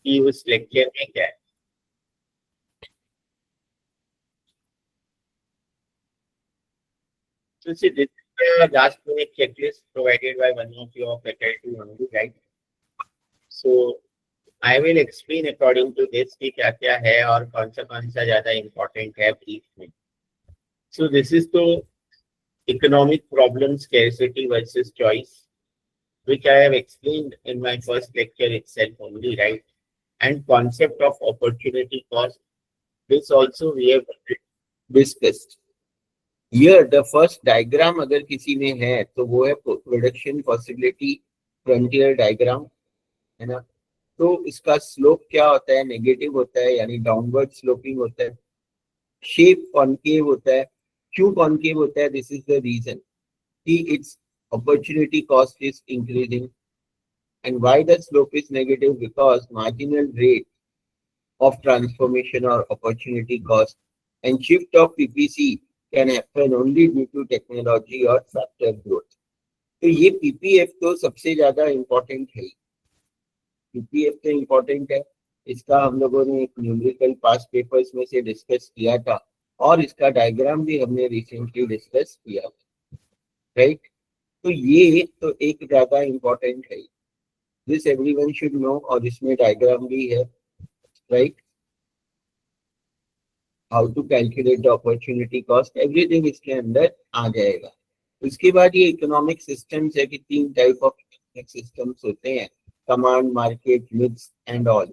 कि उस लेक्चर में क्या है। So see, this is the last minute checklist provided by one of your faculty only, right? So I will explain according to this कि क्या क्या है और कौन सा ज्यादा important है brief में. So this is the economic problem scarcity versus choice, which I have explained in my first lecture itself only, right? And concept of opportunity cost. This also we have discussed. Here the first diagram अगर किसी में है तो वो है production possibility frontier diagram, है ना। तो इसका स्लोप क्या होता है, नेगेटिव होता है यानी डाउनवर्ड स्लोपिंग होता है। शेप कॉनकेव होता है। क्यों कॉनकेव होता है, दिस इज द रीजन कि it's opportunity cost is increasing and why the slope is negative because marginal rate of transformation or opportunity cost and shift of PPC can happen only due to technology or factor growth. तो ये PPF तो सबसे ज्यादा important है। PPF तो important है, इसका हम लोगों ने एक न्यूमेरिकल पास पेपर्स में से डिस्कस किया था और इसका डायग्राम भी हमने रिसेंटली डिस्कस किया, राइट। तो ये तो एक ज्यादा इम्पोर्टेंट है, दिस एवरीवन शुड नो, और इसमें डायग्राम भी है, right. How to calculate the opportunity cost, everything इसके अंदर आ जाएगा। उसके बाद ये इकोनॉमिक सिस्टम्स है कि तीन टाइप ऑफ इकोनॉमिक सिस्टम्स होते हैं, command, market, mix and all.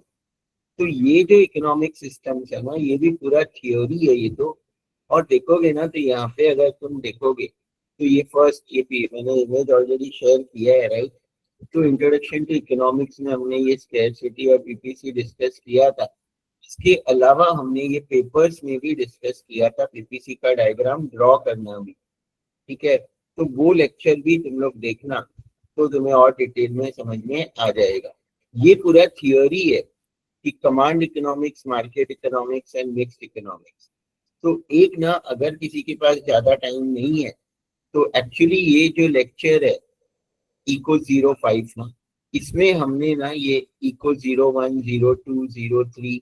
तो ये जो इकोनॉमिक सिस्टम्स है ना, ये भी पूरा थियोरी है ये तो। और देखोगे ना तो यहाँ पे अगर तुम देखोगे तो ये फर्स्ट ये भी मैंने इमेज ऑलरेडी शेयर किया है, राइट। तो इंट्रोडक्शन टू इकोनॉमिक्स में हमने ये स्कैरसिटी और पीपीसी डिस्कस किया था। इसके अलावा हमने ये पेपर्स में भी डिस्कस किया था पीपीसी का डायग्राम ड्रॉ करना भी, ठीक है। तो वो लेक्चर भी तुम लोग देखना तो तुम्हें और डिटेल में समझ में आ जाएगा। ये पूरा थियोरी है कि command economics, market economics and mixed economics. तो एक ना अगर किसी के पास ज्यादा टाइम नहीं है तो एक्चुअली ये जो लेक्चर है इको 05 ना, इसमें हमने ना ये इको 01, 02, 03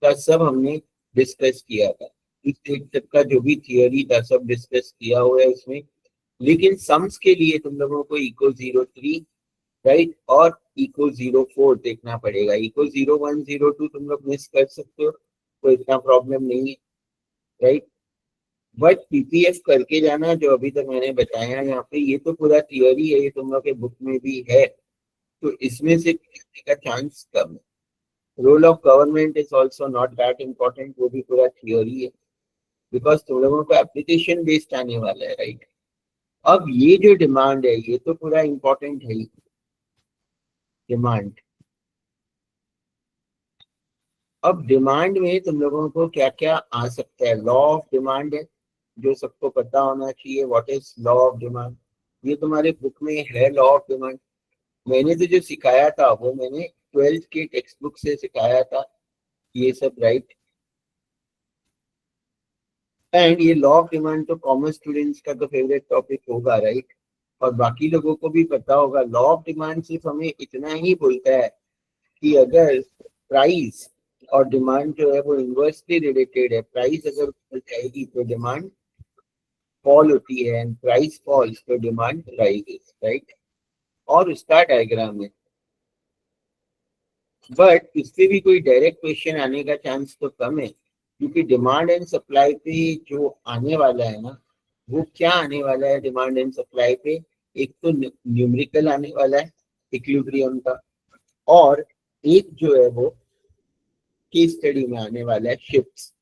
का सब हमने डिस्कस किया था। इस तक का जो भी थियोरी था सब डिस्कस किया हुआ है उसमें। लेकिन सम्स के लिए तुम लोगों को इको 03, राइट, और इको 04 देखना पड़ेगा। इको 01, 02 तुम लोग मिस कर सकते हो, तो इतना प्रॉब्लम नहीं है, राइट। बट पीपीएफ करके जाना जो अभी तक मैंने बताया यहाँ पे, ये तो पूरा थियोरी है, ये तुम लोग के बुक में भी है, तो इसमें से का चांस कम है। Role of government is also not that important, वो भी पूरा थियोरी है बिकॉज तुम लोगों को एप्लीकेशन बेस्ड आने वाला है, राइट। अब ये जो डिमांड है ये तो पूरा इम्पोर्टेंट है ही, डिमांड। अब डिमांड में तुम लोगों को क्या क्या आ सकता है, लॉ ऑफ डिमांड है जो सबको पता होना चाहिए। What is law of demand, ये तुम्हारे बुक में है लॉ ऑफ डिमांड। मैंने तो जो सिखाया था वो मैंने 12th के टेक्स्ट बुक से सिखाया था ये सब, राइट। एंड ये लॉ ऑफ डिमांड तो कॉमर्स स्टूडेंट्स का तो फेवरेट टॉपिक होगा, राइट। और बाकी लोगों को भी पता होगा। लॉ ऑफ डिमांड सिर्फ हमें इतना ही बोलता है कि अगर प्राइस और डिमांड जो है वो इन्वर्सली रिलेटेड है, प्राइस अगर बढ़ जाएगी तो डिमांड फॉल होती है एंड प्राइस फॉल्स तो डिमांड राइजेस, राइट। और उसका डायग्राम है। बट इससे भी कोई डायरेक्ट क्वेश्चन आने का चांस तो कम है, क्योंकि डिमांड एंड सप्लाई पे जो आने वाला है ना, वो क्या आने वाला है डिमांड एंड सप्लाई पे। एक तो न्यूमेरिकल आने वाला है इक्विलिब्रियम का, और एक जो है वो केस स्टडी में आने वाला है शिफ्ट्स।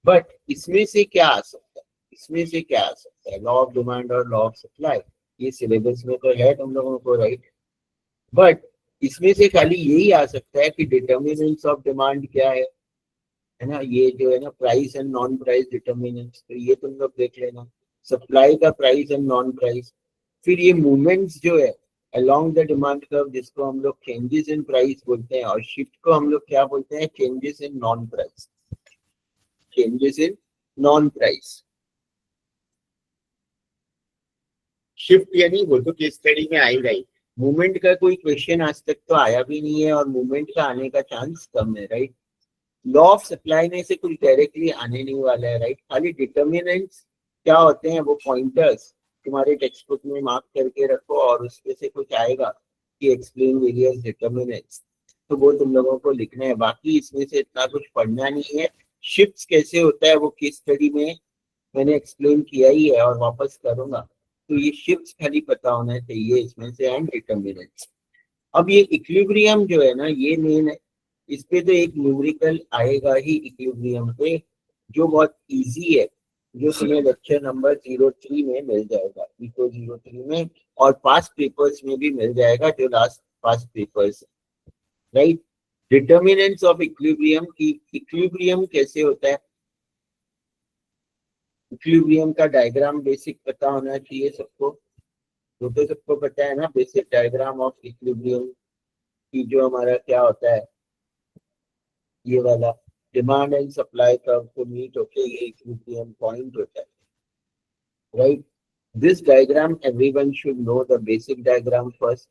बट इसमें से क्या आ सकता है, इसमें से क्या आ सकता है, लॉ ऑफ डिमांड और लॉ ऑफ सप्लाई, ये सिलेबस में तो है तुम लोगों को, राइट। बट इसमें से खाली यही आ सकता है कि डिटर्मिनेंट्स ऑफ डिमांड क्या है ना, ये जो है ना price and non price determinants, तो ये तुम लोग देख लेना। सप्लाई का प्राइस एंड नॉन प्राइस, फिर ये मूवमेंट्स जो है अलोंग द डिमांड कर्व जिसको हम लोग चेंजेस इन प्राइस बोलते हैं, और शिफ्ट को हम लोग क्या बोलते हैं, changes in non price, changes in non price. Shift यानी वो तो केस स्टडी में आई रही, मूवमेंट का कोई क्वेश्चन आज तक तो आया भी नहीं है और मूवमेंट का आने का चांस कम है, राइट। लॉ ऑफ सप्लाई में से कुछ डायरेक्टली आने नहीं वाला है, राइट। खाली डिटर्मिनेंट्स क्या होते हैं वो पॉइंटर्स तुम्हारे टेक्स्ट बुक में मार्क करके रखो और उसमें से कुछ आएगा कि एक्सप्लेन वेरियस डिटर्मिनेंट्स, तो वो तुम लोगों को लिखना है। बाकी इसमें से इतना कुछ पढ़ना नहीं है। शिफ्ट्स कैसे होता है वो केस स्टडी में मैंने एक्सप्लेन किया ही है और वापस करूंगा। तो ये शिफ्ट्स खाली पता होना चाहिए इसमें से एंड डिटर्मिनेंट्स। अब ये इक्विलिब्रियम जो है ना ये मेन है। इस पे तो एक न्यूमेरिकल आएगा ही इक्विलिब्रियम पे, जो बहुत इजी है, जो तुम्हें लेक्चर नंबर 03 में मिल जाएगा, इको 03 में, और पास्ट पेपर्स में भी मिल जाएगा जो last past papers, right. Determinants of equilibrium की इक्विलिब्रियम कैसे होता है, इक्विलिब्रियम का डायग्राम बेसिक पता होना चाहिए सबको। तो सबको पता है ना बेसिक डायग्राम ऑफ इक्विलिब्रियम की, जो हमारा क्या होता है ये वाला डिमांड एंड सप्लाई कर्व को मीट होके ये इक्विलिब्रियम पॉइंट होता है, right. This diagram everyone should know the basic diagram first.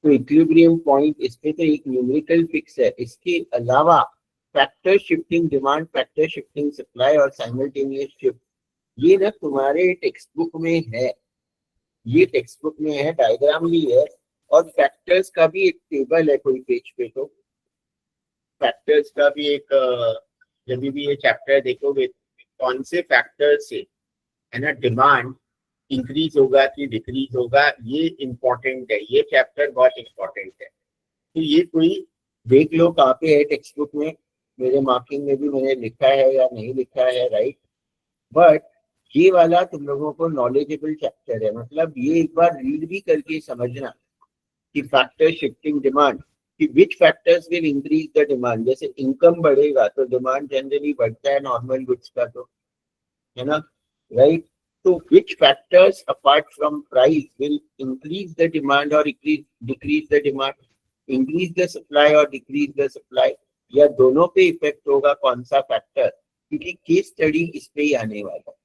तो इक्विलिब्रियम पॉइंट इस पे तो एक न्यूमेरिकल फिक्स है, इसके अलावा factor shifting demand, factor shifting supply और साइमल्टेनियस शिफ्ट, ये ना तुम्हारे टेक्स्ट बुक में है, ये टेक्स्ट बुक में है, डायग्राम भी है और फैक्टर्स का भी एक टेबल है कोई पेज पे। तो फैक्टर्स का भी एक जब भी ये चैप्टर देखोगे कौन से फैक्टर से है ना डिमांड इंक्रीज होगा कि डिक्रीज होगा, ये इंपॉर्टेंट है, ये चैप्टर बहुत इंपॉर्टेंट है। तो ये कोई देख लो कहाँ पे है टेक्स्ट बुक में, मेरे मार्किंग में भी मैंने लिखा है या नहीं लिखा है, राइट। बट ये वाला तुम लोगों को नॉलेजेबल चैप्टर है, मतलब ये एक बार रीड भी करके समझना कि फैक्टर शिफ्टिंग डिमांड कि विच factors will increase the demand. जैसे इनकम बढ़ेगा तो डिमांड जनरली बढ़ता है नॉर्मल गुड्स का, तो है ना, राइट। तो which factors apart from price will increase the demand और decrease the demand, increase the supply और डिक्रीज द सप्लाई, या दोनों पे इफेक्ट होगा कौन सा फैक्टर, क्योंकि केस स्टडी इस पे ही आने वाला है,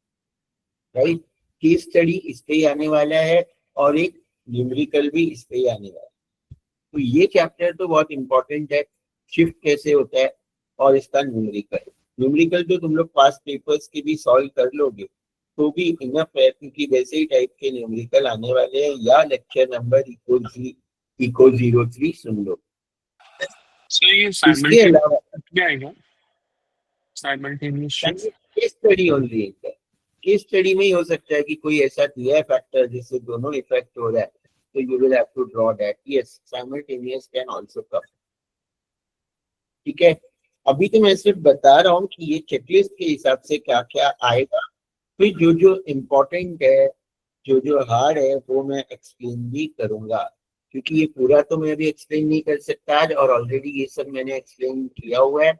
राइट। केस स्टडी इस पे ही आने वाला है और एक न्यूमेरिकल भी इस पे ही आने वाला है। तो ये चैप्टर तो बहुत इंपॉर्टेंट है, शिफ्ट कैसे होता है और इसका न्यूमेरिकल। न्यूमेरिकल तो तुम लोग पास्ट पेपर्स के भी सॉल्व कर लोगे तो भी इनफ है, क्योंकि वैसे ही टाइप के न्यूमेरिकल आने वाले हैं, या लेक्चर नंबर इको 03 सुन लो। सो ये इसके अलावा क्या आएगा simultaneous shift? Case study only है, केस स्टडी में ही हो सकता है कि कोई ऐसा दिया है फैक्टर जिससे दोनों इफेक्ट हो रहा है, तो you will have to draw that, yes simultaneous can also come, ठीक है। अभी तो मैं सिर्फ बता रहा हूँ कि ये चेकलिस्ट के हिसाब से क्या क्या आएगा, फिर जो जो इम्पोर्टेंट है, जो जो हार्ड है वो मैं एक्सप्लेन भी करूंगा, क्योंकि ये पूरा तो मैं अभी एक्सप्लेन नहीं कर सकता आज, और ऑलरेडी ये सब मैंने एक्सप्लेन किया हुआ है,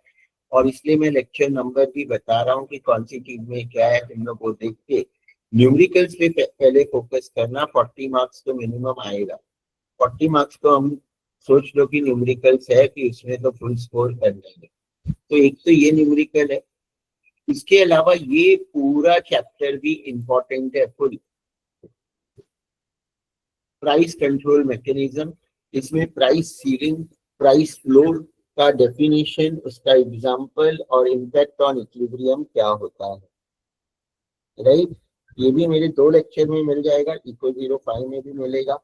और इसलिए मैं लेक्चर नंबर भी बता रहा हूँ कि कौन सी चीज में क्या है, तुम लोग को देख के न्यूमेरिकल्स पे पहले फोकस करना। 40 मार्क्स तो मिनिमम आएगा, 40 मार्क्स तो हम सोच लो कि न्यूमेरिकल्स है कि उसमें तो फुल स्कोर कर लेंगे। तो एक तो ये न्यूमेरिकल है, इसके अलावा ये पूरा चैप्टर भी इंपॉर्टेंट है फुल। प्राइस कंट्रोल मैकेनिज्म, इसमें प्राइस सीलिंग, प्राइस फ्लोर का डेफिनेशन, उसका एग्जांपल और इम्पैक्ट ऑन इक्विलिब्रियम क्या होता है, राइट। ये भी मेरे 2 लेक्चर में मिल जाएगा, इको 05 में भी मिलेगा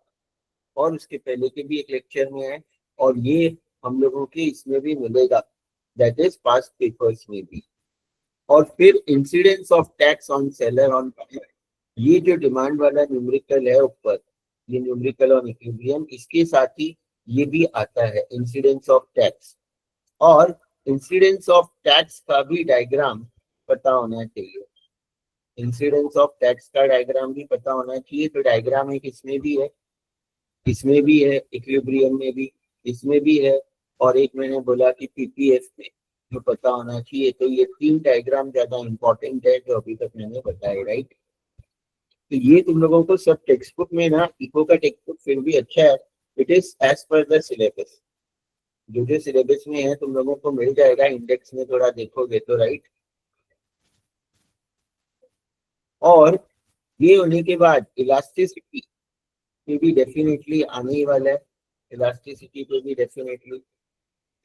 और उसके पहले के भी एक लेक्चर में है, और ये हम लोगों के इसमें भी मिलेगा, दैट इज पास्ट पेपर्स में भी। और फिर incidence of tax on seller on buyer, ये जो डिमांड वाला न्यूमेरिकल है ऊपर, ये न्यूमेरिकल ऑन इक्विलिब्रियम, इसके साथ ही ये भी आता है इंसिडेंस ऑफ टैक्स, और इंसिडेंस ऑफ टैक्स का भी डायग्राम पता होना चाहिए, इंसिडेंस ऑफ टैक्स का डायग्राम भी पता होना चाहिए। तो डायग्राम एक इसमें भी है, इसमें भी है, इक्विलिब्रियम में भी, इसमें भी है, और एक मैंने बोला कि पीपीएफ में जो पता होना चाहिए। तो ये 3 डायग्राम ज्यादा इंपॉर्टेंट है जो अभी तक मैंने बताया, राइट। तो ये तुम लोगों को सब टेक्स्ट बुक में ना, इको का टेक्स्ट बुक फिर भी अच्छा है, it is as per the syllabus, जो जो सिलेबस में है तुम लोगों को मिल जाएगा, इंडेक्स में थोड़ा देखोगे तो, राइट। और ये होने के बाद इलास्टिसिटी, पे भी डेफिनेटली आने ही वाला है, इलास्टिसिटी पे भी डेफिनेटली।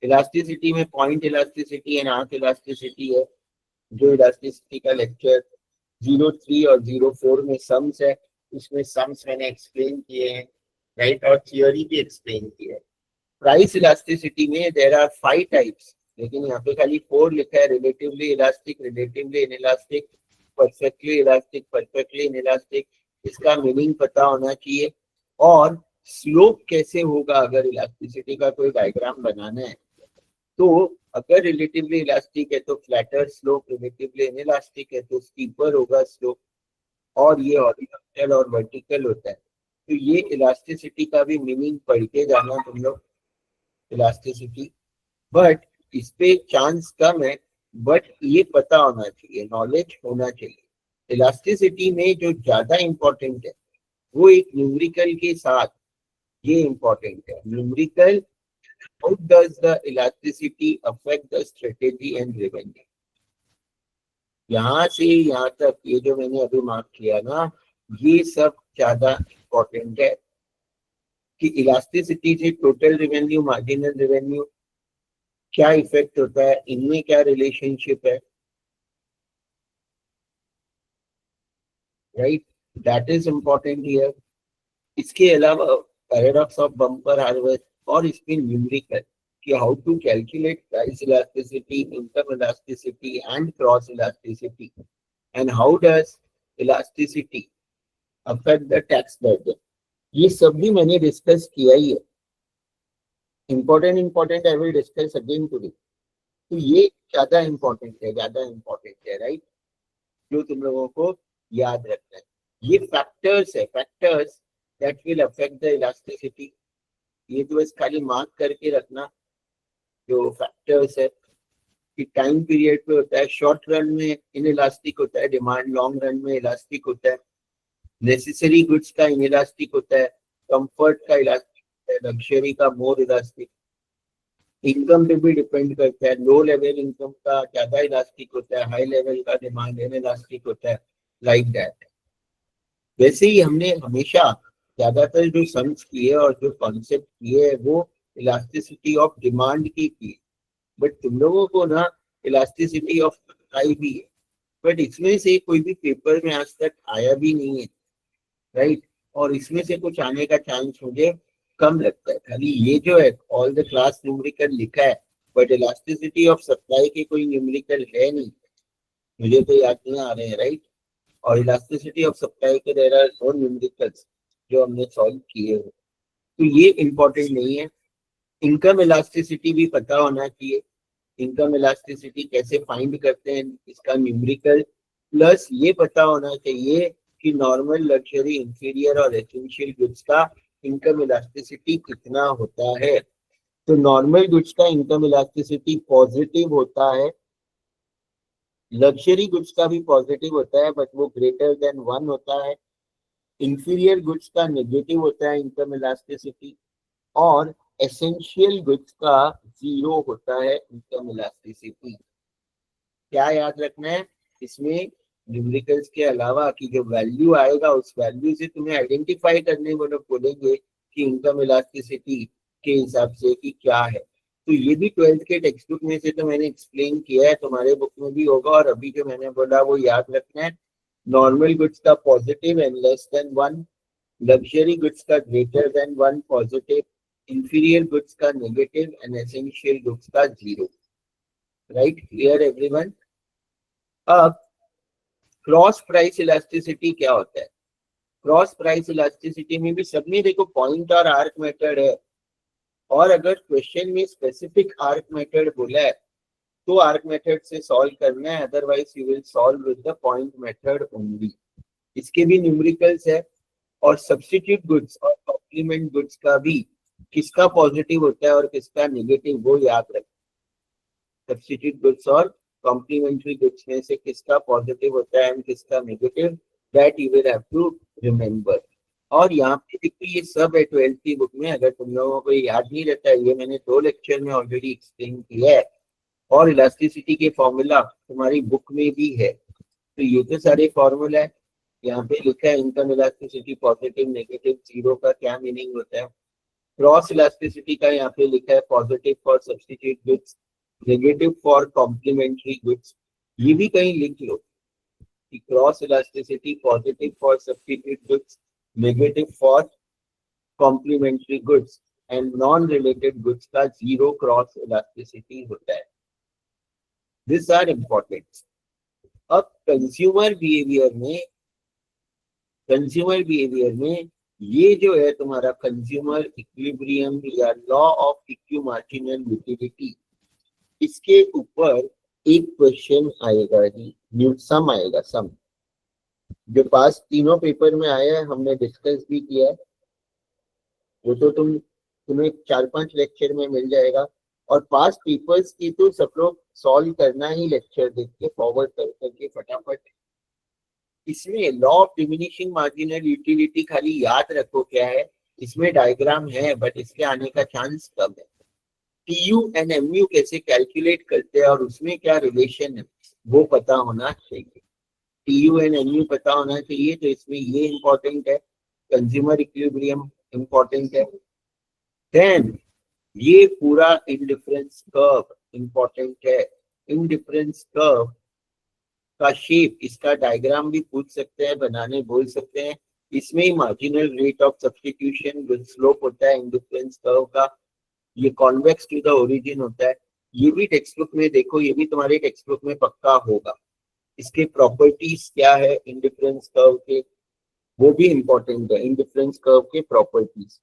इलास्टिसिटी में point elasticity and arc elasticity है, जो इलास्टिसिटी का लेक्चर 03 और 04 में सम्स है, उसमें सम्स मैंने एक्सप्लेन किए हैं, राइट, और थियोरी भी एक्सप्लेन की है। प्राइस इलास्टिसिटी में देयर आर 5 टाइप्स, लेकिन यहाँ पे खाली 4 लिखा है, relatively elastic, relatively inelastic, perfectly elastic, perfectly inelastic. इसका मीनिंग पता होना चाहिए, और स्लोप कैसे होगा अगर इलास्टिसिटी का कोई डायग्राम बनाना है। तो अगर रिलेटिवली इलास्टिक है तो फ्लैटर स्लोप, रिलेटिवली इनइलास्टिक है तो स्टीपर होगा स्लोप, और ये हॉरिजॉन्टल और वर्टिकल होता है। तो ये इलास्टिसिटी का भी मीनिंग पढ़ के जाना तुम लोग, इलास्टिसिटी। बट इस पे चांस कम है, बट ये पता होना चाहिए, नॉलेज होना चाहिए। इलास्टिसिटी में जो ज्यादा इंपॉर्टेंट है वो एक न्यूमेरिकल के साथ, ये इंपॉर्टेंट है numerical. How does the elasticity affect the strategy and revenue? यहाँ से यहाँ तक ये जो मैंने अभी मार्क किया ना, ये सब ज्यादा इंपॉर्टेंट है कि इलास्टिसिटी से टोटल रेवेन्यू, मार्जिनल रेवेन्यू क्या इफेक्ट होता है, इनमें क्या रिलेशनशिप है, right, that is important here. इसके अलावा पैराडॉक्स ऑफ बम्पर हार्वेस्ट, और इसमें न्यूमेरिकल कि how to calculate price elasticity, income elasticity and cross elasticity, and how does elasticity affect the tax burden. ये सब भी मैंने डिस्कस किया ही है, important I will discuss again today. तो ये ज्यादा इंपॉर्टेंट है, राइट, जो तुम लोगों को याद रखना है। ये फैक्टर्स है, factors that will affect the elasticity. ये तो बस खाली मार्क करके रखना, जो फैक्टर्स है कि टाइम पीरियड पे होता है, शॉर्ट रन में इनइलास्टिक होता है डिमांड, लॉन्ग रन में इलास्टिक होता है। नेसेसरी गुड्स का इनइलास्टिक होता है, कंफर्ट का इलास्टिक होता है, लग्जरी का मोर इलास्टिक। इनकम पे भी डिपेंड करता है, लो लेवल इनकम का ज्यादा इलास्टिक होता है, हाई लेवल का डिमांड इनइलास्टिक होता है, लाइक दैट। वैसे ही हमने हमेशा ज्यादातर जो सम्स किए और जो कॉन्सेप्ट किए वो इलास्टिसिटी ऑफ डिमांड की किए, बट तुम लोगों को ना इलास्टिसिटी ऑफ सप्लाई भी है, बट इसमें से कोई भी पेपर में आज तक आया भी नहीं है, राइट, और इसमें से कुछ आने का चांस मुझे कम लगता है। खाली ये जो है ऑल द क्लास न्यूमेरिकल लिखा है, बट इलास्टिसिटी ऑफ सप्लाई के कोई न्यूमेरिकल है नहीं, मुझे तो याद नहीं आ रहे हैं, राइट। और इलास्टिसिटी ऑफ सप्लाई के देयर आर नो न्यूमेरिकल्स जो हमने सॉल्व किए हो, तो ये इंपॉर्टेंट नहीं है। इनकम इलास्टिसिटी भी पता होना चाहिए, इनकम इलास्टिसिटी कैसे फाइंड करते हैं, इसका न्यूमेरिकल, प्लस ये पता होना चाहिए कि नॉर्मल, लग्जरी, इंफीरियर और एसेंशियल गुड्स का इनकम इलास्टिसिटी कितना होता है। तो नॉर्मल गुड्स का इनकम इलास्टिसिटी पॉजिटिव होता है, लग्जरी गुड्स का भी पॉजिटिव होता है, बट वो ग्रेटर देन 1 होता है। इंफीरियर गुड्स का नेगेटिव होता है इनकम इलास्टिसिटी, और एसेंशियल गुड्स का 0 होता है इनकम इलास्टिसिटी। क्या याद रखना है इसमें न्यूमेरिकल्स के अलावा, कि जो वैल्यू आएगा उस वैल्यू से तुम्हें आइडेंटिफाई करने वो लोग बोलेंगे कि इनकम इलास्टिसिटी के हिसाब से कि क्या है। तो ये भी 12th के टेक्स्ट बुक में से तो मैंने एक्सप्लेन किया है, तुम्हारे बुक में भी होगा, और अभी जो मैंने बोला वो याद रखना है। नॉर्मल गुड्स का positive and less than 1, luxury goods का greater than 1 positive, inferior goods का नेगेटिव एंड एसेंशियल गुड्स का 0, राइट, क्लियर एवरीवन। अब क्रॉस प्राइस इलास्टिसिटी क्या होता है? क्रॉस प्राइस इलास्टिसिटी में भी सब में देखो पॉइंट और आर्क मेथड है, और अगर क्वेश्चन में स्पेसिफिक आर्क मेथड बोला है तो आर्क मेथड से सॉल्व करना है, otherwise you will solve with the point method only. इसके भी न्यूमेरिकल्स है, और सब्स्टिट्यूट गुड्स और कॉम्प्लीमेंट गुड्स का भी किसका पॉजिटिव होता है और किसका नेगेटिव वो याद रखें। सब्स्टिट्यूट गुड्स और कॉम्प्लीमेंट्री गुड्स में से किसका पॉजिटिव होता है एंड किसका negative, that you will have to remember. और यहाँ पे देखिए ये सब है 12th की बुक में, अगर तुम लोगों को याद नहीं रहता है, ये मैंने 2 लेक्चर में ऑलरेडी एक्सप्लेन किया है, और इलास्टिसिटी के फॉर्मूला तुम्हारी बुक में भी है। तो ये तो सारे फॉर्मूला है, यहाँ पे लिखा है income elasticity positive negative zero का क्या मीनिंग होता है। क्रॉस इलास्टिसिटी का यहाँ पे लिखा है positive for substitute goods, negative for complementary goods. ये भी कहीं लिख लो कि cross elasticity positive for substitute goods, negative for complementary goods and non related goods का जीरो क्रॉस इलास्टिसिटी होता है। This are important. अब कंज्यूमर बिहेवियर में ये जो है तुम्हारा कंज्यूमर इक्विलिब्रियम या law of equi marginal utility, इसके ऊपर एक क्वेश्चन आएगा जी, सम आएगा, सम जो पास तीनों पेपर में आया है, हमने डिस्कस भी किया है, वो तो तुम्हें 4-5 लेक्चर में मिल जाएगा। और पास पेपर्स की तो सब लोग सॉल्व करना ही लेक्चर देख के फॉरवर्ड करके फटाफट। इसमें law of diminishing marginal utility खाली याद रखो क्या है, इसमें डायग्राम है बट इसके आने का चांस कम है। टीयू एंड एमयू कैसे कैलकुलेट करते हैं और उसमें क्या रिलेशन है वो पता होना चाहिए। टीयू एंड एमयू पता होना चाहिए, तो इसमें ये इंपॉर्टेंट है, कंज्यूमर इक्विलिब्रियम इंपॉर्टेंट है। देन ये पूरा इंडिफरेंस कर्व इंपॉर्टेंट है। इंडिफरेंस कर्व का शेप, इसका डायग्राम भी पूछ सकते हैं, बनाने बोल सकते हैं। इसमें ही मार्जिनल रेट ऑफ सब्स्टिट्यूशन जो स्लोप होता है इंडिफरेंस कर्व का, ये कॉन्वेक्स टू द ओरिजिन होता है। ये भी टेक्स्ट बुक में देखो, ये भी तुम्हारे टेक्स्ट बुक में पक्का होगा। इसके प्रॉपर्टीज क्या है इंडिफरेंस कर्व के, वो भी इंपॉर्टेंट है, इंडिफरेंस कर्व के प्रॉपर्टीज।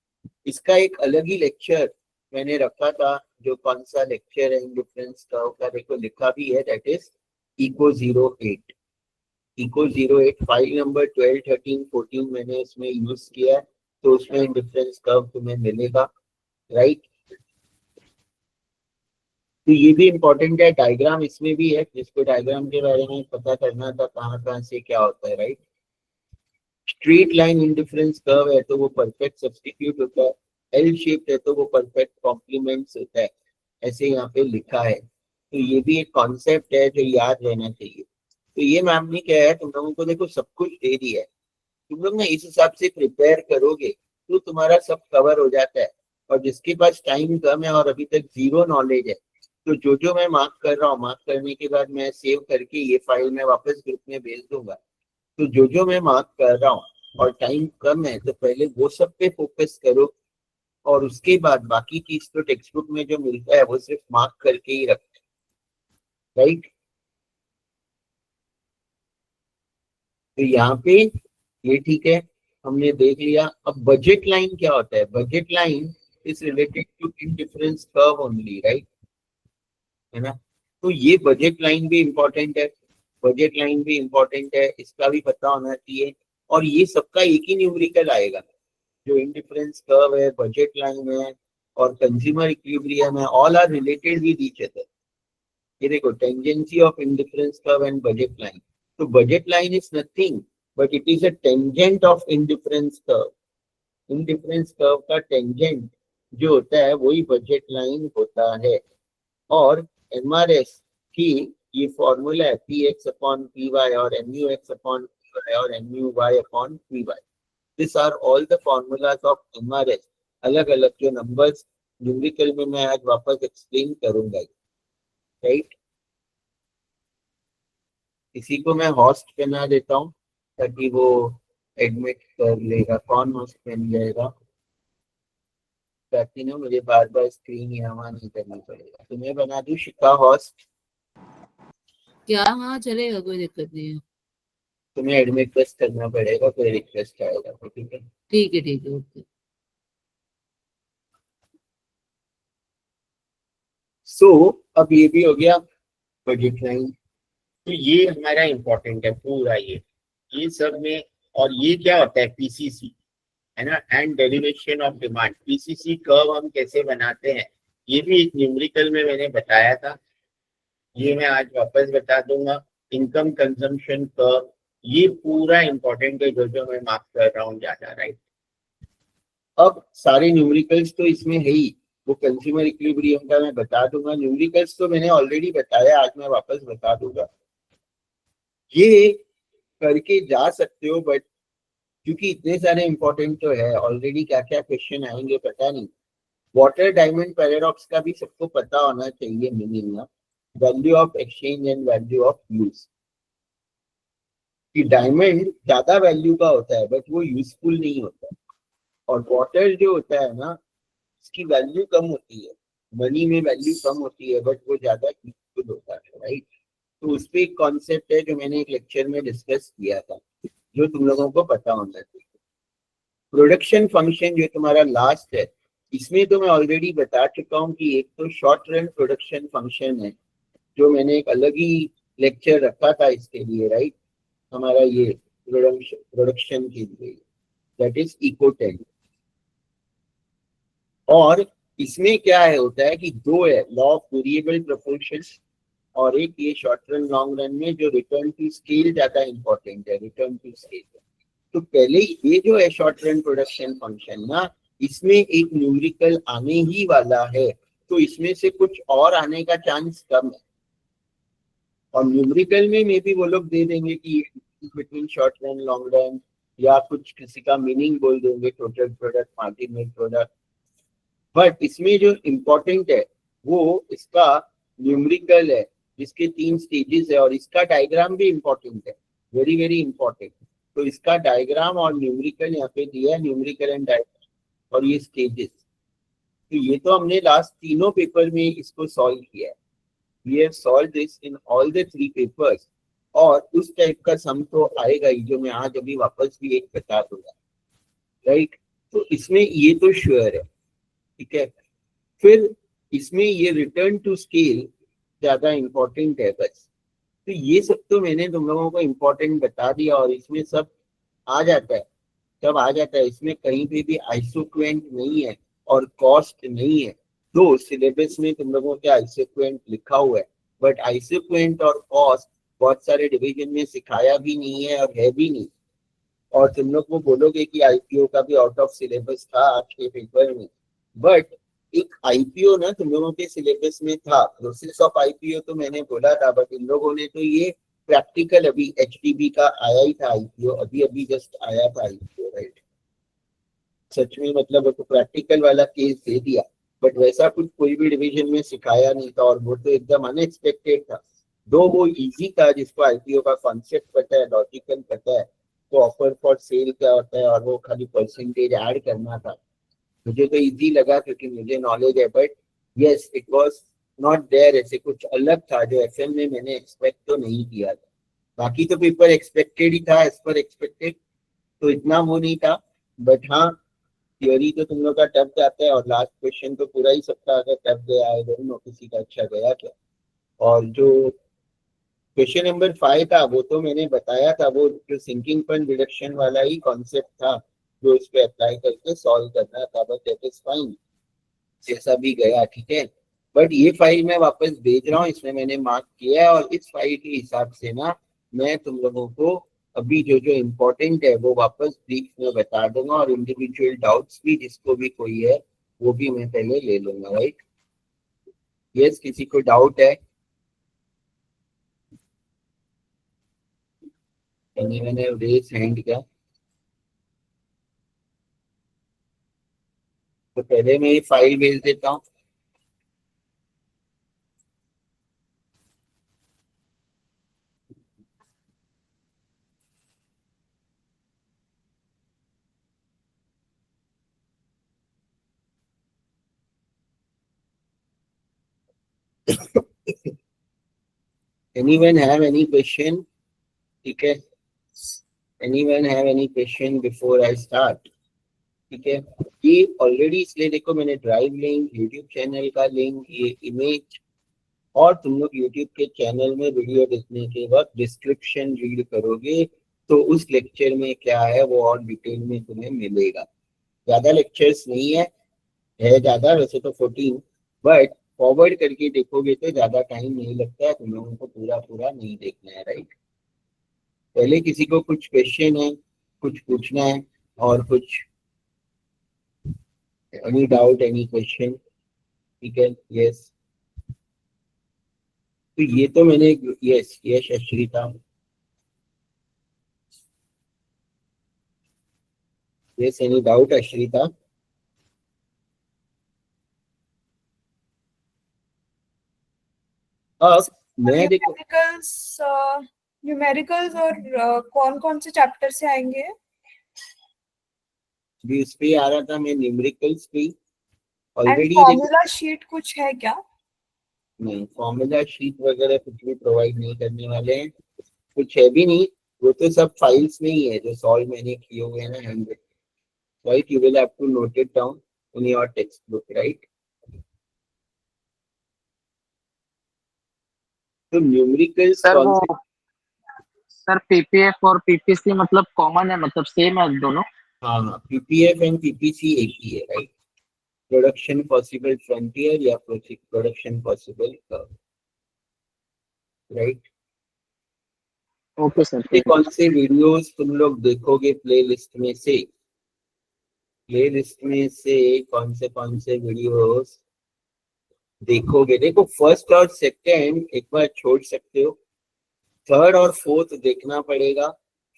इसका एक अलग ही लेक्चर मैंने रखा था, जो कौन सा लेक्चर है इंडिफरेंस कर्व का, देखो लिखा भी है, that is eco 08 file number 12, 13, 14 मैंने इसमें यूज किया है, तो उसमें इंडिफरेंस कर्व तुम्हें मिलेगा, राइट। तो ये भी इंपॉर्टेंट है, डायग्राम इसमें भी है, जिसको डायग्राम के बारे में पता करना था कहाँ से क्या होता है, right. Straight line indifference curve है तो वो परफेक्ट सब्स्टिट्यूट होता है, एल शेप है तो वो परफेक्ट कॉम्प्लीमेंट्स होता है, ऐसे यहाँ पे लिखा है। तो ये भी एक कॉन्सेप्ट है जो याद रहना चाहिए। तो ये मैम ने क्या है, तुम लोगों को देखो सब कुछ दे दिया है, तुम लोग ना इस हिसाब से प्रिपेयर करोगे तो तुम्हारा सब कवर हो जाता है। और जिसके पास टाइम कम है और अभी तक जीरो नॉलेज है, तो जो मैं मार्क कर रहा हूँ, मार्क करने के बाद मैं सेव करके ये फाइल में वापस ग्रुप में भेज दूंगा। तो जो मैं मार्क कर रहा हूँ और टाइम कम है, तो पहले वो सब पे फोकस करो, और उसके बाद बाकी चीज तो टेक्स्ट बुक में जो मिलता है वो सिर्फ मार्क करके ही रखते हैं, राइट। तो यहाँ पे ये ठीक है, हमने देख लिया। अब बजट लाइन क्या होता है, budget line is related to indifference curve only, right, है ना। तो ये बजट लाइन भी इंपॉर्टेंट है, बजट लाइन भी इंपॉर्टेंट है, इसका भी पता होना चाहिए। और ये सबका एक ही न्यूमेरिकल आएगा, जो इंडिफरेंस कर्व है, बजट लाइन है और कंज्यूमर इक्विलिब्रियम है, all are related with each other. ये देखो, tangency of indifference curve and budget line. तो budget line is nothing but it is a tangent of indifference curve. Indifference curve का tangent जो होता है वही बजट लाइन होता है। और एमआरएस की ये फॉर्मूला है P X upon P Y और M U X upon P Y और M U Y upon P Y. This are all the formulas of MRS. अलग अलग जो नंबर्स न्यूमेरिकल में मैं आज वापस एक्सप्लेन करूंगा, राइट। इसी को मैं होस्ट बना देता हूँ ताकि वो एडमिट कर लेगा। कौन होस्ट बन जाएगा ताकि ना मुझे बार बार स्क्रीन यहाँ नहीं करना पड़ेगा। तुम्हें बना दूं शिका होस्ट? क्या? हाँ चलेगा, कोई दिक्कत नहीं है। तुम्हें एडमिट बस करना पड़ेगा, कोई रिक्वेस्ट आएगा तो, ठीक है। ठीक है ठीक है, ओके। सो अब ये भी हो गया बजट लाइन। तो ये हमारा इंपॉर्टेंट है पूरा, ये सब में। और ये क्या होता है, पीसीसी, है ना, and derivation of demand. PCC curve हम कैसे बनाते हैं, ये भी एक न्यूमेरिकल में मैंने बताया था, ये मैं आज वापस बता दूंगा। इनकम कंजम्पशन कर्व, ये पूरा इंपॉर्टेंट है जो मैं मार्क कर रहा हूँ ज्यादा, राइट। अब सारे न्यूमेरिकल्स तो इसमें है ही, वो कंज्यूमर इक्विलिब्रियम का मैं बता दूंगा। न्यूमेरिकल्स तो मैंने ऑलरेडी बताया, आज मैं वापस बता दूंगा। ये करके जा सकते हो, बट क्योंकि इतने सारे इंपॉर्टेंट तो है ऑलरेडी, क्या क्या क्वेश्चन आएंगे पता नहीं। वाटर डायमंड पैराडॉक्स का भी सबको पता होना चाहिए मीनिंग ना, value of exchange and value of use. कि डायमंड ज्यादा वैल्यू का होता है बट वो यूजफुल नहीं होता, और वाटर जो होता है ना उसकी वैल्यू कम होती है, मनी में वैल्यू कम होती है बट वो ज्यादा यूजफुल होता है, राइट। तो उस पे एक कॉन्सेप्ट है जो मैंने एक लेक्चर में डिस्कस किया था, जो तुम लोगों को पता होना चाहिए। प्रोडक्शन फंक्शन जो तुम्हारा लास्ट है, इसमें तो मैं ऑलरेडी बता चुका हूँ कि एक तो शॉर्ट रन प्रोडक्शन फंक्शन है, जो मैंने एक अलग ही लेक्चर रखा था इसके लिए, राइट। हमारा ये प्रोडक्शन के लिए, दैट इज इकोटेन। और इसमें क्या है होता है कि दो है, लॉ ऑफ वेरिएबल प्रोपोर्शन, और एक ये शॉर्ट रन लॉन्ग रन में जो रिटर्न टू स्केल ज्यादा इंपॉर्टेंट है, रिटर्न टू स्केल। तो पहले ये जो है शॉर्ट रन प्रोडक्शन फंक्शन ना, इसमें एक न्यूमेरिकल आने ही वाला है, तो इसमें से कुछ और आने का चांस कम है। और न्यूमेरिकल में मे भी वो लोग दे देंगे कि between short run long run, या कुछ किसी का मीनिंग बोल देंगे, total product, marginal product. But इसमें जो इम्पोर्टेंट है वो इसका न्यूमेरिकल है, जिसके 3 स्टेजेस है, और इसका डायग्राम भी इम्पोर्टेंट है, वेरी वेरी इंपॉर्टेंट। तो इसका डायग्राम और न्यूमेरिकल यहाँ पे दिया है, न्यूमेरिकल एंड डायग्राम और ये स्टेजेस। तो ये तो हमने लास्ट तीनों पेपर में इसको सॉल्व किया है, we have solve this in all the 3 papers. और उस टाइप का सम तो आएगा ही, जो मैं आज अभी वापस भी एक बता दूंगा, राइट। तो इसमें ये तो श्योर है, ठीक है। फिर इसमें ये रिटर्न टू स्केल ज्यादा इंपॉर्टेंट है बस। तो ये सब तो मैंने तुम लोगों को इम्पोर्टेंट बता दिया, और इसमें सब आ जाता है, सब आ जाता है। इसमें कहीं पे भी आइसोक्वेंट नहीं है और कॉस्ट नहीं है। दो सिलेबस में तुम लोगों के आइसोक्वेंट लिखा हुआ है, बट आइसोक्वेंट और कॉस्ट बहुत सारे डिवीजन में सिखाया भी नहीं है और है भी नहीं। और तुम लोग को बोलोगे कि आईपीओ का भी आउट ऑफ सिलेबस था आज के पेपर में, बट एक आईपीओ ना तुम लोगों के सिलेबस में था, प्रोसेस ऑफ आईपीओ तो मैंने बोला था, बट इन लोगों ने तो ये प्रैक्टिकल, अभी एचडीबी का आया ही था आईपीओ, अभी अभी जस्ट आया था आईपीओ, राइट। सच में मतलब तो प्रैक्टिकल वाला केस दे दिया, बट वैसा कुछ कोई भी डिवीजन में सिखाया नहीं था, और वो तो एकदम अनएक्सपेक्टेड था। दो वो इजी था, जिसको आईपीओ का कॉन्सेप्ट पता है, लॉजिकल पता है, तो ऑफर फॉर सेल क्या होता है और वो खाली परसेंटेज ऐड करना था। मुझे तो इजी लगा क्योंकि मुझे नॉलेज है, but yes it was not there, ऐसे कुछ अलग था जो एफएम में मैंने एक्सपेक्ट तो नहीं किया था। बाकी तो पेपर एक्सपेक्टेड ही था, एज पर एक्सपेक्टेड, तो इतना वो नहीं था। बट हाँ, थियोरी तो तुम लोग का टफ जाता है, और लास्ट क्वेश्चन तो पूरा ही सबका अगर टफ गया है, दोनों किसी का अच्छा गया क्या। और जो क्वेश्चन नंबर 5 था वो तो मैंने बताया था, वो जो सिंकिंग फंड रिडक्शन वाला ही कॉन्सेप्ट था, जो इस पे अप्लाई करके सॉल्व करना था, बट दैट इज फाइन, जैसा भी गया ठीक है। बट ये फाइल मैं वापस भेज रहा हूँ, इसमें मैंने मार्क किया है, और इस फाइल के हिसाब से ना मैं तुम लोगों को अभी जो जो इम्पोर्टेंट है वो वापस ब्रीफ में बता दूंगा, और इंडिविजुअल डाउट्स भी जिसको भी कोई है वो भी मैं पहले ले लूंगा, राइट। यस, किसी को डाउट है? मैंने रेस हैंड किया, तो पहले मैं ये फाइल भेज देता हूँ। Anyone have any question? ठीक है, anyone have any question before I start? ठीक है, ये ऑलरेडी इसलिए देखो मैंने ड्राइव लिंक, यूट्यूब चैनल का लिंक, ये इमेज, और तुम लोग यूट्यूब के चैनल में वीडियो देखने के वक्त डिस्क्रिप्शन रीड करोगे तो उस लेक्चर में क्या है वो और डिटेल में तुम्हें मिलेगा। ज्यादा लेक्चर्स नहीं है ज्यादा वैसे तो 14, बट फॉरवर्ड करके देखोगे तो ज्यादा टाइम नहीं लगता है, तुम लोगों को पूरा पूरा नहीं देखना है, राइट। पहले किसी को कुछ क्वेश्चन है, कुछ पूछना है, और कुछ एनी डाउट, एनी क्वेश्चन? ठीक है, यस। तो ये तो मैंने, यस यश Ashrita, Yes, any doubt, Ashrita? अब मैं देखो न्यूमेरिकल्स और कौन कौन से चैप्टर से आएंगे? भी उस पे आ रहा था, मैं न्यूमेरिकल्स पे एंड ऑलरेडी फॉर्मूला शीट कुछ है क्या? नहीं, फॉर्मूला शीट वगैरह कुछ भी प्रोवाइड नहीं करने वाले हैं, कुछ है भी नहीं। वो तो सब फाइल्स में ही है जो सॉल्व मैंने किए हुए हैं ना, hand right. You will have to note it down in your text book, right. तो न्यूमेरिकल्स सर कौन वो से? सर पीपीएफ और पीपीसी मतलब कॉमन है, मतलब सेम है दोनों? हाँ हाँ, पीपीएफ एंड पीपीसी एक ही है, राइट। प्रोडक्शन पॉसिबल फ्रंटियर या production possible curve, right. Okay sir, ये ठीक है। कौन से वीडियोस तुम लोग देखोगे प्लेलिस्ट में से? प्लेलिस्ट में से कौन से वीडियोस देखोगे? देखो, फर्स्ट और सेकंड एक बार छोड़ सकते हो, थर्ड और फोर्थ देखना पड़ेगा,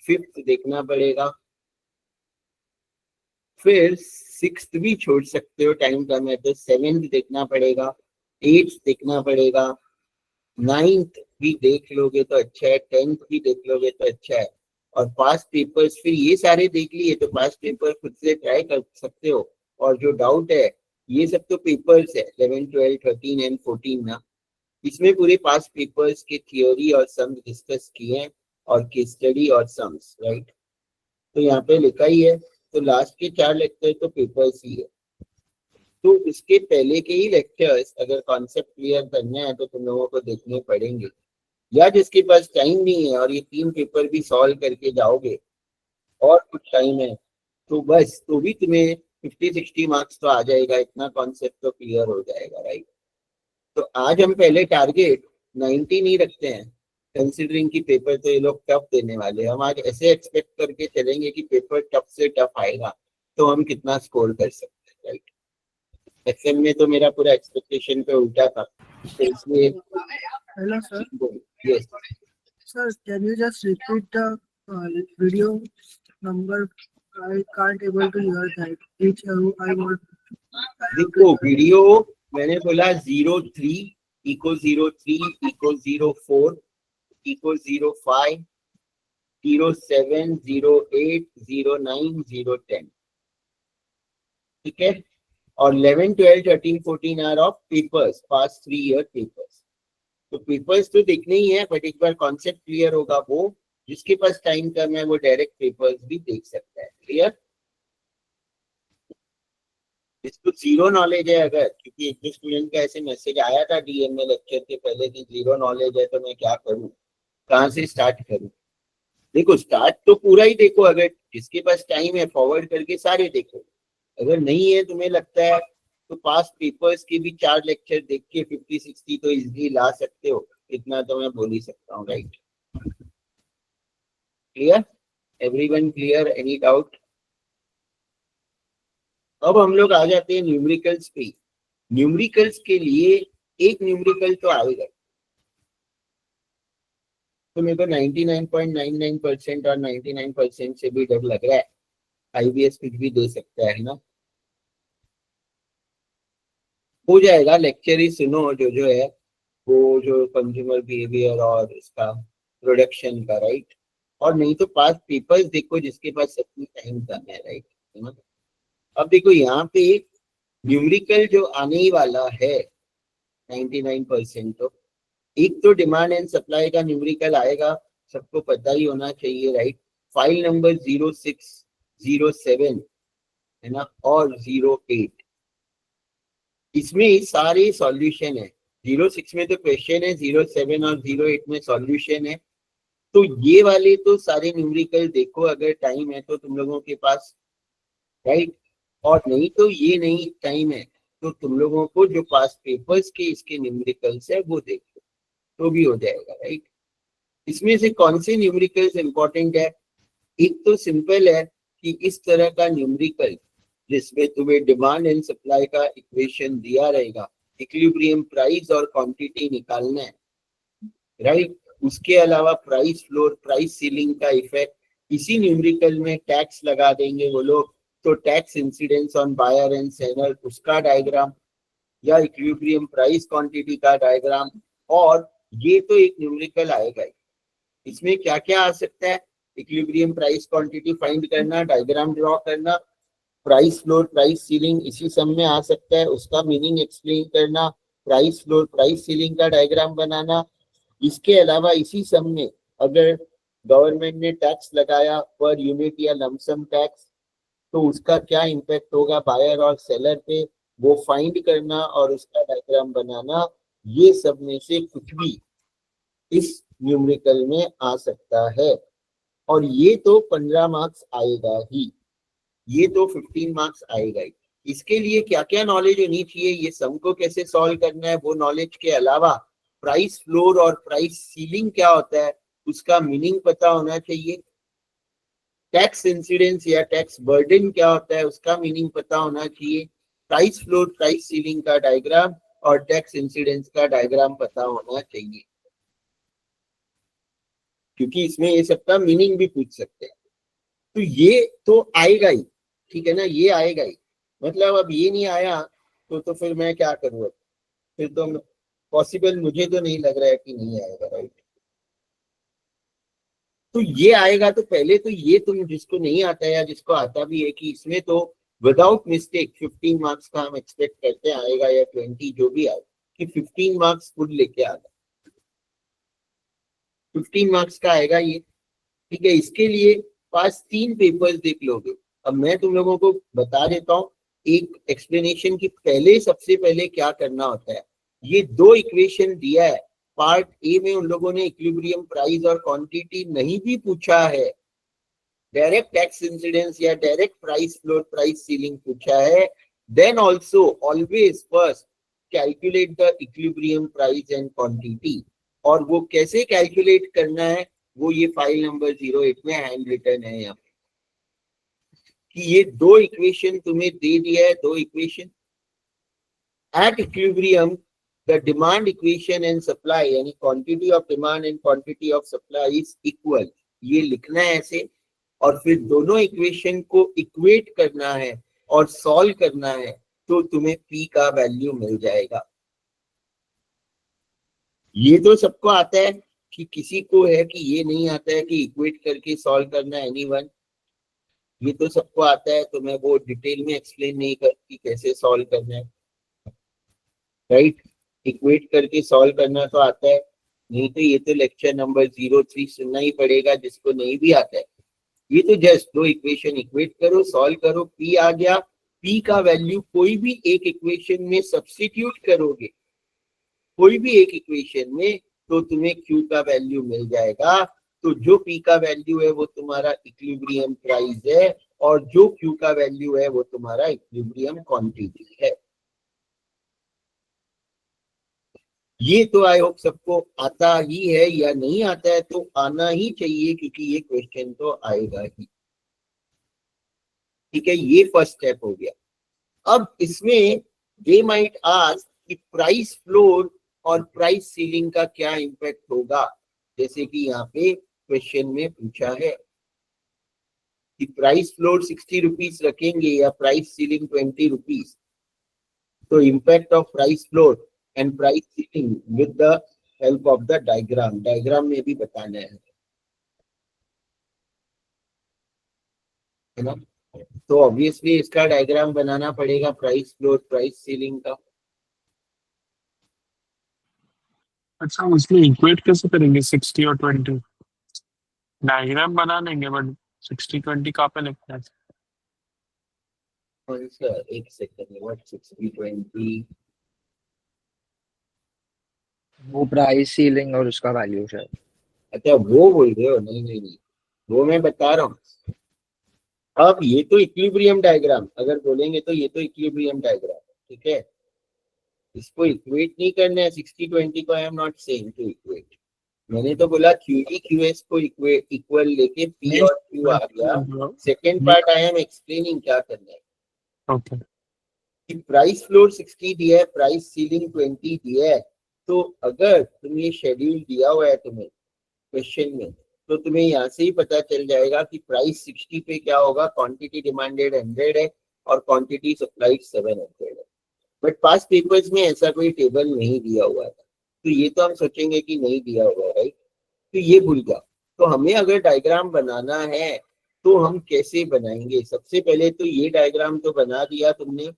फिफ्थ देखना पड़ेगा, फिर सिक्स्थ भी छोड़ सकते हो, टाइम कम है तो सेवेंथ देखना पड़ेगा, एट्थ देखना पड़ेगा, नाइन्थ भी देख लोगे तो अच्छा है, टेंथ भी देख लोगे तो अच्छा है। और पास्ट पेपर्स फिर ये सारे देख लिए तो पास्ट पेपर खुद से ट्राई कर सकते हो। और जो डाउट है, ये सब तो पेपर्स है 11, 12, 13 एंड 14 ना, इसमें पूरे पास्ट पेपर्स के थियोरी और सम्स डिस्कस किए हैं और केस स्टडी और सम्स, राइट। तो यहाँ पे लिखा ही है, तो लास्ट के 4 लेक्चर तो पेपर्स ही है। तो इसके पहले के ही लेक्चर्स अगर कॉन्सेप्ट क्लियर करना है तो तुम लोगों को देखने पड़ेंगे, या जिसके पास टाइम नहीं है और ये 3 पेपर भी सॉल्व करके जाओगे और कुछ टाइम है तो बस, तो भी तुम्हें 50-60 मार्क्स तो आ जाएगा, इतना कॉन्सेप्ट तो क्लियर हो जाएगा, राइट। तो आज हम पहले टारगेट 90 नहीं रखते हैं, कंसिडरिंग की पेपर तो ये लोग टफ देने वाले हैं। हम आज ऐसे एक्सपेक्ट करके चलेंगे कि पेपर टफ से टफ आएगा तो हम कितना स्कोर कर सकते हैं, राइट। एफएम में तो मेरा पूरा एक्सपेक्टेशन पे उल्टा था, तो इसलिए Hello, sir. Yes. Sir, can you just repeat the video number? I can't able to hear that. Which I want. देखो, वीडियो मैंने बोला 03 इको 03 इको 04 इको 05 07 08 09 010, ठीक है। और 11, 12, 13, 14 are of papers, past 3 year papers. तो पेपर्स तो देखने ही है, बट एक बार कॉन्सेप्ट क्लियर होगा, वो जिसके पास टाइम कम है वो डायरेक्ट पेपर्स भी देख सकता है, क्लियर। इसको जीरो नॉलेज है अगर, क्योंकि एक दो स्टूडेंट का ऐसे मैसेज आया था डीएम में लेक्चर के पहले कि जीरो नॉलेज है तो मैं क्या करूं, कहाँ से स्टार्ट करूं। देखो, स्टार्ट तो पूरा ही देखो, अगर जिसके पास टाइम है फॉरवर्ड करके सारे देखो, अगर नहीं है तुम्हें लगता है तो पास्ट पेपर्स के भी 4 लेक्चर देख के 50-60 तो इजीली ला सकते हो, इतना तो मैं बोल ही सकता हूँ, right. Clear, everyone clear, any doubt? अब हम लोग आ जाते हैं न्यूमेरिकल्स पे। न्यूमेरिकल्स के लिए एक न्यूमेरिकल तो आएगा, तो मेरे को 99.99% और 99% से भी डर लग रहा है, आईबीएस कुछ भी दे सकता है ना। हो जाएगा, लेक्चर ही सुनो जो है वो, जो कंज्यूमर बिहेवियर और इसका प्रोडक्शन का, राइट। और नहीं तो पास पेपर्स देखो जिसके पास अपनी टाइम कम है, राइट, है ना। अब देखो यहाँ पे न्यूमेरिकल जो आने ही वाला है 99%, तो एक तो डिमांड एंड सप्लाई का न्यूमेरिकल आएगा, सबको पता ही होना चाहिए, राइट। फाइल नंबर 06, 07 है ना, और 08, इसमें सारे सॉल्यूशन है। 06 में तो क्वेश्चन है, 07 और 08 में सॉल्यूशन है। तो ये वाले तो सारे न्यूमेरिकल देखो अगर टाइम है तो तुम लोगों के पास, राइट। और नहीं तो ये नहीं टाइम है तो तुम लोगों को जो पास पेपर्स के इसके न्यूमेरिकल्स है वो देखो तो भी हो जाएगा, राइट। इसमें से कौन से न्यूमेरिकल्स इंपॉर्टेंट है? एक तो सिंपल है कि इस तरह का न्यूमेरिकल जिसमें तुम्हें डिमांड एंड सप्लाई का इक्वेशन दिया रहेगा, इक्विलिब्रियम प्राइस और क्वांटिटी निकालना है, राइट। उसके अलावा प्राइस फ्लोर, प्राइस सीलिंग का इफेक्ट, इसी न्यूमेरिकल में टैक्स लगा देंगे वो लोग तो tax incidence on buyer and seller उसका डायग्राम, या इक्विलिब्रियम प्राइस क्वांटिटी का डायग्राम, और ये तो एक न्यूमेरिकल आएगा ही। इसमें क्या क्या आ सकता है? इक्विलिब्रियम प्राइस क्वांटिटी फाइंड करना, डायग्राम ड्रॉ करना, प्राइस फ्लोर प्राइस सीलिंग इसी सब में आ सकता है, उसका मीनिंग एक्सप्लेन करना, प्राइस फ्लोर प्राइस सीलिंग का डायग्राम बनाना। इसके अलावा इसी सब में अगर गवर्नमेंट ने टैक्स लगाया पर यूनिट या लमसम टैक्स, तो उसका क्या इम्पैक्ट होगा बायर और सेलर पे, वो फाइंड करना और उसका डायग्राम बनाना। ये सब में से कुछ भी इस न्यूमेरिकल में आ सकता है, और ये तो 15 मार्क्स आएगा ही, ये तो 15 मार्क्स आएगा ही। इसके लिए क्या क्या नॉलेज होनी चाहिए, ये सम को कैसे सॉल्व करना है, वो नॉलेज के अलावा प्राइस फ्लोर और प्राइस सीलिंग क्या होता है उसका मीनिंग पता होना चाहिए, टैक्स इंसिडेंस या टैक्स बर्डन क्या होता है उसका मीनिंग पता होना चाहिए, प्राइस फ्लोर प्राइस सीलिंग का डायग्राम और टैक्स इंसिडेंस का डायग्राम पता होना चाहिए, क्योंकि इसमें ये सबका मीनिंग भी पूछ सकते हैं। तो ये तो आएगा ही, ठीक है ना, ये आएगा ही। मतलब अब ये नहीं आया तो फिर मैं क्या करूँ? फिर तो पॉसिबल मुझे तो नहीं लग रहा है कि नहीं आएगा, राइट। तो ये आएगा, तो पहले तो ये तुम जिसको नहीं आता है या जिसको आता भी है कि इसमें तो विदाउट मिस्टेक 15 मार्क्स का हम एक्सपेक्ट करते हैं आएगा, या 20 जो भी आए, कि 15 मार्क्स खुद लेके आएगा, 15 मार्क्स का आएगा ये, ठीक है। इसके लिए पास 3 पेपर्स देख लोगे। अब मैं तुम लोगों को बता देता हूँ एक एक्सप्लेनेशन की पहले, सबसे पहले क्या करना होता है। ये 2 इक्वेशन दिया है, पार्ट ए में उन लोगों ने इक्विलिब्रियम प्राइस और क्वांटिटी नहीं भी पूछा है, डायरेक्ट टैक्स इंसिडेंस या direct price floor price ceiling पूछा है। Then also always first calculate the equilibrium price and quantity, और वो कैसे कैलकुलेट करना है वो ये फाइल नंबर 08 में हैंड रिटन है यहाँ पे, कि ये 2 इक्वेशन तुम्हें दे दिया है, 2 equation at equilibrium the demand equation and supply, यानी quantity of demand and quantity of supply is equal, ये लिखना है ऐसे, और फिर दोनों इक्वेशन को इक्वेट करना है और सॉल्व करना है, तो तुम्हें P का वैल्यू मिल जाएगा। ये तो सबको आता है, कि किसी को है कि ये नहीं आता है कि इक्वेट करके सॉल्व करना है एनीवन, ये तो सबको आता है, तो मैं वो डिटेल में एक्सप्लेन नहीं करती कैसे सॉल्व करना है, राइट। इक्वेट करके सॉल्व करना तो आता है, नहीं तो ये तो लेक्चर नंबर 03 सुनना ही पड़ेगा जिसको नहीं भी आता है। ये तो जस्ट 2 इक्वेशन इक्वेट करो, सॉल्व करो, P आ गया, P का वैल्यू कोई भी एक इक्वेशन में सब्स्टिट्यूट करोगे, कोई भी एक इक्वेशन में, तो तुम्हें Q का वैल्यू मिल जाएगा। तो जो P का वैल्यू है वो तुम्हारा इक्विलिब्रियम प्राइस है, और जो Q का वैल्यू है वो तुम्हारा इक्विलिब्रियम क्वांटिटी है। ये तो आई होप सबको आता ही है, या नहीं आता है तो आना ही चाहिए, क्योंकि ये क्वेश्चन तो आएगा ही, ठीक है। ये फर्स्ट स्टेप हो गया। अब इसमें दे माइट आस्क कि प्राइस फ्लोर और प्राइस सीलिंग का क्या इम्पैक्ट होगा, जैसे कि यहाँ पे क्वेश्चन में पूछा है कि प्राइस फ्लोर 60 रुपीज रखेंगे या प्राइस सीलिंग 20 रुपीज, तो impact of price floor and price ceiling with the help of the diagram, diagram में भी बताना है ना। तो ऑब्वियसली इसका डायग्राम बनाना पड़ेगा, प्राइस फ्लोर प्राइस सीलिंग का। अच्छा, उसमें इक्वेट कैसे करेंगे 60 और 20? डायग्राम बना लेंगे, बट 60-20 कहाँ पे लिखना है? कौन सा? एक सेकंड, व्हाट 60-20? वो प्राइस सीलिंग और उसका वैल्यू शायद। अच्छा वो बोल रहे हो? नहीं नहीं नहीं, वो मैं बता रहा हूँ। अब ये तो इक्विलिब्रियम डायग्राम अगर बोलेंगे तो ये तो इक्विलिब्रियम डायग्राम, ठीक है। इसको इक्वेट नहीं करना है 60-20 को, I am not saying to equate. मैंने तो बोला QE QS को इक्वल लेके P और Q आ गया। Second part I am explaining क्या करना है। ओके, प्राइस फ्लोर 60 दिया है, प्राइस सीलिंग 20 दिया है, तो अगर तुम ये शेड्यूल दिया हुआ है तुम्हें क्वेश्चन में, तो तुम्हें यहाँ से ही पता चल जाएगा कि प्राइस 60 पे क्या होगा, क्वांटिटी डिमांडेड 100 है और क्वांटिटी सप्लाइड 700 है। बट पास्ट पेपर्स में ऐसा कोई टेबल नहीं दिया हुआ था, तो ये तो हम सोचेंगे कि नहीं दिया हुआ है, राइट, तो ये भूल जाओ। तो हमें अगर डायग्राम बनाना है तो हम कैसे बनाएंगे? सबसे पहले तो ये डायग्राम तो बना दिया तुमने,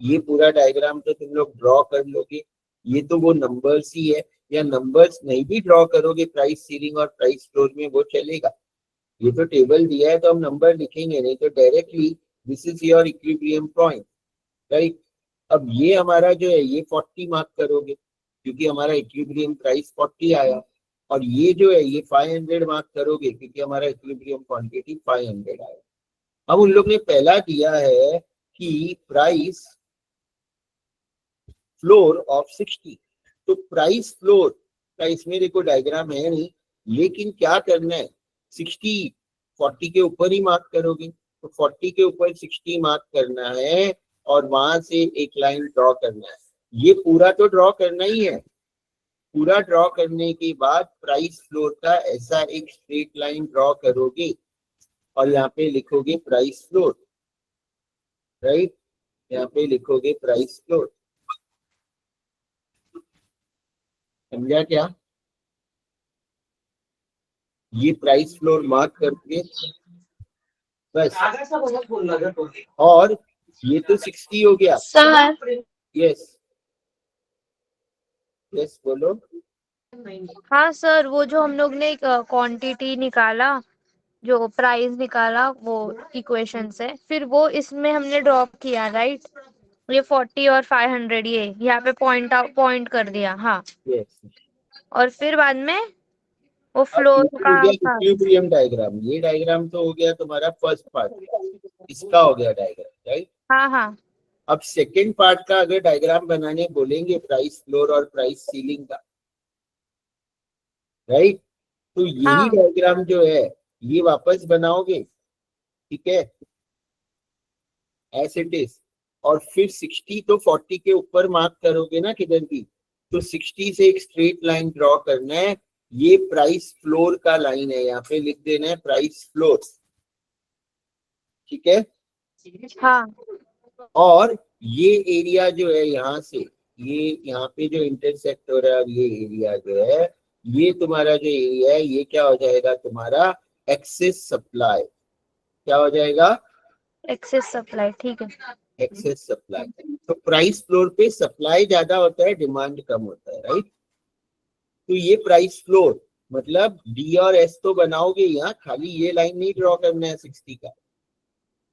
ये पूरा डायग्राम तो तुम लोग ड्रॉ कर लोगे, ये तो वो नंबर्स ही है, या नंबर्स नहीं भी ड्रॉ करोगे प्राइस सीलिंग और प्राइस फ्लोर में वो चलेगा। ये तो टेबल दिया है तो हम नंबर लिखेंगे नहीं, तो directly this is your equilibrium point, right. अब ये हमारा जो है ये 40 मार्क करोगे क्योंकि हमारा इक्विलिब्रियम प्राइस 40 आया, और ये जो है ये 500 मार्क करोगे क्योंकि हमारा इक्विलिब्रियम क्वांटिटी 500 आया। अब उन लोग ने पहला दिया है कि प्राइस फ्लोर ऑफ 60, तो प्राइस फ्लोर का इसमें देखो डायग्राम है नहीं, लेकिन क्या करना है, 60 40 के ऊपर ही मार्क करोगे, तो 40 के ऊपर 60 मार्क करना है और वहां से एक लाइन ड्रॉ करना है। ये पूरा तो ड्रॉ करना ही है, पूरा ड्रॉ करने के बाद प्राइस फ्लोर का ऐसा एक स्ट्रेट लाइन ड्रॉ करोगे और यहाँ पे लिखोगे प्राइस फ्लोर, राइट, यहाँ पे लिखोगे प्राइस फ्लोर। समझा क्या? ये प्राइस फ्लोर मार्क करके बस, और ये तो 60 हो गया सर। यस यस बोलो। हाँ सर, वो जो हम लोग ने क्वांटिटी निकाला, जो प्राइस निकाला वो इक्वेशन से, फिर वो इसमें हमने ड्रॉप किया, राइट। ये 40 और 500 ये यहाँ पे पॉइंट कर दिया, हाँ। यस, और फिर बाद में वो अब फ्लोर ये हो का गया इक्विलिब्रियम डायग्राम, ये डायग्राम तो हो गया तुम्हारा फर्स्ट पार्ट, इसका हो गया डायग्राम, राइट। हाँ हाँ अब सेकंड पार्ट का अगर डायग्राम बनाने बोलेंगे प्राइस फ्लोर और प्राइस सीलिंग का, राइट, तो यही हाँ। डायग्राम जो है ये वापस बनाओगे, ठीक है, एज इट इज, और फिर 60 तो 40 के ऊपर मार्क करोगे ना किधर भी, तो 60 से एक स्ट्रेट लाइन ड्रॉ करना है, ये प्राइस फ्लोर का लाइन है, यहाँ पे लिख देना है प्राइस फ्लोर, ठीक है। हाँ। और ये एरिया जो है यहाँ से, ये यहाँ पे जो इंटरसेक्ट हो रहा है, ये एरिया जो है, ये तुम्हारा जो एरिया है, ये क्या हो जाएगा तुम्हारा एक्सेस सप्लाई, क्या हो जाएगा एक्सेस सप्लाई, ठीक है। Excess supply. तो प्राइस फ्लोर पे सप्लाई ज्यादा होता है, डिमांड कम होता है, राइट। तो ये प्राइस फ्लोर मतलब डी और एस तो बनाओगे यहाँ, खाली ये लाइन नहीं ड्रॉ करना है 60 का।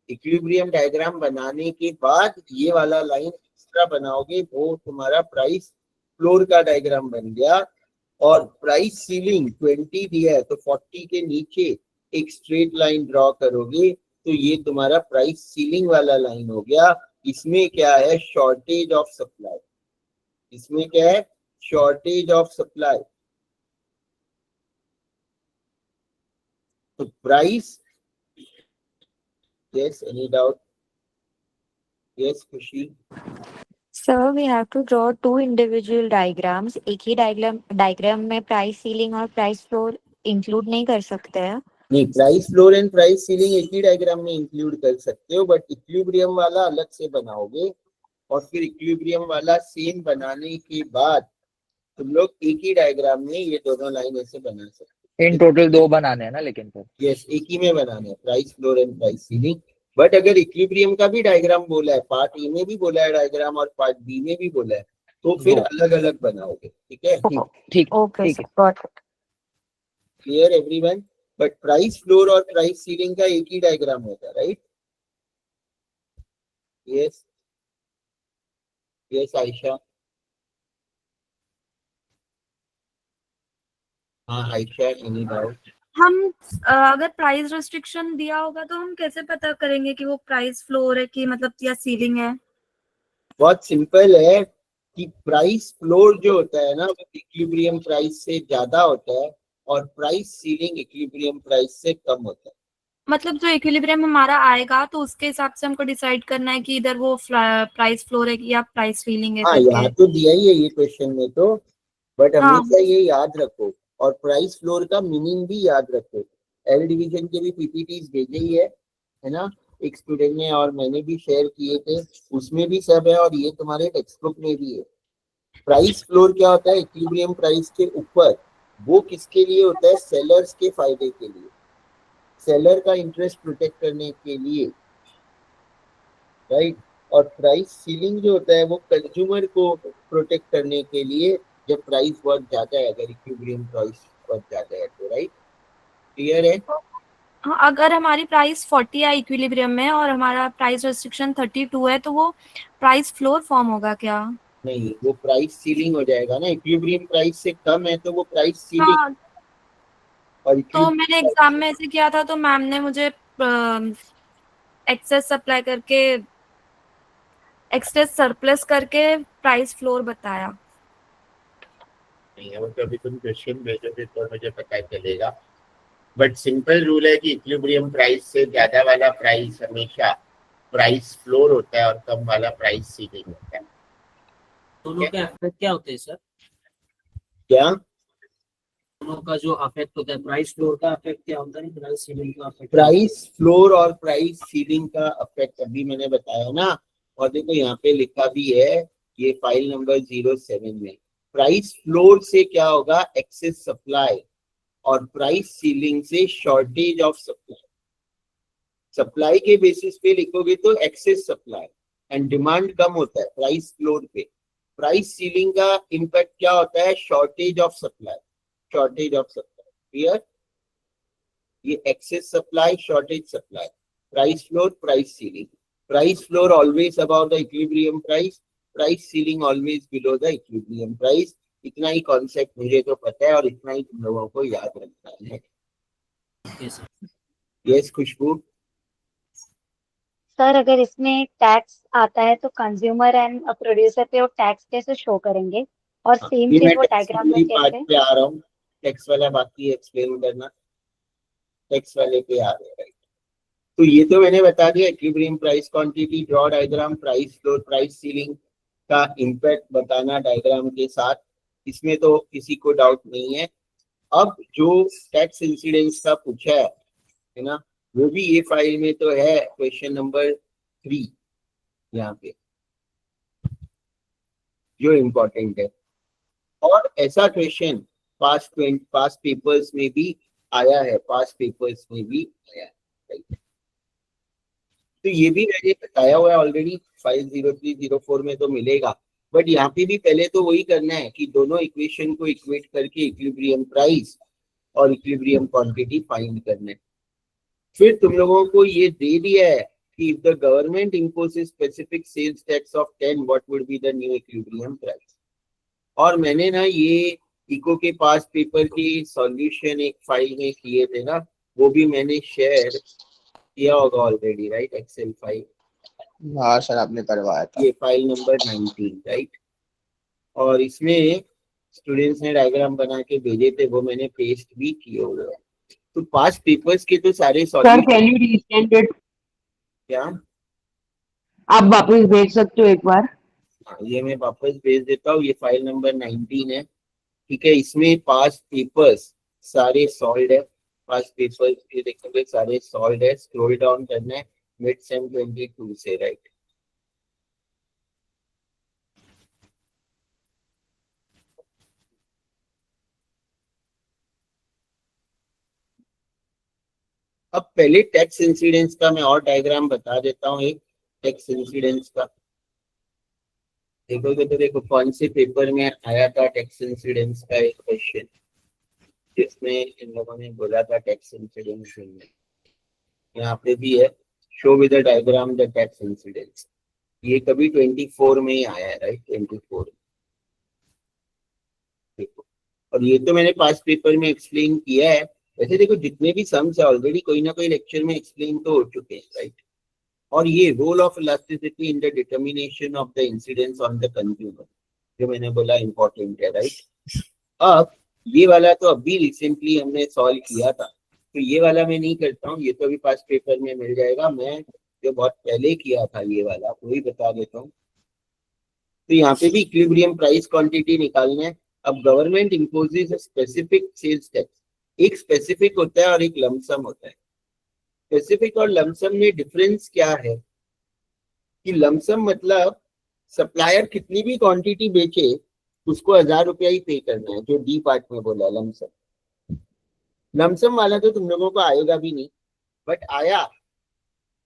इक्विलिब्रियम डायग्राम बनाने के बाद ये वाला लाइन एक्स्ट्रा बनाओगे, वो तुम्हारा प्राइस फ्लोर का डायग्राम बन गया। और प्राइस सीलिंग 20 दिया है तो 40 के नीचे एक स्ट्रेट लाइन ड्रॉ करोगे, तो ये तुम्हारा प्राइस सीलिंग वाला लाइन हो गया। इसमें क्या है, शॉर्टेज ऑफ सप्लाई, इसमें क्या है, शॉर्टेज ऑफ सप्लाई। तो price, yes, any doubt? Yes, Khushi. Sir, we have to draw two individual diagrams. एक ही डायग्राम में प्राइस सीलिंग और प्राइस फ्लोर इंक्लूड नहीं कर सकते हैं। नहीं, price floor and price ceiling एक ही डायग्राम में इंक्लूड कर सकते हो, बट इक्विलिब्रियम वाला अलग से बनाओगे, और फिर इक्विलिब्रियम वाला सेम बनाने के बाद तुम लोग एक ही डायग्राम में ये दोनों लाइन ऐसे बना सकते हो। इन टोटल 2 बनाने हैं ना, लेकिन फिर यस, एक ही में बनाना है price floor and price ceiling. But अगर इक्विलिब्रियम का भी डायग्राम बोला है, पार्ट ए में भी बोला है डायग्राम और पार्ट बी में भी बोला है, तो फिर अलग अलग बनाओगे, ठीक है। ठीक ओके ठीक सर, है। Got it. Clear everyone? But price floor और प्राइस सीलिंग का एक ही डायग्राम होता है, राइट। Yes yes Ayesha. हाँ आयशा, एनी डाउट? हम अगर प्राइस रेस्ट्रिक्शन दिया होगा तो हम कैसे पता करेंगे कि वो प्राइस फ्लोर है कि मतलब या सीलिंग है? बहुत सिंपल है कि प्राइस फ्लोर जो होता है ना वो इक्विलिब्रियम प्राइस से ज्यादा होता है, और प्राइस सीलिंग इक्विलिब्रियम प्राइस से कम होता है। मतलब जो इक्विलिब्रियम हमारा आएगा तो उसके हिसाब से हमको डिसाइड करना है कि इधर वो प्राइस फ्लोर है या प्राइस सीलिंग है हाँ, करके। यहाँ तो दिया ही है ये क्वेश्चन में तो, बट हाँ। हमेशा ये याद रखो और प्राइस फ्लोर का मीनिंग भी याद रखो। एल डिवीजन के भी पीपीटीज भेजे ही है ना, एक स्टूडेंट ने और मैंने भी शेयर किए थे, उसमें भी सब है और ये तुम्हारे टेक्स्ट बुक में भी है। प्राइस फ्लोर क्या होता है? इक्विलिब्रियम प्राइस के ऊपर, वो किसके लिए होता है? सेलर्स के फायदे के लिए, सेलर का इंटरेस्ट प्रोटेक्ट करने के लिए, राइट। और प्राइस सीलिंग जो होता है वो कंज्यूमर को प्रोटेक्ट करने के लिए, जब प्राइस बढ़ जाता है, अगर इक्विलिब्रियम प्राइस बढ़ जाता है तो, राइट। क्लियर है? हाँ, अगर हमारी प्राइस 40 है इक्विलिब्रियम में और हमारा प्राइस रेस्ट्रिक्शन 32 है तो वो प्राइस फ्लोर फॉर्म होगा क्या? नहीं, वो प्राइस सीलिंग हो जाएगा ना। इक्विलिब्रियम प्राइस से कम है तो वो प्राइस सीलिंग। हाँ, और तो मैंने एग्जाम में ऐसे किया था तो मैम ने मुझे एक्सेस सप्लाई करके, एक्सेस सरप्लस करके प्राइस फ्लोर बताया। नहीं है, वो तो अभी तुम क्वेश्चन भेजोगे तो मुझे पता चलेगा। बट सिंपल रूल है कि इक्विलिब्रियम प्राइस से ज्यादा वाला प्राइस हमेशा प्राइस फ्लोर होता है और कम वाला प्राइस सीलिंग होता है। दोनों का इफेक्ट क्या होते हैं सर? क्या? दोनों का जो अफेक्ट होता है, प्राइस फ्लोर का अफेक्ट क्या होता है, प्राइस सीलिंग का अफेक्ट? प्राइस फ्लोर और प्राइस सीलिंग का अफेक्ट अभी मैंने बताया ना। और देखो यहाँ पे लिखा भी है, ये फाइल नंबर 07 में। प्राइस फ्लोर से क्या होगा? एक्सेस सप्लाई, और प्राइस सीलिंग से शॉर्टेज ऑफ सप्लाई। सप्लाई के बेसिस पे लिखोगे तो एक्सेस सप्लाई एंड डिमांड कम होता है प्राइस फ्लोर पे। प्राइस सीलिंग का इम्पैक्ट क्या होता है? Shortage of supply, shortage of supply. Clear? ये excess supply, shortage supply, price floor, price ceiling. Price floor always about the equilibrium price, price ceiling always below the equilibrium price. इतना ही concept मुझे तो पता है और इतना ही तुम लोगों को याद रखना है। यस खुशबू? सर अगर इसमें टैक्स आता है तो कंज्यूमर एंड प्रोड्यूसर पे वो टैक्स कैसे शो करेंगे, और सेम ये चीज मैं वो टैक्स डायग्राम में वाली पार्ट कैसे? पे आ रहा हूँ, टैक्स वाला बाकी एक्सप्लेन करना, टैक्स वाले पे आ रहे हैं, राइट। तो ये तो मैंने बता दिया, equilibrium price quantity, draw diagram, price floor, price ceiling का इम्पैक्ट बताना डायग्राम के साथ, इसमें तो किसी को डाउट नहीं है। अब जो टैक्स इंसिडेंस का पूछा है ना, वो भी ये फाइल में तो है, क्वेश्चन नंबर 3 यहाँ पे, जो इम्पोर्टेंट है। और ऐसा क्वेश्चन पास्ट पेपर्स में भी आया है, पास्ट पेपर्स में भी आया है, राइट। तो ये भी मैंने बताया हुआ है ऑलरेडी, 50304 में तो मिलेगा। बट यहाँ पे भी पहले तो वही करना है कि दोनों इक्वेशन को इक्वेट करके इक्विलिब्रियम प्राइस और इक्विलिब्रियम क्वांटिटी फाइंड करना है। फिर तुम लोगों को ये दे दिया है कि if the government imposes specific sales tax of 10, what would be the new equilibrium price? और मैंने ना ये इको के पास पेपर की सॉल्यूशन एक फाइल में किए थे ना, वो भी मैंने शेयर किया होगा ऑलरेडी, राइट, एक्सेल फाइल। हाँ सर आपने करवाया था। ये फाइल नंबर 19, राइट। और इसमें स्टूडेंट्स ने डायग्राम बना के भेजे थे, वो मैंने पेस्ट भी किए हुए हैं। तो पास पेपर्स के तो सारे सॉल्यूशन, क्या आप वापस भेज सकते हो एक बार? ये मैं वापस भेज देता हूँ। ये फाइल नंबर 19 है, ठीक है। इसमें पास पेपर्स सारे सॉल्व है, पास पेपर्स ये देखोगे सारे सॉल्व है। स्क्रॉल डाउन करना है मिड सेम 22 से, राइट। अब पहले टैक्स इंसिडेंस का मैं और डायग्राम बता देता हूँ, एक टैक्स इंसिडेंस का देखोगे तो देखो कौन से पेपर में आया था टैक्स इंसिडेंस का एक क्वेश्चन, जिसमें इन लोगों ने बोला था टैक्स इंसिडेंस में, यहाँ पे भी है, show with the diagram the tax incidence. ये कभी 24 में ही आया है, राइट, 24 देखो। और ये तो मैंने पास्ट पेपर में एक्सप्लेन किया है। वैसे देखो जितने भी सम्स है ऑलरेडी कोई ना कोई लेक्चर में एक्सप्लेन तो हो चुके हैं, राइट। और ये role of elasticity in the determination of the incidence on the consumer, जो मैंने बोला इंपॉर्टेंट है, राइट। अब ये वाला तो अभी रिसेंटली हमने सॉल्व किया था, तो ये वाला मैं नहीं करता हूँ, ये तो अभी पास्ट पेपर में मिल जाएगा। मैं जो बहुत पहले किया था ये वाला वही बता देता हूँ। तो यहाँ पे भी इक्विलिब्रियम प्राइस क्वांटिटी निकालना है। अब government imposes specific sales tax, एक स्पेसिफिक होता है और एक लमसम होता है। स्पेसिफिक और लमसम में डिफरेंस क्या है कि लमसम मतलब सप्लायर कितनी भी क्वांटिटी बेचे उसको 1000 रुपया ही पे करना है, जो डी पार्ट में बोला लमसम। लमसम वाला तो तुम लोगों को आएगा भी नहीं, बट आया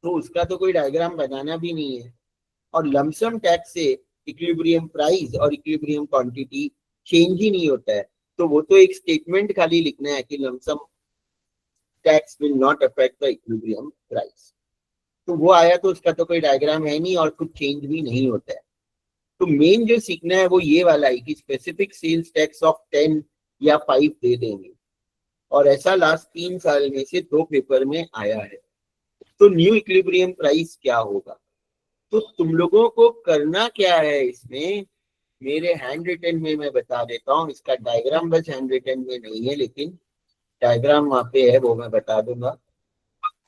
तो उसका तो कोई डायग्राम बनाना भी नहीं है। और लमसम टैक्स से इक्विलिब्रियम प्राइस और इक्विलिब्रियम क्वांटिटी चेंज ही नहीं होता है, तो वो तो एक स्टेटमेंट खाली लिखना है कि lump sum tax will not affect the equilibrium price. तो वो आया तो उसका तो कोई डायग्राम है नहीं और कुछ चेंज भी नहीं होता है। तो मेन जो सीखना है वो ये वाला है कि स्पेसिफिक सेल्स टैक्स ऑफ 10 या 5 दे देंगे, और ऐसा लास्ट 3 साल में से 2 पेपर में आया है। तो न्यू इक्विलिब्रियम प्राइस क्या होगा, तो तुम लोगों को करना क्या है इसमें, मेरे हैंड रिटन में मैं बता देता हूँ। इसका डायग्राम बस हैंड रिटन में नहीं है, लेकिन डायग्राम वहां पे है, वो मैं बता दूंगा।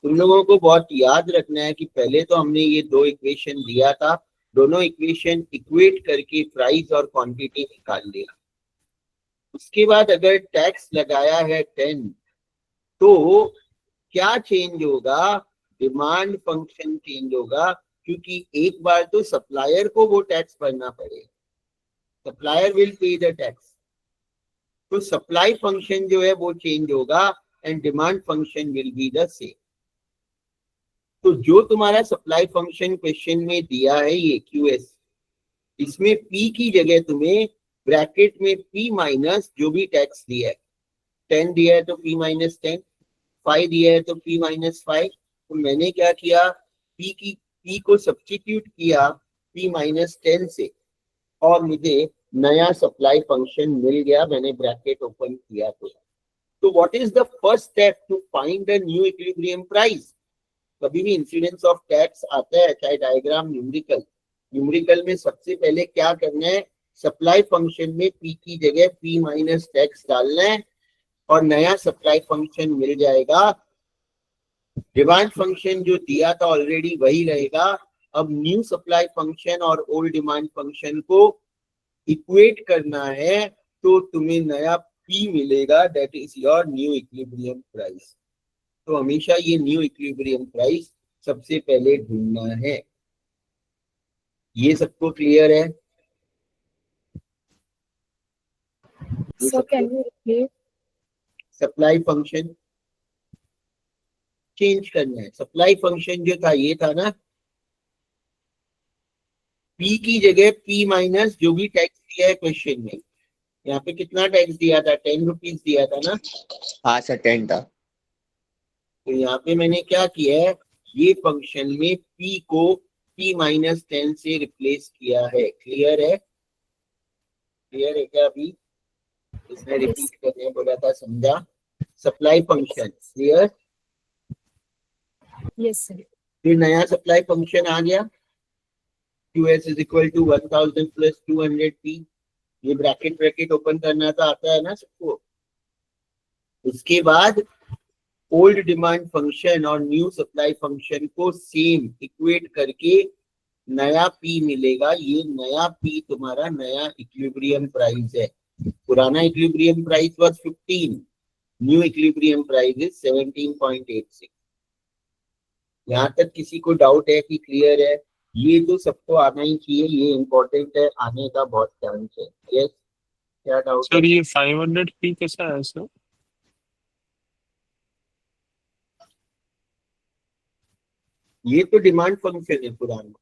तुम लोगों को बहुत याद रखना है कि पहले तो हमने ये 2 इक्वेशन दिया था, दोनों इक्वेशन इक्वेट करके प्राइस और क्वांटिटी निकाल लिया। उसके बाद अगर टैक्स लगाया है 10, तो क्या चेंज होगा, डिमांड फंक्शन चेंज होगा, क्योंकि एक बार तो सप्लायर को वो टैक्स भरना पड़ेगा, supplier will pay the tax. तो सप्लाई फंक्शन जो है वो चेंज होगा and demand function will be the same. तो जो तुम्हारा सप्लाई फंक्शन क्वेश्चन में दिया है ये QS, इसमें P की जगह तुम्हें ब्रैकेट में P माइनस जो भी टैक्स दिया है, 10 दिया है तो P माइनस 10, 5 दिया है तो P माइनस 5। तो मैंने क्या किया, P को सब्स्टिट्यूट किया P माइनस 10 से, और मुझे नया सप्लाई फंक्शन मिल गया, मैंने ब्रैकेट ओपन किया। तो what is the first step to find the new equilibrium price. कभी भी इंसिडेंस ऑफ टैक्स आता है, चाहे डायग्राम न्यूमेरिकल में सबसे पहले क्या करना है, सप्लाई फंक्शन में P की जगह P माइनस टैक्स डालना है और नया सप्लाई फंक्शन मिल जाएगा। डिमांड फंक्शन जो दिया था ऑलरेडी वही रहेगा। अब न्यू सप्लाई फंक्शन और ओल्ड डिमांड फंक्शन को इक्वेट करना है, तो तुम्हें नया P मिलेगा, that is your new equilibrium price. तो हमेशा ये न्यू इक्विलिब्रियम प्राइस सबसे पहले ढूंढना है। ये सबको क्लियर है? सप्लाई फंक्शन चेंज करना है। सप्लाई फंक्शन जो था ये था ना, P की जगह P माइनस जो भी टैक्स दिया है क्वेश्चन में, यहाँ पे कितना टैक्स दिया था, 10 रुपीज दिया था ना। हाँ सर 10 था। तो यहाँ पे मैंने क्या किया है, ये फंक्शन में P को P माइनस 10 से रिप्लेस किया है। क्लियर है? क्लियर है क्या? अभी इसमें रिपीट करने बोला था, समझा? Supply function clear? Yes sir. फिर नया सप्लाई फंक्शन आ गया, QS is equal to 1000 plus 200P। ये ब्रैकेट ओपन करना तो आता है ना सबको। उसके बाद ओल्ड डिमांड फंक्शन और न्यू सप्लाई फंक्शन को सेम इक्वेट करके नया P मिलेगा। ये नया P तुम्हारा नया इक्विलिब्रियम प्राइस है। पुराना equilibrium price was 15, new equilibrium price is 17.86। यहाँ तक किसी को डाउट है कि क्लियर है? ये तो सबको आना ही चाहिए, ये इम्पोर्टेंट है, आने का बहुत चांस है। यस, क्या डाउट है? सर ये 500p कैसा है सर? ये तो डिमांड फंक्शन है पुराना।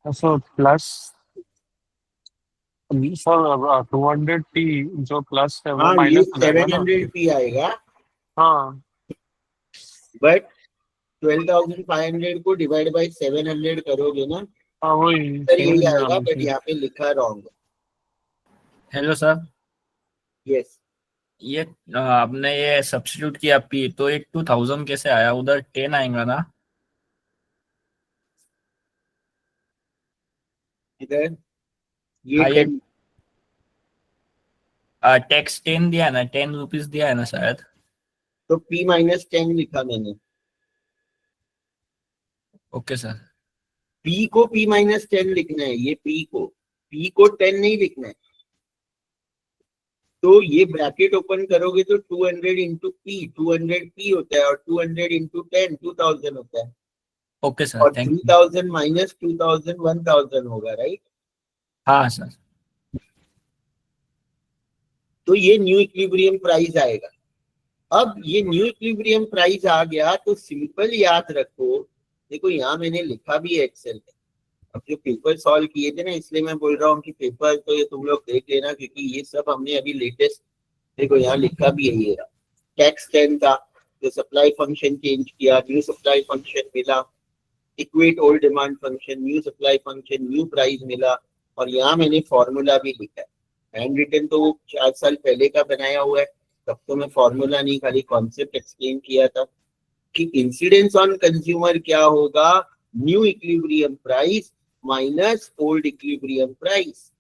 सर प्लस सर 200p जो प्लस है वो हाँ, ये माइनस हो जाएगा ना? 700p आएगा, हाँ बट 12,500 को डिवाइड बाय 700 करोगे ना, हाँ वही सर यही समझ आएगा, गया बट मुझे। यहाँ पे लिखा रॉन्ग। हेलो सर, यस, ये आपने ये सब्स्टिट्यूट किया P, तो एक 2000 कैसे आया? उधर 10 आएगा ना? इधर ये हाँ, ये 10, टैक्स 10 दिया है ना, 10 रुपीज दिया है ना शायद। तो P माइनस 10 लिखा मैंने। Okay sir. P को P माइनस 10 लिखना है, ये P को 10 नहीं लिखना है। तो ये ब्रैकेट ओपन करोगे तो 200 इंटू पी 200 पी होता है और 200 इंटू 10 2000 होता है ओके सर, और थैंक यू। 3000 माइनस 2000 1000 होगा, राइट? हाँ सर। तो ये न्यू इक्विलिब्रियम प्राइस आएगा। अब ये न्यू इक्विलिब्रियम प्राइस आ गया तो सिंपल याद रखो, देखो यहाँ मैंने लिखा भी है एक्सेल में। अब जो पेपर सॉल्व किए थे ना, इसलिए मैं बोल रहा हूँ कि पेपर तो ये तुम लोग देख लेना, क्योंकि ये सब हमने अभी लेटेस्ट, देखो यहाँ लिखा भी है ये टैक्स 10 था, तो सप्लाई फंक्शन चेंज किया, न्यू सप्लाई फंक्शन मिला, equate old demand function, new supply function, new price मिला, और यहाँ मैंने फॉर्मूला भी लिखा है। हैंड रिटन तो 4 साल पहले का बनाया हुआ है, तब तो मैं फॉर्मूला नहीं खाली कॉन्सेप्ट एक्सप्लेन किया था कि इंसिडेंस ऑन कंज्यूमर क्या होगा, new equilibrium price minus old equilibrium price.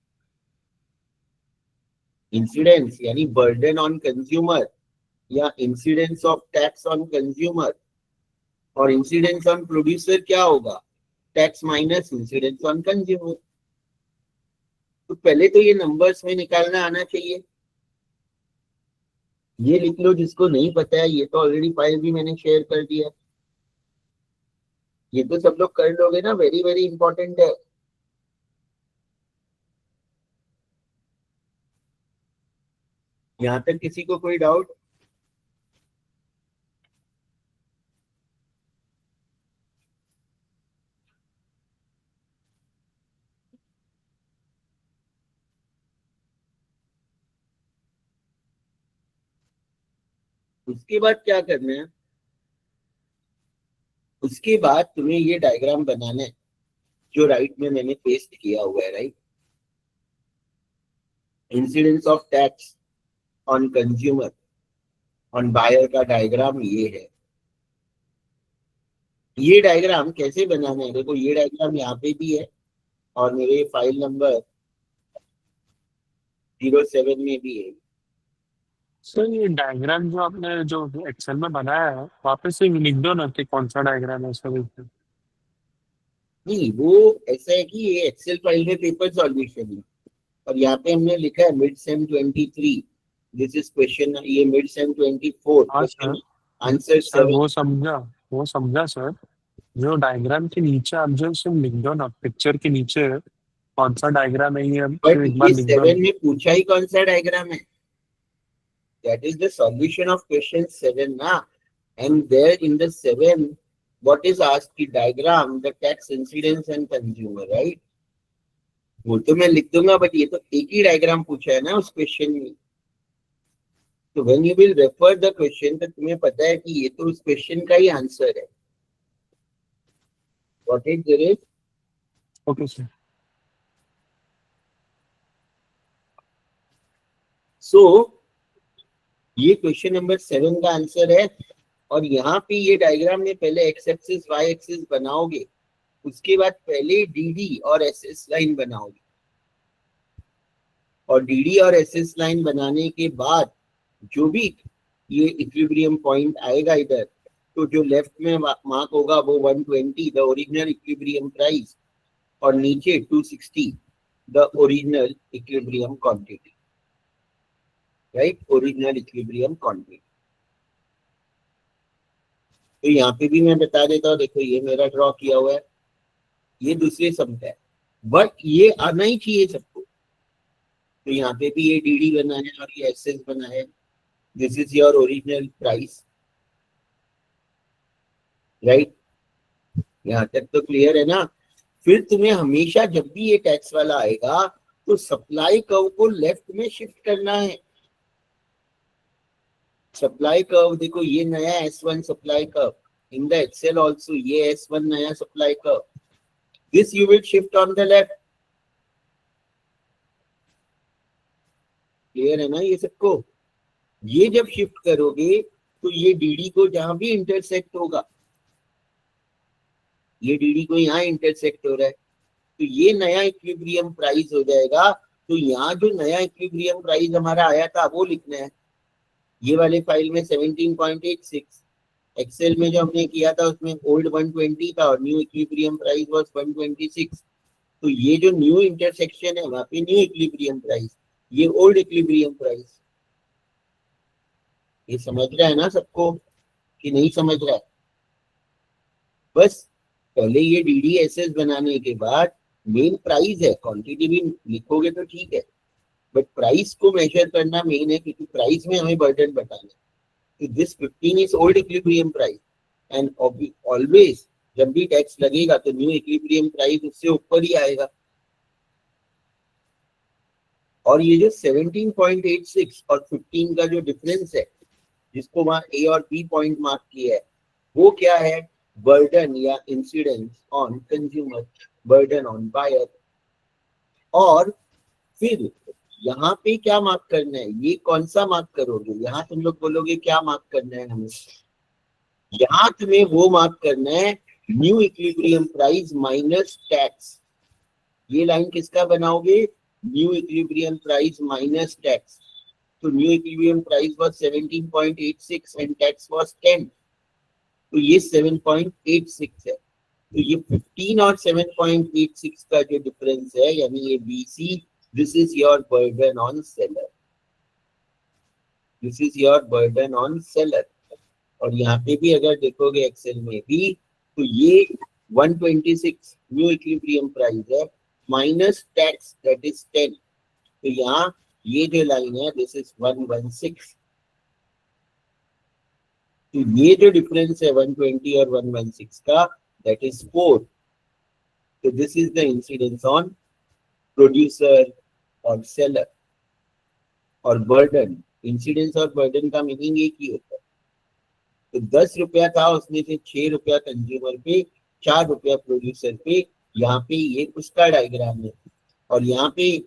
Incidence यानी बर्डन ऑन कंज्यूमर या incidence of tax on consumer, और इंसिडेंस ऑन प्रोड्यूसर क्या होगा, tax minus incidence on consumer. तो पहले तो ये नंबर्स में निकालना आना चाहिए। ये लिख लो जिसको नहीं पता है, ये तो ऑलरेडी फाइल भी मैंने शेयर कर दिया, ये तो सब लोग कर लोगे ना, वेरी वेरी इंपॉर्टेंट है। यहां तक किसी को कोई डाउट? उसके बाद क्या करना है, उसके बाद तुम्हें ये डायग्राम बनाना है जो राइट में मैंने पेस्ट किया हुआ है, right? Incidence of tax on consumer on buyer का डायग्राम ये है। ये डायग्राम कैसे बनाना है, देखो ये डायग्राम यहाँ पे भी है और मेरे फाइल नंबर 07 में भी है। सर ये डायग्राम जो आपने जो एक्सेल में बनाया है वापस से लिख दो ना कि कौन सा डायग्राम है सर। नहीं, वो ऐसा है कि ये एक्सेल फाइल में पेपर सॉल्यूशन है और यहाँ पे हमने लिखा है mid sem 23, this is question, ये मिड सेम 24 हाँ क्वेश्चन सर, आंसर सर 7। वो समझा सर। जो डायग्राम के नीचे आप जो सिर्फ लिख दो ना, पिक्चर के नीचे कौन सा डायग्राम है ये बट फिर एक बार ये लिख दो 7 में पूछा ही कौन सा डायग्राम है, that is the solution of question 7 na, and there in the 7 what is asked the diagram, the tax incidence and consumer, right? वो तो मैं लिख दूंगा, बट ये तो एक ही डायग्राम पूछा है ना उस क्वेश्चन में। तो when you will refer the question, तो तुम्हें पता है कि ये तो उस क्वेश्चन का ही आंसर है। What is there is? Okay sir. So ये क्वेश्चन नंबर 7 का आंसर है, और यहाँ पे ये डायग्राम में पहले एक्स एक्सिस वाई एक्सिस बनाओगे, उसके बाद पहले डीडी और एसएस लाइन बनाओगे, और डीडी और एसएस लाइन बनाने के बाद जो भी ये इक्विलिब्रियम पॉइंट आएगा इधर, तो जो लेफ्ट में मार्क होगा वो 120 द ओरिजिनल इक्विलिब्रियम प्राइस, और नीचे 260 the original equilibrium quantity, right? Original equilibrium quantity. तो यहाँ पे भी मैं बता देता हूँ, देखो ये मेरा ड्रॉ किया हुआ है, ये दूसरे सम का है, बट ये आना ही चाहिए सबको। तो यहाँ पे भी ये डीडी बना है और ये एसएस बना है, this is your original price, right? यहाँ तक तो क्लियर है ना? फिर तुम्हें हमेशा जब भी ये टैक्स वाला आएगा तो सप्लाई कर्व को लेफ्ट में शिफ्ट करना है। सप्लाई कर्व देखो, ये नया S1 supply curve, in the excel also ये S1 नया supply curve, this you will shift on the left. Clear है ना ये सबको? ये जब शिफ्ट करोगे तो ये डीडी को जहां भी इंटरसेक्ट होगा, ये डीडी को यहाँ इंटरसेक्ट हो रहा है, तो ये नया इक्विलिब्रियम प्राइस हो जाएगा। तो यहाँ जो नया इक्विलिब्रियम प्राइस हमारा आया था वो लिखना है। ये वाले फाइल में 17.86, एक्सेल में जो हमने किया था उसमें ओल्ड 120 था और न्यू इक्विलिब्रियम प्राइस वाज 126। तो ये जो न्यू इंटरसेक्शन है वहां पे न्यू इक्विलिब्रियम प्राइस, ये ओल्ड इक्विलिब्रियम प्राइस, ये समझ रहा है ना सबको कि नहीं समझ रहा है? बस पहले ये DDSS बनाने के बाद मेन प्राइस है, क्वांटिटी भी लिखोगे तो ठीक है, बट प्राइस को मेजर करना मेन है, क्योंकि प्राइस में हमें बर्डन बताना है। This 15 is old equilibrium price and always जब भी टैक्स लगेगा तो न्यू इक्विलिब्रियम प्राइस उससे ऊपर ही आएगा। और ये जो 17.86 और 15 का जो डिफरेंस है, जिसको वहां ए और बी पॉइंट मार्क किया है, वो क्या है? बर्डन या incidence on consumer, burden on buyer. और फिर यहाँ पे क्या मार्क करना है? ये कौन सा मार्क करोगे? यहाँ तुम लोग बोलोगे क्या मार्क करना है हमें? यहाँ तुम्हें वो मार्क करना है new equilibrium price minus tax. ये लाइन किसका बनाओगे? New equilibrium price minus tax. तो new equilibrium price was 17.86 and tax was 10, तो ये 7.86 है। तो ये 15 और 7.86 का जो डिफरेंस है, यानी ये BC, this is your burden on seller, this is your burden on seller. और यहाँ पे भी अगर देखोगे एक्सेल में भी, तो ये 126 न्यू इक्विलिब्रियम प्राइस है माइनस टैक्स दैट इज 10। तो यहाँ ये जो लाइन है दिस इज 116। तो ये जो डिफरेंस है 120 और 116 का, दैट इज 4। तो this is the incidence on producer और सेलर। और बर्डन, इंसिडेंस और बर्डन का मीनिंग एक ही होता है। तो 10 रुपया था, उसमें से 6 रुपया कंज्यूमर पे, 4 रुपया प्रोड्यूसर पे। यहाँ पे ये उसका डायग्राम है। और यहाँ पे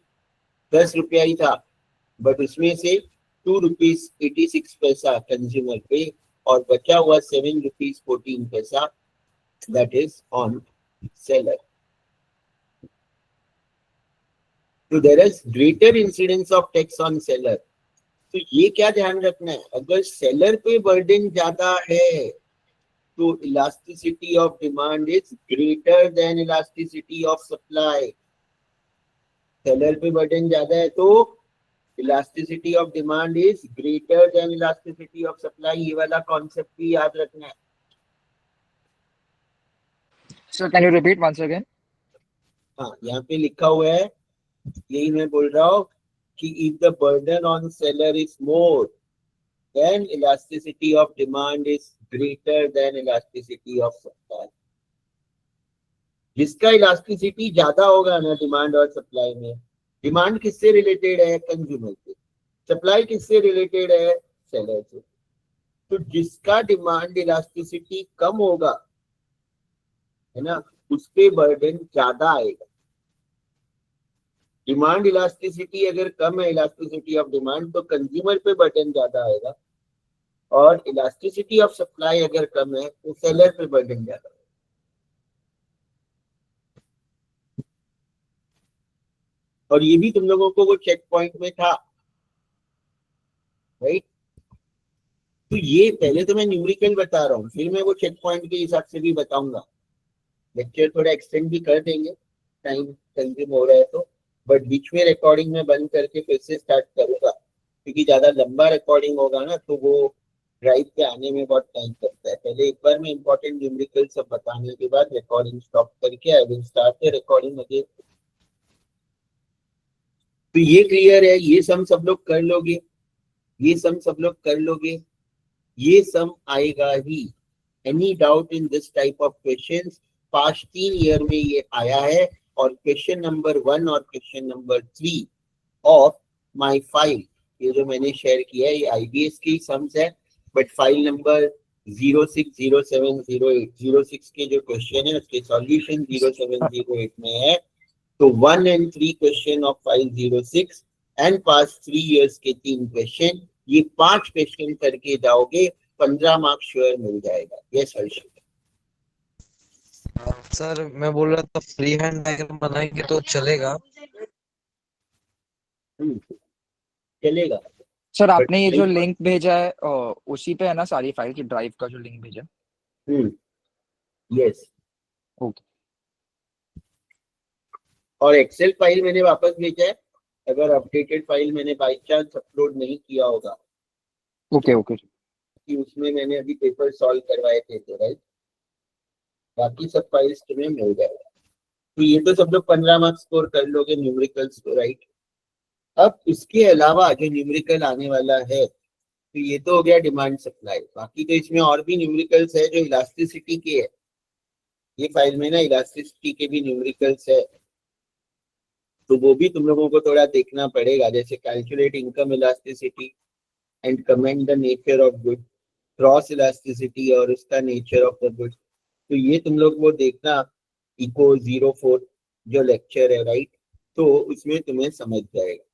10 रुपया ही था, बट उसमें से 2 रुपीज 86 पैसा कंज्यूमर पे और बचा हुआ 7 रुपीज 14 पैसा, दैट इज ऑन सेलर। तो there is greater incidence of tax on seller. तो ये क्या ध्यान रखना है? अगर सेलर पे बर्डन ज्यादा है तो elasticity of demand is greater than elasticity of supply. Seller पे बर्डन ज्यादा है तो elasticity of demand is greater than elasticity of supply. ये वाला कॉन्सेप्ट भी याद रखना है। Sir can you repeat once again? हाँ, यहाँ पे लिखा हुआ है, यही मैं बोल रहा हूँ कि if the burden on seller is more, then elasticity of demand is greater than elasticity of supply. जिसका इलास्टिसिटी ज्यादा होगा ना डिमांड और सप्लाई में, डिमांड किससे रिलेटेड है? कंज्यूमर से। सप्लाई किससे रिलेटेड है? सेलर से। तो जिसका डिमांड इलास्टिसिटी कम होगा, है ना, उस पे बर्डन ज्यादा आएगा। डिमांड इलास्टिसिटी अगर कम है, इलास्टिसिटी ऑफ डिमांड, तो कंज्यूमर पे बर्डन ज्यादा आएगा। और इलास्टिसिटी ऑफ सप्लाई अगर कम है तो सेलर पे बर्डन ज्यादा आएगा। और ये भी तुम लोगों को वो चेक पॉइंट में था, राइट? तो ये पहले तो मैं न्यूमेरिकल बता रहा हूँ, फिर मैं वो चेक पॉइंट के हिसाब से भी बताऊंगा। लेक्चर थोड़ा एक्सटेंड भी कर देंगे, टाइम कंज्यूम हो रहा है तो, बट बीच में रिकॉर्डिंग में बंद करके फिर से स्टार्ट करूंगा, क्योंकि ज्यादा लंबा रिकॉर्डिंग होगा ना तो वो ड्राइव पे आने में बहुत टाइम लगता है। पहले एक बार मैं इंपॉर्टेंट न्यूमेरिकल सब बताने के बाद रिकॉर्डिंग स्टॉप करके I will start the recording again. तो ये क्लियर है, ये सम सब लोग कर लोगे, ये सम सब लोग कर लोगे, ये सम आएगा ही। Any doubt in this type of questions? Past 3 year में ये आया है। और क्वेश्चन नंबर 1 और question number 3 of my file, ये जो मैंने शेयर किया है, ये IBS की सम्स है, बट फाइल नंबर 060708 06 के जो क्वेश्चन है उसके सॉल्यूशन 0708 में है। तो 1 and 3 question of file 06 and past 3 years के 3 क्वेश्चन, ये 5 क्वेश्चन करके जाओगे, 15 मार्क्स श्योर मिल जाएगा। यस हर्षित। सर मैं बोल रहा था फ्री हैंड डायग्राम बनाएंगे तो चलेगा? चलेगा। सर आपने ये जो लिंक भेजा है उसी पे है ना सारी फाइल की, ड्राइव का जो लिंक भेजा? यस। ओके। और एक्सेल फाइल मैंने वापस भेजा है, अगर अपडेटेड फाइल मैंने बाई चांस अपलोड नहीं किया होगा ओके ओके कि उसमें मैंने अभी पेपर सॉल्व करवाए थे, तो राइट, बाकी सब फाइल्स तुम्हें मिल जाएगा। तो ये तो सब लोग 15 मार्क्स स्कोर कर लोगे न्यूमेरिकल्स को, राइट। अब इसके अलावा जो न्यूमेरिकल आने वाला है, तो ये तो हो गया डिमांड सप्लाई। बाकी तो इसमें और भी न्यूमेरिकल्स है जो इलास्टिसिटी के है। ये फाइल में ना इलास्टिसिटी के भी न्यूमेरिकल्स है, तो वो भी तुम लोगों को थोड़ा देखना पड़ेगा। जैसे calculate income elasticity and comment the nature of good, cross elasticity और उसका नेचर ऑफ द गुड, तो ये तुम लोग वो देखना। इको 04 जो लेक्चर है, राइट, तो उसमें तुम्हें समझ जाएगा,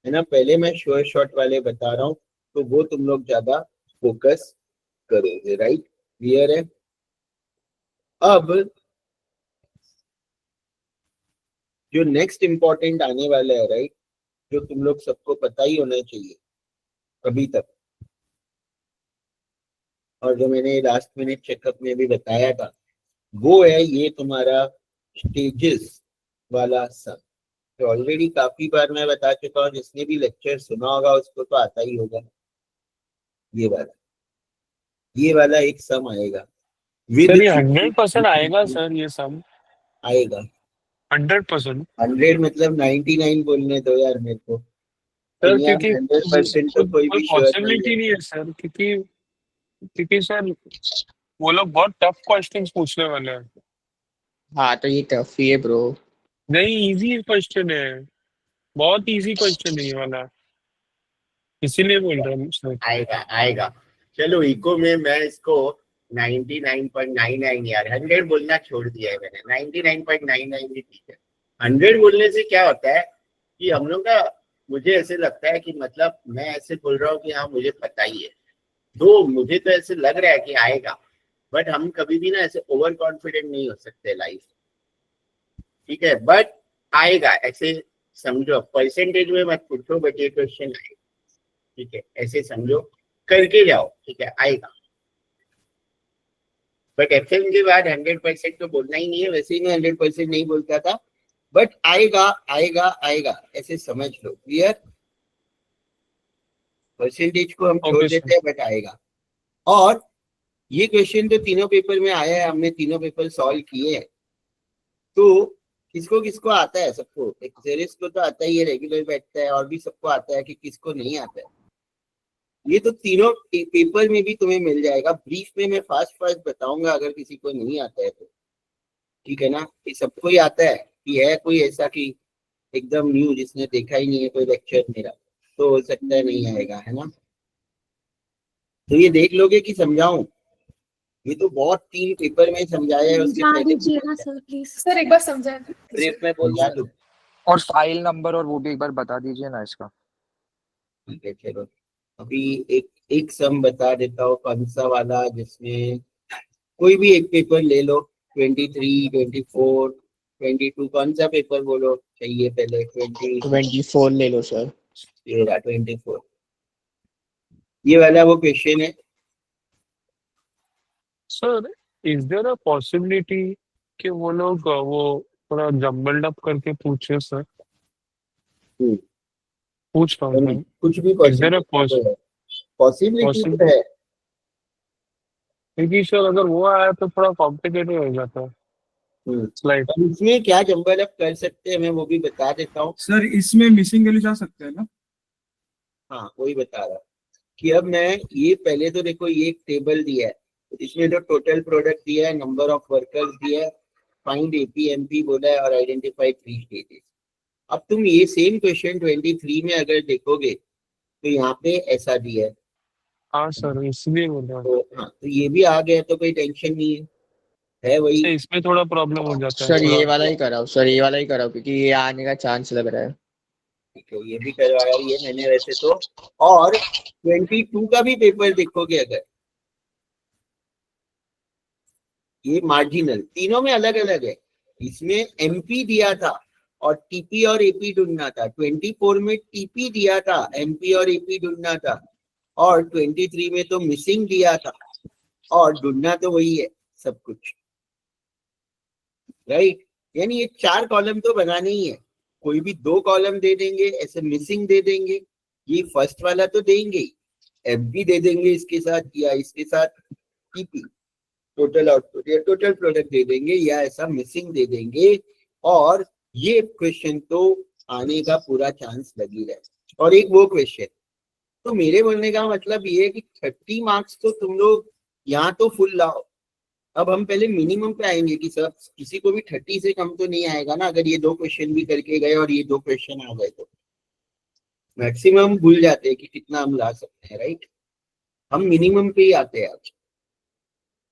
है ना। पहले मैं श्योर शॉट वाले बता रहा हूँ, तो वो तुम लोग ज्यादा फोकस करोगे, राइट। क्लियर है। अब जो नेक्स्ट इंपॉर्टेंट आने वाला है, राइट, जो तुम लोग सबको पता ही होना चाहिए अभी तक, और जो मैंने लास्ट मिनट चेकअप में भी बताया था, वो है ये तुम्हारा स्टेजेस वाला सम। तो ऑलरेडी काफी बार मैं बता चुका हूँ, जिसने भी लेक्चर सुना होगा उसको तो आता ही होगा। ये वाला एक सम आएगा सर ये 100% आएगा सर, ये सम आएगा 100%। 100 मतलब 99 बोलने दो यार मेरे को। सर दुनिया में क्योंकि 100% तो कोई भी श्योर नहीं पॉसिबिलिटी है। नहीं है सर, क्योंकि सर वो लोग बहुत टफ क्वेश्चंस पूछने वाले हैं। हाँ तो ये टफ ही है ब्रो। नहीं, इजी क्वेश्चन है, बहुत इजी क्वेश्चन है ये वाला, इसीलिए बोल रहा हूँ सर। आएगा। चलो इको में मैं इसको 99.99 यार, 100 बोलना छोड़ दिया है मैंने, 99.99 भी ठीक है। 100 बोलने से क्या होता है कि हम लोग का, मुझे ऐसे लगता है कि मतलब मैं ऐसे बोल रहा हूँ कि हाँ मुझे पता ही है, तो मुझे तो ऐसे लग रहा है कि आएगा, बट हम कभी भी ना ऐसे ओवर कॉन्फिडेंट नहीं हो सकते लाइफ, ठीक है। बट आएगा, ऐसे समझो, परसेंटेज में मत पूछो, बट ये क्वेश्चन आएगा, ठीक है, ऐसे समझो, करके जाओ, ठीक है, आएगा। बट एफएम के बाद 100% तो बोलना ही नहीं है, वैसे ही मैं 100% नहीं बोलता था, बट आएगा, ऐसे समझ लो। क्लियर। परसेंटेज को हम छोड़ देते हैं, बट आएगा। और ये क्वेश्चन तो तीनों पेपर में आया है, हमने तीनों पेपर सॉल्व किए हैं। तो किसको किसको आता है? सबको। एक्सेरिस को तो आता ही है, रेगुलर बैठता है, और भी सबको आता है, कि किसको नहीं आता है। ये तो तीनों पेपर में भी तुम्हें मिल जाएगा। ब्रीफ में मैं फास्ट बताऊंगा अगर किसी को नहीं आता है तो, ठीक है ना। कि सबको ही आता है, कि है कोई ऐसा कि एकदम न्यू जिसने देखा ही नहीं है कोई लेक्चर मेरा, तो हो सकता है नहीं आएगा, है ना। तो ये देख लोगे कि समझाऊं? ये तो बहुत 3 पेपर में समझाया है, उसके पहले सर प्लीज। सर एक बार समझा ब्रीफ में बोल दो। और फाइल नंबर और वो भी एक बार बता दीजिए ना इसका। ठीक है, चलो अभी एक सम बता देता हूँ, कौन सा वाला, जिसमें कोई भी एक पेपर ले लो, 23, 24, 22, कौन सा पेपर बोलो चाहिए पहले? 24 ले लो सर। 24, ये वाला वो क्वेश्चन है। Sir is there a possibility कि वो लोग वो थोड़ा जम्बल्ड अप करके पूछे सर? पूछ रहा हूँ सर। कुछ भी पॉसिबिलिटी है, क्योंकि सर अगर वो आया तो थोड़ा कॉम्प्लिकेटेड हो जाता है। स्लाइड इसमें क्या जम्बल अप कर सकते हैं, मैं वो भी बता देता हूँ। सर इसमें मिसिंग वैल्यू जा सकते हैं ना? हाँ, वही बता रहा कि अब मैं ये पहले तो देखो, ये एक टेबल दिया है, इसमें जो टोटल प्रोडक्ट दिया है, नंबर ऑफ वर्कर्स दिया है, फाइंड एपीएमपी बोला है, और आइडेंटिफाई 3 स्टेजेस। अब तुम ये सेम क्वेश्चन 23 में अगर देखोगे तो यहाँ पे ऐसा दिया है। हाँ सर, इसलिए बोल रहा हूँ। तो हाँ, तो ये भी आ गया तो कोई टेंशन नहीं है वही। इसमें थोड़ा प्रॉब्लम हो जाता है सर ये वाला ही कराओ, क्योंकि ये आने का चांस लग रहा है। ठीक है, ये भी करवाया ही है मैंने वैसे तो। और 22 का भी पेपर देखोगे अगर, ये मार्जिनल, तीनों में अलग अलग है। इसमें एमपी दिया था और टीपी और एपी ढूंढना था। 24 में टीपी दिया था, एमपी और एपी ढूंढना था, और 23 में तो मिसिंग दिया था, और ढूंढना तो वही है सब कुछ, राइट। यानी ये 4 कॉलम तो बनाने ही है। कोई भी 2 कॉलम दे देंगे, ऐसे मिसिंग दे देंगे, ये फर्स्ट वाला तो देंगे ही, FB दे देंगे इसके साथ या इसके साथ TP टोटल आउटपुट या टोटल प्रोडक्ट दे देंगे या ऐसा मिसिंग दे देंगे, और ये क्वेश्चन तो आने का पूरा चांस लगी रहे। और एक वो क्वेश्चन, तो मेरे बोलने का मतलब ये है कि 30 मार्क्स तो तुम लोग यहाँ तो फुल लाओ। अब हम पहले मिनिमम पे आएंगे कि सर किसी को भी 30 से कम तो नहीं आएगा ना, अगर ये 2 क्वेश्चन भी करके गए और ये 2 क्वेश्चन आ गए तो मैक्सिमम भूल जाते हैं कि कितना हम ला सकते हैं, राइट। हम मिनिमम पे ही आते हैं आज,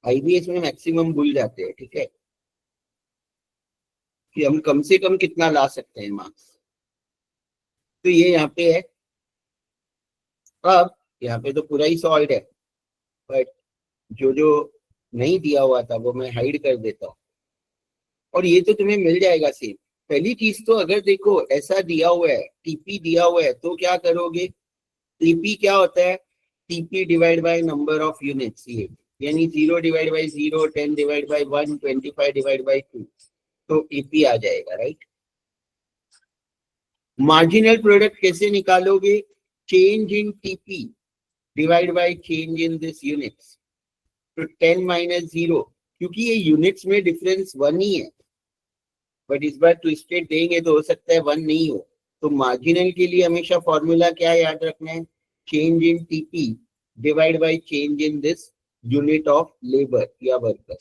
IBS में मैक्सिमम भूल जाते हैं, ठीक है, कि हम कम से कम कितना ला सकते हैं मार्क्स। तो ये यहाँ पे है। अब यहाँ पे तो पूरा ही सॉल्व है, बट जो जो नहीं दिया हुआ था वो मैं हाइड कर देता हूँ, और ये तो तुम्हें मिल जाएगा सेम। पहली चीज तो अगर देखो ऐसा दिया हुआ है, TP दिया हुआ है, तो क्या करोगे, TP क्या होता है, TP divide by number of units, ये यानी 0 divide by 0, 10 divide by 1, 25 divide by 2, तो EP आ जाएगा, राइट। मार्जिनल प्रोडक्ट कैसे निकालोगे, change in TP divide by change in this units, तो 10 माइनस 0, क्योंकि ये यूनिट्स में डिफरेंस 1 ही है, बट इस बार ट्विस्टेड देंगे तो हो सकता है 1 नहीं हो। तो मार्जिनल के लिए हमेशा फॉर्मूला क्या याद रखना है, change in TP divide by change in this unit of labour या वर्कर।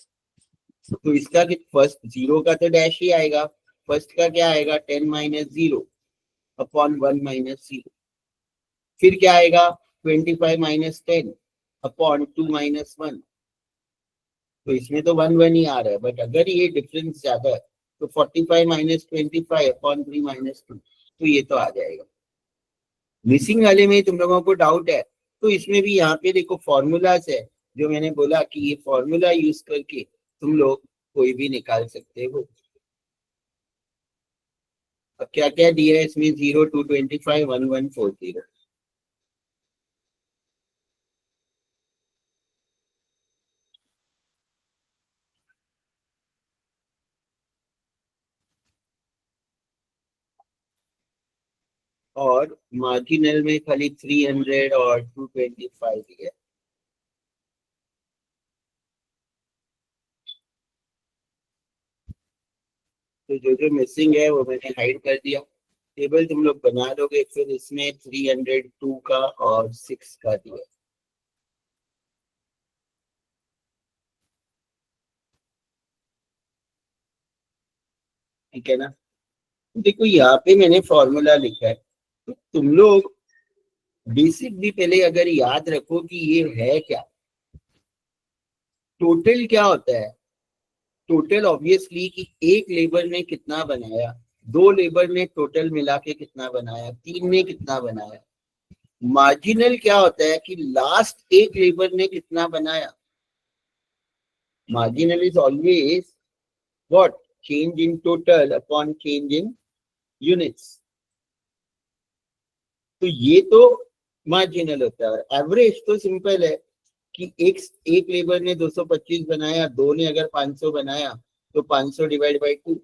तो इसका फर्स्ट 0 का तो डैश ही आएगा, फर्स्ट का क्या आएगा 10 माइनस 0 अपॉन 1 माइनस 0, फिर क्या आएगा 25 माइनस 10 अपॉन 2 माइनस 1। तो इसमें तो 1 1 ही आ रहा है, बट अगर ये डिफरेंस ज्यादा है तो 45 माइनस 25 अपॉन 3 माइनस 2, तो ये तो आ जाएगा। मिसिंग वाले में तुम लोगों को डाउट है तो इसमें भी यहाँ पे देखो फॉर्मूलाज है, जो मैंने बोला कि ये फॉर्मूला यूज करके तुम लोग कोई भी निकाल सकते हो। अब क्या क्या दिया है इसमें, 0 2 25 1 1 4 0। और मार्जिनल में खाली 300 और 225 दिया। तो जो जो मिसिंग है वो मैंने हाइड कर दिया। टेबल तुम लोग बना दोगे, फिर इसमें 302 का और 6 का दिया। ठीक है ना। देखो यहाँ पे मैंने फॉर्मूला लिखा है, तो तुम लोग बेसिक भी पहले अगर याद रखो कि ये है क्या, टोटल क्या होता है। टोटल ऑब्वियसली कि एक लेबर ने कितना बनाया, 2 लेबर ने टोटल मिला के कितना बनाया, 3 ने कितना बनाया। मार्जिनल क्या होता है कि लास्ट एक लेबर ने कितना बनाया। Marginal is always what, change in total upon change in units. तो ये तो मार्जिनल होता है। एवरेज तो सिंपल है कि एक लेबर ने 225 बनाया, 2 ने अगर 500 बनाया तो 500 divide by 2,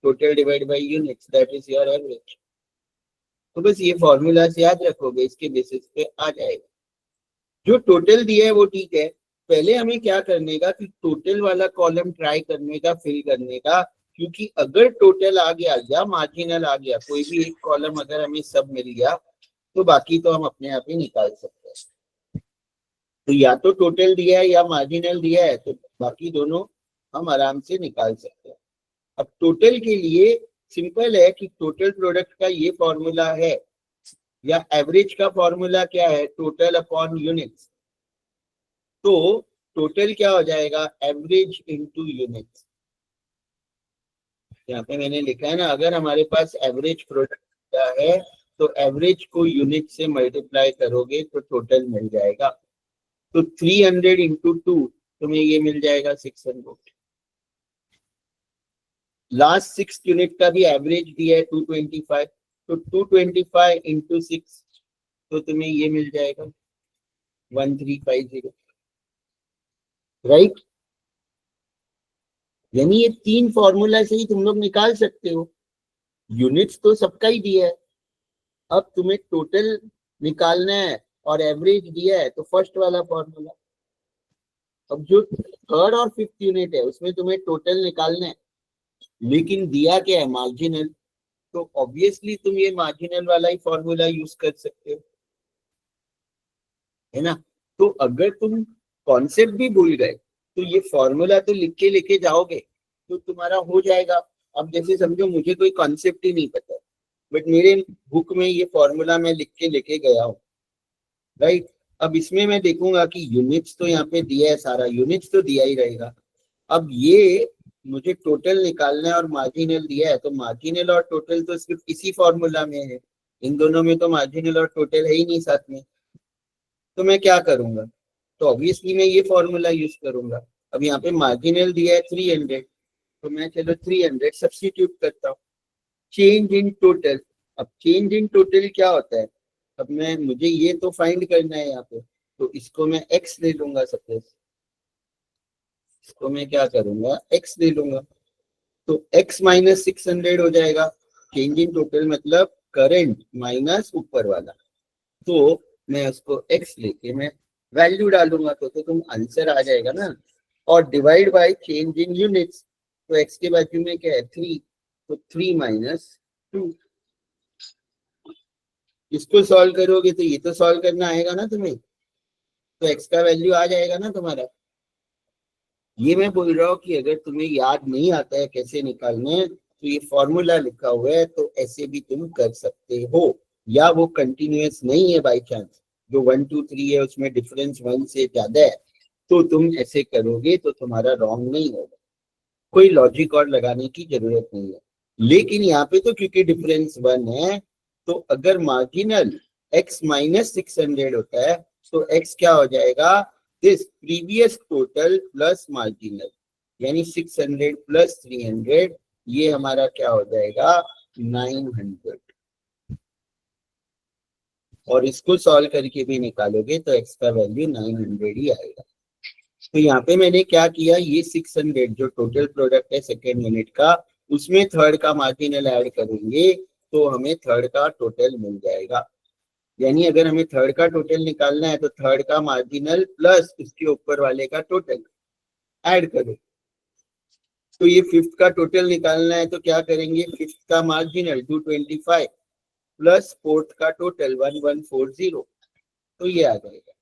total divide by units, that is your average. तो बस ये फॉर्मूला से याद रखोगे, इसके बेसिस पे आ जाएगा। जो टोटल दिया है वो ठीक है, पहले हमें क्या करने का कि टोटल वाला कॉलम ट्राई करने का, फिल करने का, क्योंकि अगर टोटल आ गया या मार्जिनल आ गया, कोई भी एक कॉलम अगर हमें सब मिल गया तो बाकी तो हम अपने आप ही निकाल सकते हैं। तो या तो टोटल दिया है या मार्जिनल दिया है, तो बाकी दोनों हम आराम से निकाल सकते हैं। अब टोटल के लिए सिंपल है कि टोटल प्रोडक्ट का ये फॉर्मूला है, या एवरेज का फॉर्मूला क्या है, टोटल अपॉन यूनिट्स। तो टोटल क्या हो जाएगा, एवरेज इनटू यूनिट्स। यहाँ पे मैंने लिखा है ना, अगर हमारे पास एवरेज प्रोडक्ट है तो एवरेज को यूनिट से मल्टीप्लाई करोगे तो टोटल मिल जाएगा। तो 300 इंटू 2 तुम्हें ये मिल जाएगा 600। लास्ट 6 यूनिट का भी एवरेज दिया है 225, तो 225 इंटू 6 तो तुम्हें ये मिल जाएगा 1350, राइट। यानी ये 3 फॉर्मूला से ही तुम लोग निकाल सकते हो। यूनिट्स तो सबका ही दिया है, अब तुम्हें टोटल निकालना है और एवरेज दिया है तो फर्स्ट वाला फॉर्मूला। अब जो थर्ड और फिफ्थ यूनिट है उसमें तुम्हें टोटल निकालना है, लेकिन दिया क्या है, मार्जिनल, तो ऑब्वियसली तुम ये मार्जिनल वाला ही फॉर्मूला यूज कर सकते हो, है ना। तो अगर तुम कॉन्सेप्ट भी भूल गए तो ये फॉर्मूला तो लिख के लेके जाओगे तो तुम्हारा हो जाएगा। अब जैसे समझो मुझे कोई कॉन्सेप्ट ही नहीं पता, बट मेरे बुक में ये फॉर्मूला मैं लिख के लेके गया हूँ, राइट। अब इसमें मैं देखूंगा कि यूनिट्स तो यहाँ पे दिया है, सारा यूनिट्स तो दिया ही रहेगा। अब ये मुझे टोटल निकालना है और मार्जिनल दिया है, तो मार्जिनल और टोटल तो सिर्फ इसी फॉर्मूला में है, इन दोनों में तो मार्जिनल और टोटल है ही नहीं साथ में। तो मैं क्या करूंगा, तो ऑब्वियसली मैं ये फॉर्मूला यूज करूंगा। अब यहाँ पे मार्जिनल दिया है 300, तो मैं चलो 300 सब्स्टिट्यूट करता हूँ। चेंज इन टोटल, अब चेंज इन टोटल क्या होता है, अब मुझे ये तो फाइंड करना है यहाँ पे, तो इसको मैं x ले लूंगा, सपोज इसको मैं क्या करूंगा, x ले लूंगा, तो x माइनस 600 हो जाएगा। चेंज इन टोटल मतलब करंट माइनस ऊपर वाला, तो मैं उसको x लेके मैं वैल्यू डालूंगा तो तुम आंसर आ जाएगा ना। और divide by change in units, तो x के वैल्यू में क्या है 3, तो 3 माइनस 2। इसको सॉल्व करोगे तो ये तो सॉल्व करना आएगा ना तुम्हें, तो x का वैल्यू आ जाएगा ना तुम्हारा। ये मैं बोल रहा हूँ कि अगर तुम्हें याद नहीं आता है कैसे निकालने, तो ये फॉर्मूला लिखा हुआ है तो ऐसे भी तुम कर सकते हो, या वो कंटिन्यूअस नहीं है बाय चांस, जो 1 2 3 है उसमें डिफरेंस 1 से ज्यादा है, तो तुम ऐसे करोगे तो तुम्हारा रॉन्ग नहीं होगा, कोई लॉजिक और लगाने की जरूरत नहीं है। लेकिन यहाँ पे तो क्योंकि डिफरेंस 1 है, तो अगर मार्जिनल x माइनस 600 होता है तो x क्या हो जाएगा, this previous total plus marginal, यानी 600 प्लस 300, ये हमारा क्या हो जाएगा 900। और इसको सॉल्व करके भी निकालोगे तो x का वैल्यू 900 ही आएगा। तो यहाँ पे मैंने क्या किया, ये 600 जो टोटल प्रोडक्ट है सेकेंड यूनिट का, उसमें थर्ड का मार्जिनल ऐड करेंगे तो हमें थर्ड का टोटल मिल जाएगा। यानी अगर हमें थर्ड का टोटल निकालना है तो थर्ड का मार्जिनल प्लस उसके ऊपर वाले का टोटल ऐड करो। तो ये फिफ्थ का टोटल निकालना है तो क्या करेंगे, फिफ्थ का मार्जिनल 225 प्लस फोर्थ का टोटल 1140, तो ये आ जाएगा।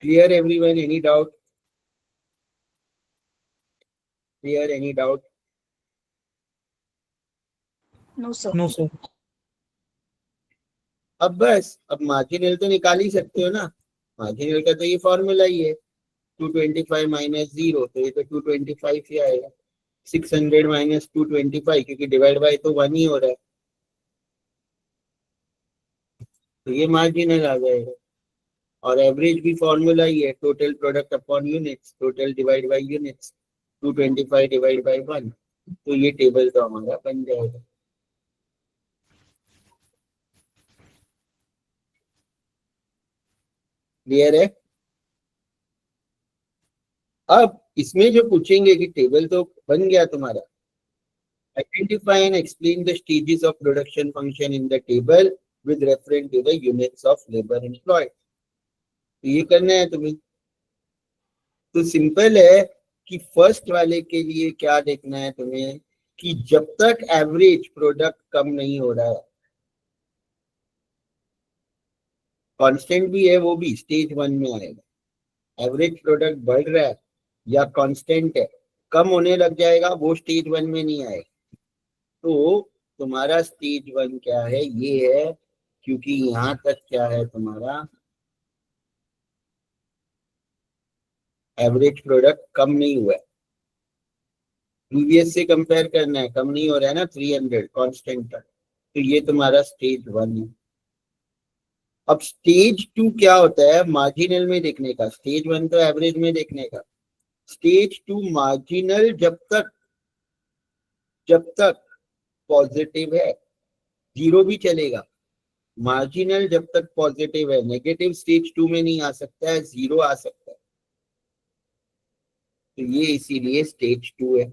Clear everyone, any doubt, clear any doubt? No sir. No sir. अब बस, अब मार्जिनल तो निकाल ही सकते हो ना, मार्जिनल का तो ये फॉर्मूला ही है 225 माइनस 0, तो ये तो 225 ही आएगा। 600 माइनस 225, क्योंकि डिवाइड बाय तो 1 ही हो रहा है, तो ये मार्जिनल आ जाएगा। और एवरेज भी फॉर्मूला ही है, total product upon units, total divide by units, 225 divide by 1, तो ये टेबल तो हमारा बन जाएगा। क्लियर है? अब इसमें जो पूछेंगे कि टेबल तो बन गया तुम्हारा, identify and explain the stages of production function in the table with reference to the units of labour employed. तो ये करना है तुम्हें। तो सिंपल है कि फर्स्ट वाले के लिए क्या देखना है तुम्हें, कि जब तक एवरेज प्रोडक्ट कम नहीं हो रहा है, कांस्टेंट भी है वो भी स्टेज 1 में आएगा। एवरेज प्रोडक्ट बढ़ रहा है या कांस्टेंट है, कम होने लग जाएगा, वो स्टेज 1 में नहीं आएगा। तो तुम्हारा स्टेज 1 क्या है, ये है, क्योंकि यहां तक क्या है तुम्हारा एवरेज प्रोडक्ट कम नहीं हुआ है, प्रीवियस से कंपेयर करना है, कम नहीं हो रहा है ना 300 कांस्टेंट तक, तो ये तुम्हारा स्टेज 1 है। अब स्टेज 2 क्या होता है, मार्जिनल में देखने का, स्टेज 1 तो एवरेज में देखने का, स्टेज 2 मार्जिनल जब तक पॉजिटिव है, जीरो भी चलेगा, मार्जिनल जब तक पॉजिटिव है, नेगेटिव स्टेज 2 में नहीं आ सकता है, जीरो आ सकता है, तो ये इसीलिए स्टेज 2 है।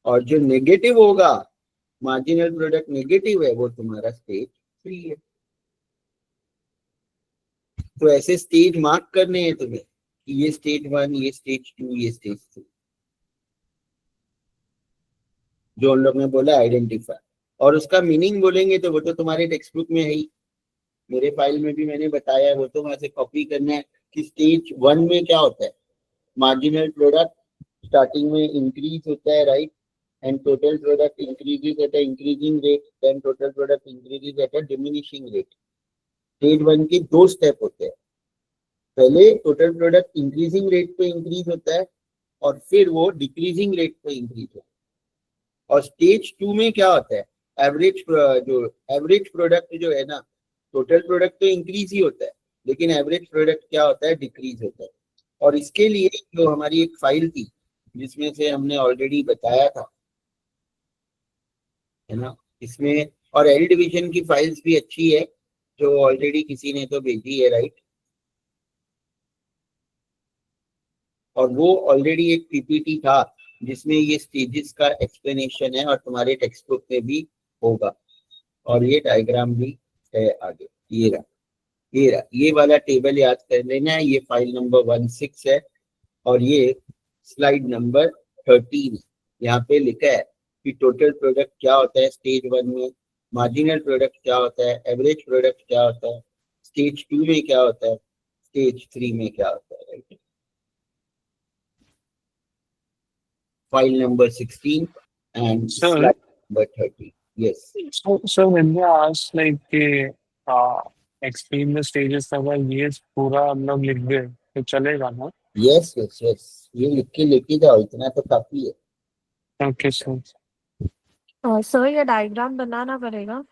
और जो नेगेटिव होगा, मार्जिनल प्रोडक्ट नेगेटिव है, वो तुम्हारा स्टेज 3 है। तो ऐसे स्टेज मार्क करने हैं तुम्हें, ये स्टेज 1, ये स्टेज 2, ये स्टेज 3, जो उन लोग ने बोला आइडेंटिफाई। और उसका मीनिंग बोलेंगे तो वो तो तुम्हारे टेक्स्ट बुक में है ही, मेरे फाइल में भी मैंने बताया है, वो तो वहां से कॉपी करना है कि स्टेज 1 में क्या होता है। मार्जिनल प्रोडक्ट स्टार्टिंग में इंक्रीज होता है, right, and total product increases at a increasing rate, then total product increases at a diminishing rate. Stage 1 के 2 स्टेप होते हैं, पहले टोटल प्रोडक्ट इंक्रीजिंग रेट पे इंक्रीज होता है और फिर वो डिक्रीजिंग रेट पे इंक्रीज होता है। और स्टेज 2 में क्या होता है, एवरेज प्रोडक्ट जो है ना, टोटल प्रोडक्ट तो इंक्रीज ही होता है लेकिन एवरेज प्रोडक्ट क्या होता है, डिक्रीज होता है। और इसके लिए जो हमारी एक फाइल थी जिसमें से हमने ऑलरेडी बताया था, है ना, इसमें, और एल डिवीजन की फाइल्स भी अच्छी है जो ऑलरेडी किसी ने तो भेजी है, राइट, और वो ऑलरेडी एक पीपीटी था जिसमें ये स्टेजेस का एक्सप्लेनेशन है और तुम्हारे टेक्स्ट बुक में भी होगा, और ये डायग्राम भी है आगे। ये वाला टेबल याद कर लेना है, ये फाइल नंबर 16 है और ये स्लाइड नंबर 13 है। यहाँ पे लिखा है कि टोटल प्रोडक्ट क्या होता है स्टेज 1 में, मार्जिनल प्रोडक्ट क्या होता है, एवरेज प्रोडक्ट क्या होता है, स्टेज 2 में क्या होता है, स्टेज 3 में क्या होता है, right. File number 16 and slide number 30. Yes. So when they ask like explain the stages का ये पूरा हम लोग लिख दे तो चलेगा ना? Yes. ये लिख जाओ, इतना तो काफी है। Okay sir. सर ये डायग्राम बनाना पड़ेगा?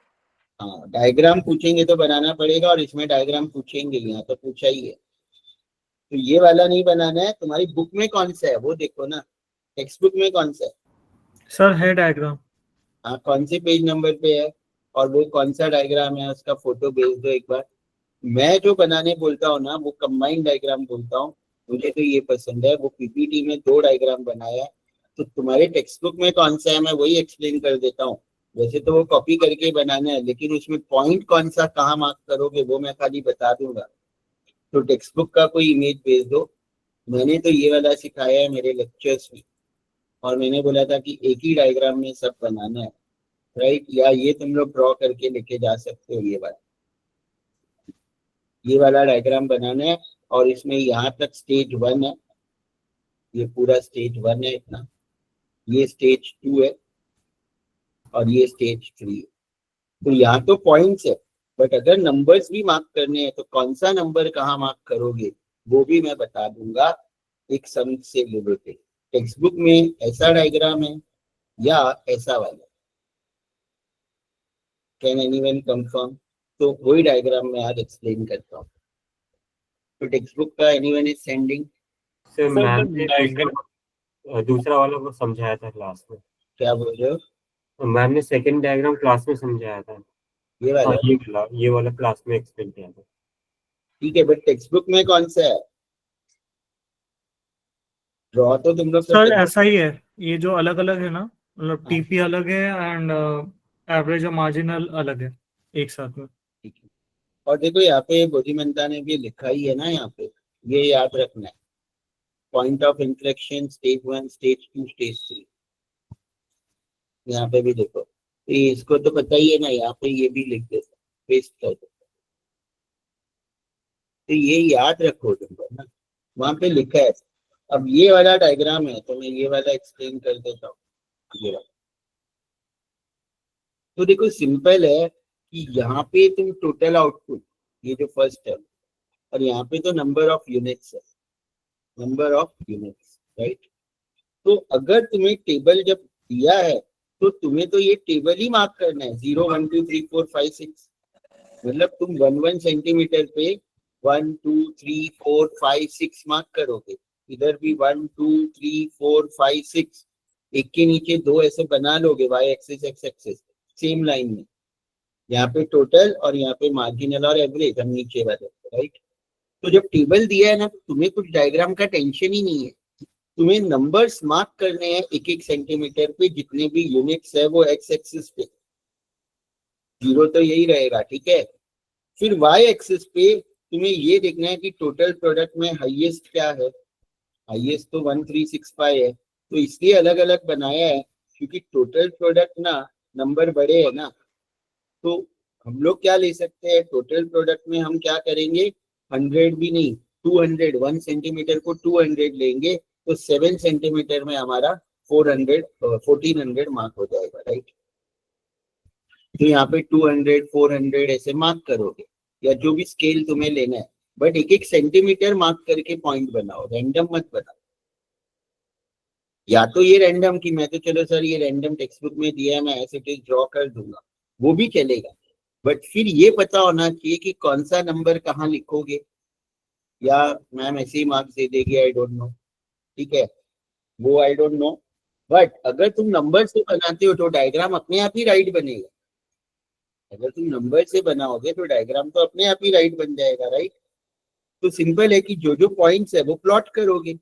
हाँ, डायग्राम पूछेंगे तो बनाना पड़ेगा और इसमें डायग्राम पूछेंगे, यहाँ तो पूछा ही है। तो ये वाला नहीं बनाना है, तुम्हारी बुक में कौन सा है वो देखो ना, टेक्स्ट बुक में कौन सा है सर? है डायग्राम। हाँ, कौन से पेज नंबर पे है और वो कौन सा डायग्राम है, उसका फोटो भेज दो एक बार। मैं जो बनाने बोलता हूँ ना वो कंबाइंड डायग्राम बोलता हूँ, मुझे तो ये पसंद है। वो पीपीटी में 2 डायग्राम बनाया है, तो तुम्हारे टेक्स्ट बुक में कौन सा है मैं वही एक्सप्लेन कर देता हूँ। वैसे तो वो कॉपी करके बनाना है लेकिन उसमें पॉइंट कौन सा कहाँ मार्क करोगे वो मैं खाली बता दूंगा। तो टेक्स्ट बुक का कोई इमेज भेज दो। मैंने तो ये वाला सिखाया है मेरे लेक्चर्स में और मैंने बोला था कि एक ही डायग्राम में सब बनाना है, राइट। या ये तुम लोग ड्रॉ करके लेके जा सकते हो, ये वाला डायग्राम बनाना है और इसमें यहाँ तक स्टेज 1 है, ये पूरा स्टेज 1 है इतना, ये स्टेज 2 है और ये स्टेज 3 है। तो यहाँ तो पॉइंट्स है बट अगर नंबर्स भी मार्क करने हैं तो कौन सा नंबर कहाँ मार्क करोगे वो भी मैं बता दूंगा एक सम से रिलेटेड। टेक्स्ट बुक में ऐसा डायग्राम है या ऐसा वाला, कैन एनीवन कंफर्म? तो वही डायग्राम मैं आज एक्सप्लेन करता हूँ। तो टेक्स्ट बुक का anyone is sending? Sir ma'am ने दूसरा वाला को समझाया था क्लास में। क्या बोल रहे हो? मैम ने सेकंड डायग्राम क्लास में समझाया था, ये वाला? ये वाला क्लास में एक्सप्लेन किया था। ठीक है, बट टेक्स्ट बुक में कौन सा है? ड्रॉ तो तुम लोग सर ऐसा ही है, ये जो अलग अलग है ना, मतलब टीपी अलग है एंड एवरेज और मार्जिनल अलग है एक साथ में। ठीक है, और देखो यहाँ पे बुद्धिमंता ने भी लिखा ही है ना, यहाँ पे ये याद रखना है, point of inflection stage 1, stage 2, stage 3। यहाँ पे भी देखो, तो इसको तो पता ही है ना, यहाँ पे ये भी लिख देता, पेस्ट कर देता। तो ये याद रखो तुमको ना, वहां पे लिखा है। अब ये वाला डायग्राम है तो मैं ये वाला एक्सप्लेन कर देता हूँ। ये वाला तो देखो सिंपल है कि यहाँ पे तुम टोटल आउटपुट, ये जो फर्स्ट है, और यहाँ पे तो नंबर ऑफ यूनिट्स है, नंबर ऑफ यूनिट्स, राइट। तो अगर तुम्हें टेबल जब दिया है तो तुम्हें तो ये टेबल ही मार्क करना है, 0 1 2 3 4 5 6। मतलब तुम 1 सेंटीमीटर पे 1 2 3 4 5 6 मार्क करोगे। इधर भी 1 2 3 4 5 6, एक के नीचे 2 ऐसे बना लोगे, Y axis X axis same line में। यहाँ पे टोटल और यहाँ पे मार्जिनल और एवरेज हम नीचे वाले, राइट। तो जब टेबल दिया है ना तो तुम्हें कुछ डायग्राम का टेंशन ही नहीं है, तुम्हें नंबर्स मार्क करने हैं 1 1 सेंटीमीटर पे, जितने भी यूनिट्स है वो एक्स एक्सिस पे, जीरो तो यही रहेगा, ठीक है। फिर वाई एक्सिस पे तुम्हें ये देखना है कि टोटल प्रोडक्ट में हाईएस्ट क्या है। हाईएस्ट तो 1365 है, तो इसलिए अलग अलग बनाया है क्योंकि टोटल प्रोडक्ट ना नंबर बड़े है ना। तो हम लोग क्या ले सकते हैं, टोटल प्रोडक्ट में हम क्या करेंगे, 100 भी नहीं 200, 1 सेंटीमीटर को 200 लेंगे तो 7 सेंटीमीटर में हमारा 1400 मार्क हो जाएगा, राइट। तो यहाँ पे 200 400 ऐसे मार्क करोगे या जो भी स्केल तुम्हें लेना है, बट एक एक सेंटीमीटर मार्क करके पॉइंट बनाओ, रैंडम मत बनाओ। या तो ये रैंडम कि मैं तो चलो सर ये रैंडम टेक्स्ट बुक में दिया है मैं ऐसे टेक्स्ट ड्रॉ कर दूंगा, वो भी चलेगा, बट फिर ये पता होना चाहिए कि कौन सा नंबर कहाँ लिखोगे, या मैम ऐसे ही मार्क्स दे देगी, आई डोंट नो, ठीक है, वो आई डोंट नो। बट अगर तुम नंबर से बनाते हो तो डायग्राम अपने आप ही राइट बनेगा। अगर तुम नंबर से बनाओगे तो डायग्राम तो अपने आप ही राइट बन जाएगा, राइट। तो सिंपल है कि जो जो पॉइंट्स है वो प्लॉट करोगे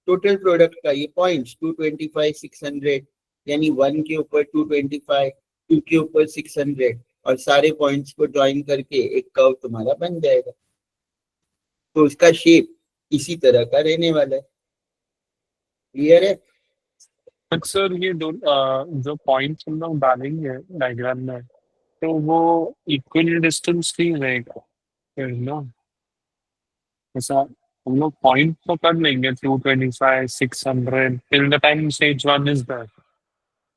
टोटल प्रोडक्ट का, ये पॉइंट्स 225 600 यानी 1 के ऊपर 225, 2 के ऊपर 600 और सारे पॉइंट्स को ज्वाइन करके एक कर्व तुम्हारा बन जाएगा। तो उसका शेप इसी तरह का रहने वाला है, क्लियर है। बट सर ये जो पॉइंट्स हम लोग डालेंगे डायग्राम में तो वो इक्वल डिस्टेंस नहीं रहेगा फिर ना, ऐसा हम लोग पॉइंट तो कर लेंगे 225 600 till the time stage 1 is there,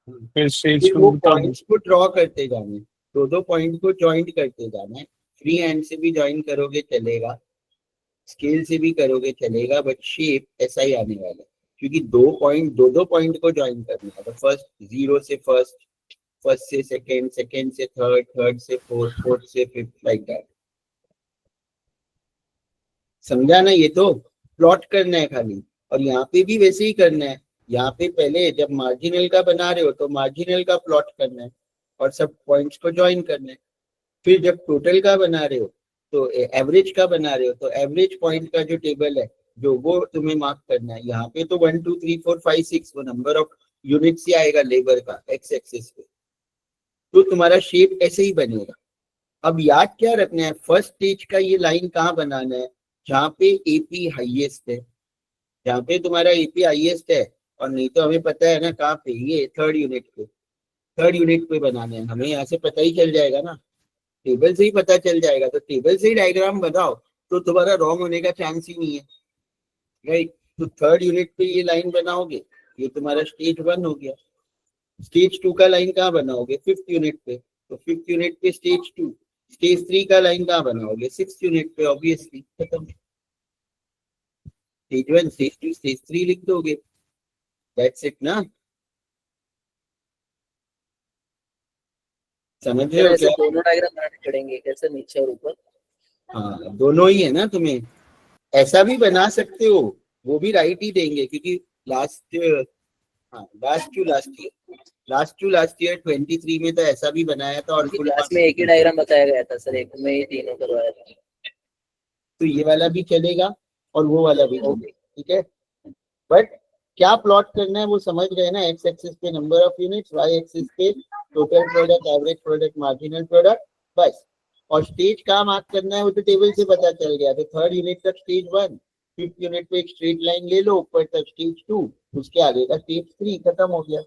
फिर स्टेज फिर वो 2 पॉइंट्स को ड्रॉ करते जाने, दो पॉइंट को ज्वाइंट करते जाना है। फ्री हैंड से भी ज्वाइन करोगे चलेगा, स्केल से भी करोगे चलेगा, बट शेप ऐसा ही आने वाला है क्योंकि दो पॉइंट को ज्वाइन करना है। फर्स्ट 0 से फर्स्ट, फर्स्ट से सेकंड, सेकंड से थर्ड, थर्ड से फोर्थ, फोर्थ से फिफ्थ, लाइक दैट। समझा ना, ये तो प्लॉट करना है खाली। और यहाँ पे भी वैसे ही करना है, यहाँ पे पहले जब मार्जिनल का बना रहे हो तो मार्जिनल का प्लॉट करना है और सब पॉइंट्स को ज्वाइन करना है। फिर जब टोटल का बना रहे हो तो एवरेज का बना रहे हो तो एवरेज पॉइंट का जो टेबल है जो वो तुम्हें मार्क करना है। यहाँ पे तो 1 2 3 4 5 6 वो नंबर ऑफ यूनिट्स ही आएगा लेबर का एक्स एक्सिस पे, तो तुम्हारा शेप ऐसे ही बनेगा। अब याद क्या रखना है, फर्स्ट स्टेज का ये लाइन कहाँ बनाना है, जहाँ पे एपी हाईएस्ट है, जहाँ पे तुम्हारा एपी हाईएस्ट है। और नहीं तो हमें पता है ना कहाँ पे, ये थर्ड यूनिट पे बनाना है हमें, यहाँ से पता ही चल जाएगा ना, टेबल से ही पता चल जाएगा। तो टेबल से ही डायग्राम बनाओ तो तुम्हारा रॉन्ग होने का चांस ही नहीं है, राइट। तो थर्ड यूनिट पे ये लाइन बनाओगे, ये तुम्हारा स्टेज 1 हो गया। स्टेज 2 का लाइन कहाँ बनाओगे, 5th यूनिट पे, तो 5th यूनिट पे स्टेज 2। स्टेज 3 का लाइन कहाँ बनाओगे, 6th यूनिट पे, ऑब्वियसली खत्म। स्टेज 1 स्टेज 2 स्टेज 3 लिख दोगे, दैट्स इट ना। समझ रहे हो क्या, दोनों डायग्राम बनाने पड़ेंगे कैसे, नीचे और ऊपर। हाँ दोनों ही है ना, तुम्हें ऐसा भी बना सकते हो, वो भी राइट ही देंगे क्योंकि लास्ट टू लास्ट ईयर 23 में तो ऐसा भी बनाया था। और क्लास में एक ही डायग्राम बताया गया था सर, एक में ही तीनों करवाया था। तो ये वाला भी चलेगा और वो वाला भी चलेगा, ठीक है। बट क्या प्लॉट करना है वो समझ गए ना, एक्स एक्सिस पे number of units, y axis पे total product, average product, marginal product, बस। और स्टेज कहाँ मार्क करना है वो तो टेबल से पता चल गया। तो थर्ड यूनिट तक स्टेज 1, 5th यूनिट पे एक स्ट्रेट लाइन ले लो, ऊपर तक स्टेज 2, उसके आगे का स्टेज 3, खत्म हो गया।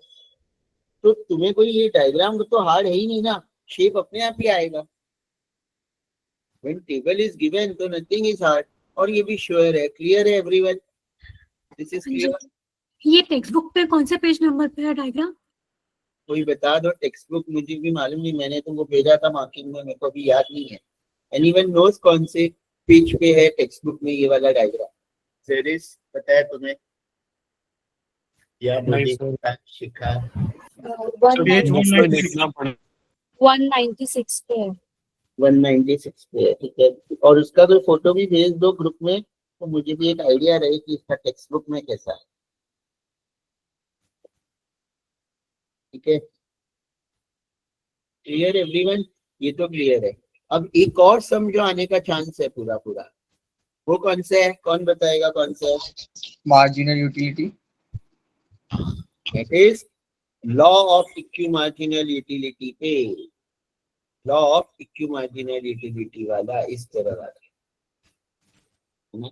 तो तुम्हें कोई ये डायग्राम तो हार्ड है ही नहीं ना, शेप अपने आप ही आएगा। When table is given तो nothing is hard। और ये भी श्योर है, क्लियर है एवरीवन, दिस इज क्लियर। ये टेक्स्ट बुक पे कौन से पेज नंबर पे है डायग्राम? कोई बता दो, टेक्स्ट बुक मुझे भी मालूम नहीं, मैंने तुमको भेजा था मार्किंग में, मेरे को भी याद नहीं है। एनीवन नोस कौन से पेज पे है टेक्स्ट बुक में ये वाला डायग्राम? सीरीज पता है तुम्हें या मुझे शिखा? 196 पे है। 196 पे है, ठीक है। और उसका कोई फोटो भी भेज दो ग्रुप में तो मुझे भी एक आइडिया रहे कि इसका टेक्स्ट बुक में कैसा है, ठीक है। क्लियर एवरीवन, ये तो क्लियर है। अब एक और सम जो आने का चांस है पूरा वो कौन सा है, कौन बताएगा कौन सा है? Marginal utility, That is law of equimarginal utility पे, law of equi marginal utility वाला इस तरह वाला है ना,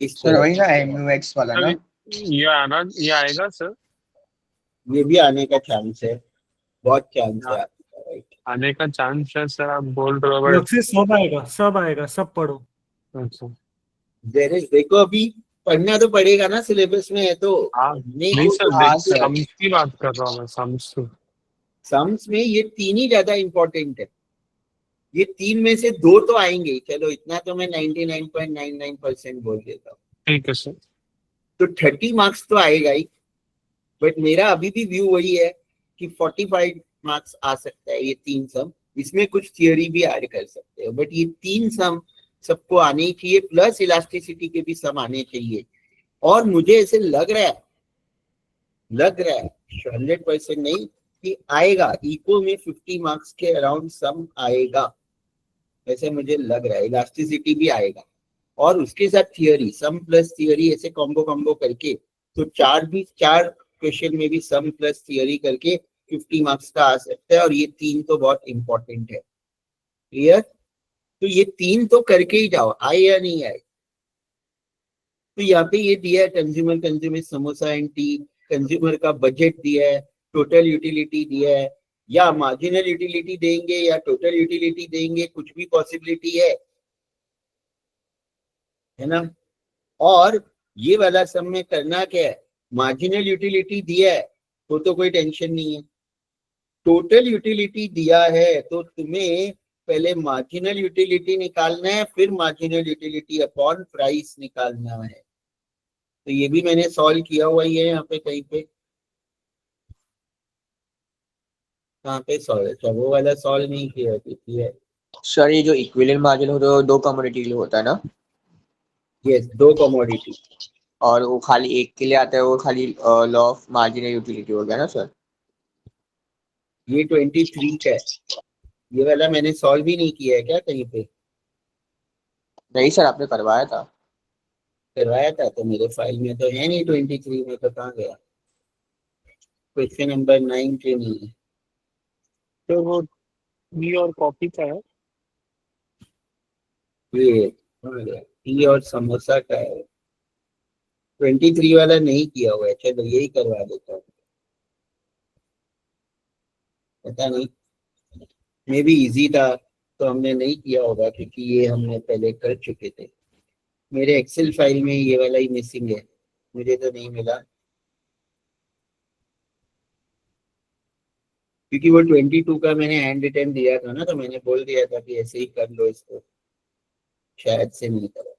इस सर तरह वही ना MUX वाला ना? ये आएगा सर, ये भी आने का चांस है, बहुत चांस है आपका, राइट। आने का चांस है सर, आप बोल रहे हो बट लक्ष्य सब आएगा, सब पढ़ो। अच्छा देखो अभी पढ़ना तो पड़ेगा ना, सिलेबस में है तो। हाँ नहीं नहीं तो सर, हाँ, देख सर। सम्स की बात कर रहा हूँ मैं, सम्स। सम्स में ये तीन ही ज्यादा इंपॉर्टेंट है, ये तीन में से दो तो आएंगे, चलो इतना तो मैं 99.99% बोल देता हूँ। ठीक है सर। तो 30 मार्क्स तो आएगा ही, बट मेरा अभी भी व्यू वही है कि 45 मार्क्स आ सकता है ये तीन सम, इसमें कुछ थियोरी भी ऐड कर सकते हो, बट ये तीन सम सबको आने ही चाहिए, प्लस इलास्टिसिटी के भी सम आने चाहिए। और मुझे ऐसे लग रहा है 100% नहीं कि आएगा, इको में 50 मार्क्स के अराउंड सम आएगा, ऐसे मुझे लग रहा है। इलास्टिसिटी भी आएगा और उसके साथ थियोरी, सम प्लस थियोरी, ऐसे कॉम्बो करके तो चार क्वेश्चन में भी सम प्लस थियोरी करके 50 मार्क्स का आ सकता है। और ये तीन तो बहुत इंपॉर्टेंट है, क्लियर? तो ये तीन तो करके ही जाओ, आए या नहीं आए। तो यहाँ पे ये दिया है consumer samosa and T, consumer का बजट दिया है, टोटल यूटिलिटी दिया है, या मार्जिनल यूटिलिटी देंगे या टोटल यूटिलिटी देंगे, कुछ भी पॉसिबिलिटी है ना। और ये वाला सब में करना क्या है, मार्जिनल यूटिलिटी दिया है तो कोई टेंशन नहीं है, टोटल यूटिलिटी दिया है तो तुम्हें पहले मार्जिनल यूटिलिटी निकालना है, फिर मार्जिनल यूटिलिटी अपॉन प्राइस निकालना है। तो ये भी मैंने सॉल्व किया हुआ ही है यहाँ पे, कहीं पे कहाँ पे सॉल्व है, वो वाला सॉल्व नहीं किया है सर ये जो इक्विवेलेंट मार्जिन होता है वो दो कमोडिटी के लिए होता है ना? यस, दो कमोडिटी। और वो खाली एक के लिए आता है, वो खाली लॉ ऑफ मार्जिनल यूटिलिटी हो गया ना सर? ये 23 का है, ये वाला मैंने सॉल्व भी नहीं किया है क्या कहीं पे? नहीं सर, आपने करवाया था। करवाया था तो मेरे फाइल में तो है नहीं, 23 में तो कहाँ गया, क्वेश्चन नंबर 9 के नहीं है। तो वो ये और कॉपी का है। ये टी और समोसा का है, 23 वाला नहीं किया हुआ है, चलो यही करवा देता हूँ। पता नहीं, मे भी इजी था तो हमने नहीं किया होगा, क्योंकि ये हमने पहले कर चुके थे। मेरे एक्सेल फाइल में ये वाला ही मिसिंग है, मुझे तो नहीं मिला, क्योंकि वो 22 का मैंने हैंड रिटन दिया था ना, तो मैंने बोल दिया था कि ऐसे ही कर लो इसको, शायद से नहीं करा।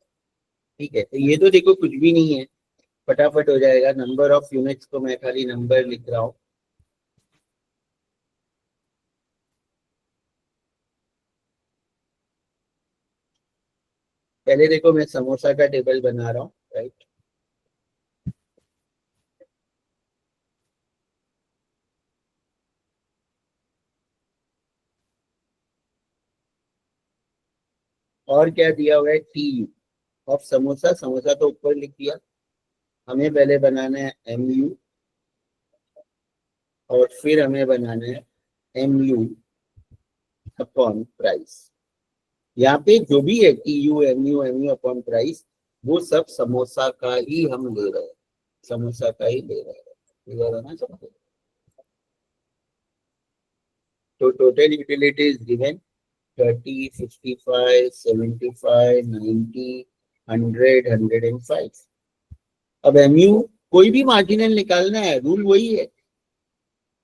ठीक है, तो ये तो देखो कुछ भी नहीं है, फटाफट हो जाएगा। नंबर ऑफ यूनिट्स को मैं खाली नंबर लिख रहा हूँ, पहले देखो मैं समोसा का टेबल बना रहा हूँ, राइट। और क्या दिया हुआ है, T you of samosa, samosa तो ऊपर लिख दिया, हमें पहले बनाना है एम यू, और फिर हमें बनाना है एम यू अपॉन प्राइस। यहाँ पे जो भी है T U M U upon price, वो सब समोसा का ही हम ले रहे हैं, समोसा का ही ले रहे हैं, क्लियर है ना सबको? तो टोटल यूटिलिटी इज गिवन 30, 55, 75, 90, 100, 105। अब एमयू कोई भी मार्जिनल निकालना है, रूल वही है,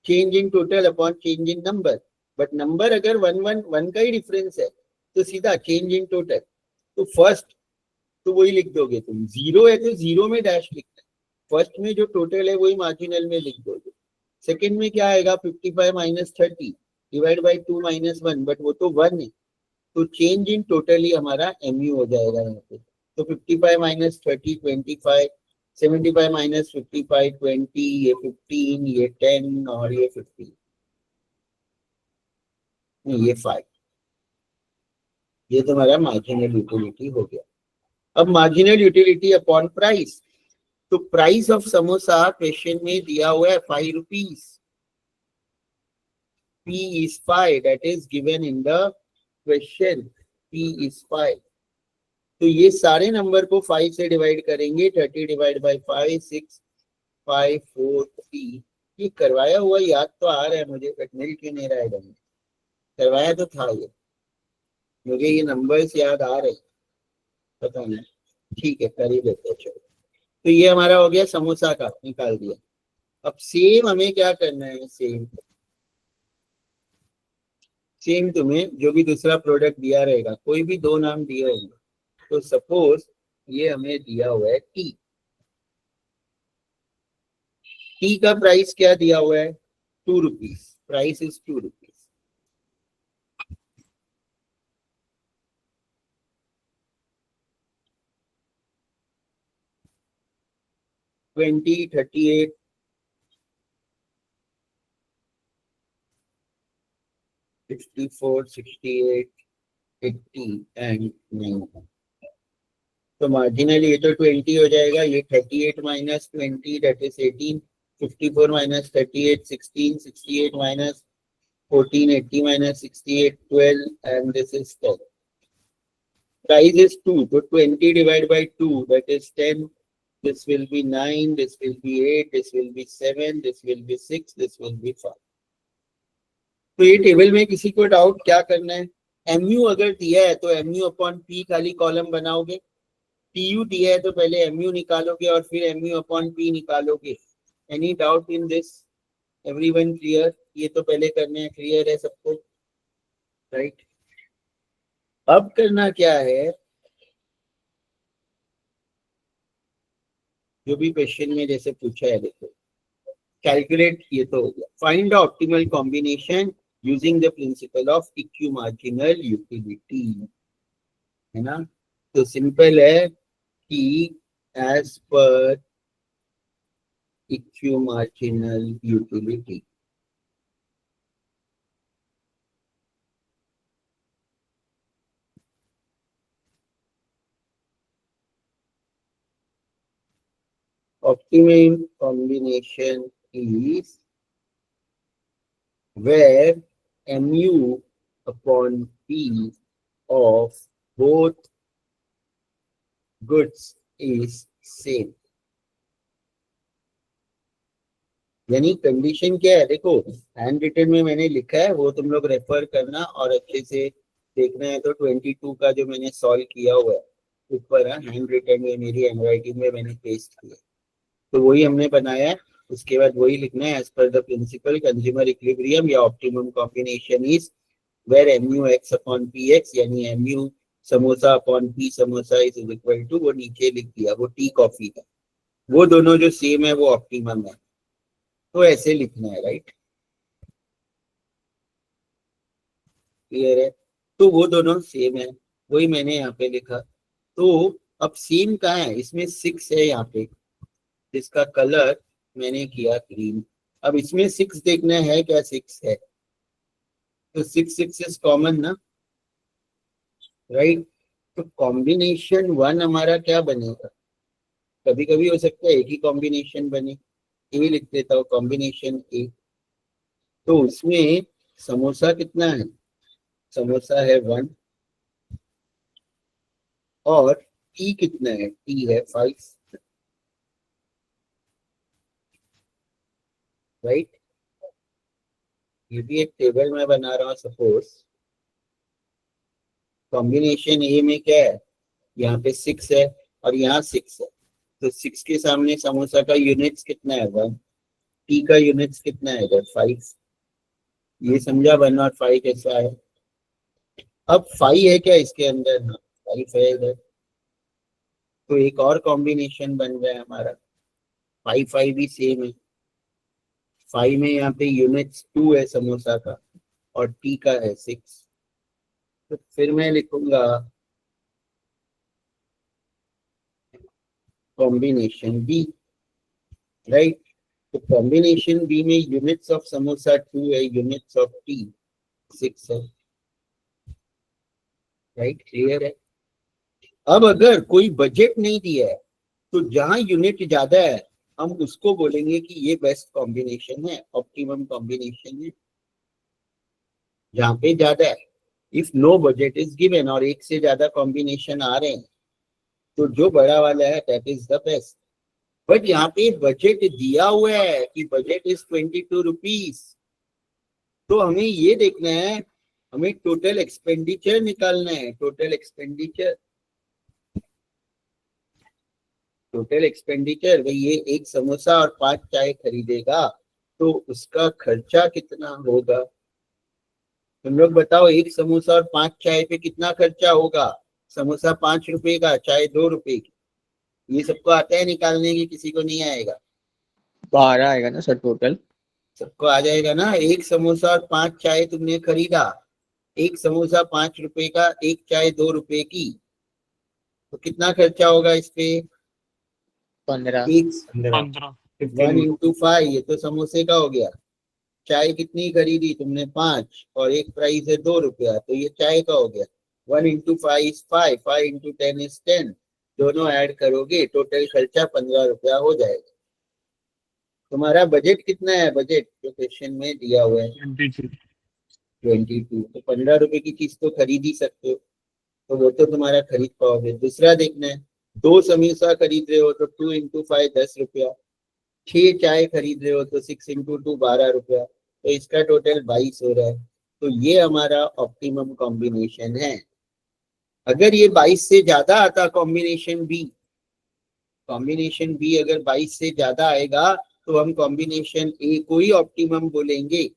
change in total upon change in number, but number अगर 1 का ही डिफरेंस है तो सीधा चेंज इन टोटल। तो फर्स्ट तो वही लिख दोगे तुम, जीरो है तो जीरो में डैश लिखना है, फर्स्ट में जो टोटल है वही मार्जिनल में लिख दोगे। सेकंड में क्या आएगा, 55 minus 30 divide by 2 minus 1, but वो तो 1 है, तो चेंज इन टोटल ही हमारा एमयू हो जाएगा यहाँ पे। तो 55 माइनस 30 25, 75 माइनस 55 20, ये 15, ये 10 और ये 15, ये 5, ये तुम्हारा मार्जिनल यूटिलिटी हो गया। अब मार्जिनल यूटिलिटी अपॉन प्राइस, तो प्राइस ऑफ समोसा क्वेश्चन में दिया हुआ है 5 rupees, P is 5, that is given in the question. P is 5. तो ये सारे नंबर को 5 से डिवाइड करेंगे. 30 डिवाइड बाय 5, 6, 5, 4, 3. ये करवाया हुआ याद तो आ रहा है मुझे, बट मिल क्यों नहीं रहा है. करवाया तो था ये, मुझे ये नंबर्स याद आ रहे, पता नहीं. ठीक है, कर ही लेते हैं. चलो, तो ये हमारा हो गया समोसा का, निकाल दिया. अब सेम हमें क्या करना है, सेम तुम्हें जो भी दूसरा प्रोडक्ट दिया रहेगा, कोई भी दो नाम दिए होंगे. तो सपोज ये हमें दिया हुआ है टी. टी का प्राइस क्या दिया हुआ है, 2 rupees. Price is 2 rupees. $20, $38, $64, $68, $80 and $90. तो मार्जिनल ये तो 20 हो जाएगा. ये 38 minus 20 that is 18. 54 minus 38 16. 68 minus 14 80 minus 68 12 and this is 10. Price is 2, so 20 divided by 2 that is 10. This will be 9, this will be 8, this will be 7, this will be 6, this will be 5. तो ये table में किसी को doubt क्या करना है. MU अगर दिया है तो MU अपॉन P खाली कॉलम बनाओगे. TU दिया है तो पहले MU निकालोगे और फिर MU अपॉन P निकालोगे. Any doubt in this, everyone clear. ये तो पहले करने हैं, क्लियर है सबको, राइट. अब करना क्या है, जो भी क्वेश्चन में जैसे पूछा है, देखो कैलकुलेट. ये तो हो गया. Find the optimal combination using the principle of equi marginal utility, है ना. तो सिंपल है कि as per equi marginal utility, optimum combination is where MU upon P of both goods is same. यानी कंडीशन क्या है, देखो हैंड रिटन में मैंने लिखा है, वो तुम लोग रेफर करना और अच्छे से देखना है. तो 22 का जो मैंने सॉल्व किया हुआ है ऊपर हैंड रिटन में, मेरी हैंडराइटिंग में मैंने पेस्ट किया, तो वही हमने बनाया है. उसके बाद वही लिखना है, as per the principle consumer equilibrium या optimum combination is where MU x upon PX, यानी MU samosa upon P samosa is equal to, वो नीचे लिख दिया, वो टी कॉफी है. वो दोनों जो सेम है वो ऑप्टिमम है. तो ऐसे लिखना है, राइट. क्लियर है. तो वो दोनों सेम है, वही मैंने यहाँ पे लिखा. तो अब सेम कहाँ है, इसमें 6 है यहाँ पे, जिसका कलर मैंने किया ग्रीन. अब इसमें 6 देखना है, क्या 6 है, तो 6 इज कॉमन ना, राइट. तो कॉम्बिनेशन 1 हमारा क्या बनेगा, कभी कभी हो सकता है एक ही कॉम्बिनेशन बने. ए लिख देता हूँ, कॉम्बिनेशन ए. तो उसमें समोसा कितना है, समोसा है 1 और टी कितना है, टी है 5, राइट. ये भी एक टेबल में बना रहा हूँ. सपोज कॉम्बिनेशन ए में क्या है, यहाँ पे 6 है और यहाँ 6 है. तो 6 के सामने समोसा का यूनिट्स कितना है, 1. टी का यूनिट्स कितना है इधर, 5. ये समझा 1 और 5 कैसा है. अब 5 है क्या इसके अंदर, हाँ 5 है इधर. तो एक और कॉम्बिनेशन बन गया हमारा. 5 भी सेम है. 5 में यहाँ पे यूनिट्स 2 है समोसा का और टी का है 6. तो फिर मैं लिखूंगा कॉम्बिनेशन बी, राइट. तो कॉम्बिनेशन बी में यूनिट्स ऑफ समोसा 2 है, यूनिट्स ऑफ टी 6 है, राइट. क्लियर है. अब अगर कोई बजट नहीं दिया है तो जहां यूनिट ज्यादा है हम उसको बोलेंगे कि ये बेस्ट कॉम्बिनेशन है, ऑप्टिमम कॉम्बिनेशन है. जहाँ पे ज्यादा है। If no budget is given और एक से ज्यादा कॉम्बिनेशन आ रहे हैं तो जो बड़ा वाला है that is the best. But यहाँ पे बजट दिया हुआ है कि बजट इज 22 रुपीज, तो हमें ये देखना है, हमें टोटल एक्सपेंडिचर निकालना है। टोटल एक्सपेंडिचर भाई, ये एक समोसा और 5 चाय खरीदेगा तो उसका खर्चा कितना होगा? तुम लोग बताओ, एक समोसा और 5 चाय पे कितना खर्चा होगा? समोसा 5 रुपए का, चाय 2 रुपए की। ये सबको आता है निकालने की? किसी को नहीं आएगा? 12 आएगा ना सर टोटल? सबको आ जाएगा ना। एक समोसा और 5 चाय तुमने खरीदा, एक समोसा 5 रुपए का, एक चाय 2 रुपए की, तो कितना खर्चा होगा इस पे? 15। 15। 1 into 5, ये तो समोसे का हो गया। चाय कितनी खरीदी तुमने? 5, और एक प्राइस है 2 रुपया, तो ये चाय का हो गया। 1 into 5 is 5, 5 into 10 is 10। दोनों ऐड करोगे टोटल खर्चा 15 रुपया हो जाएगा। तुम्हारा बजट कितना है? बजट जो क्वेश्चन में दिया हुआ है 22, तो 15 रुपए की चीज तो खरीद ही सकते हो, तो वो तो तुम्हारा खरीद पाओगे। दूसरा देखना है, 2 समोसा खरीद रहे हो तो 2 into 5 10 रुपया, 6 चाय खरीद रहे हो तो 6 into 2 12 रुपया, तो इसका टोटल 22 हो रहा है। तो ये हमारा ऑप्टिमम कॉम्बिनेशन है। अगर ये 22 से ज्यादा आता कॉम्बिनेशन बी अगर 22 से ज्यादा आएगा तो हम कॉम्बिनेशन ए को ही ऑप्टिमम बोलेंगे।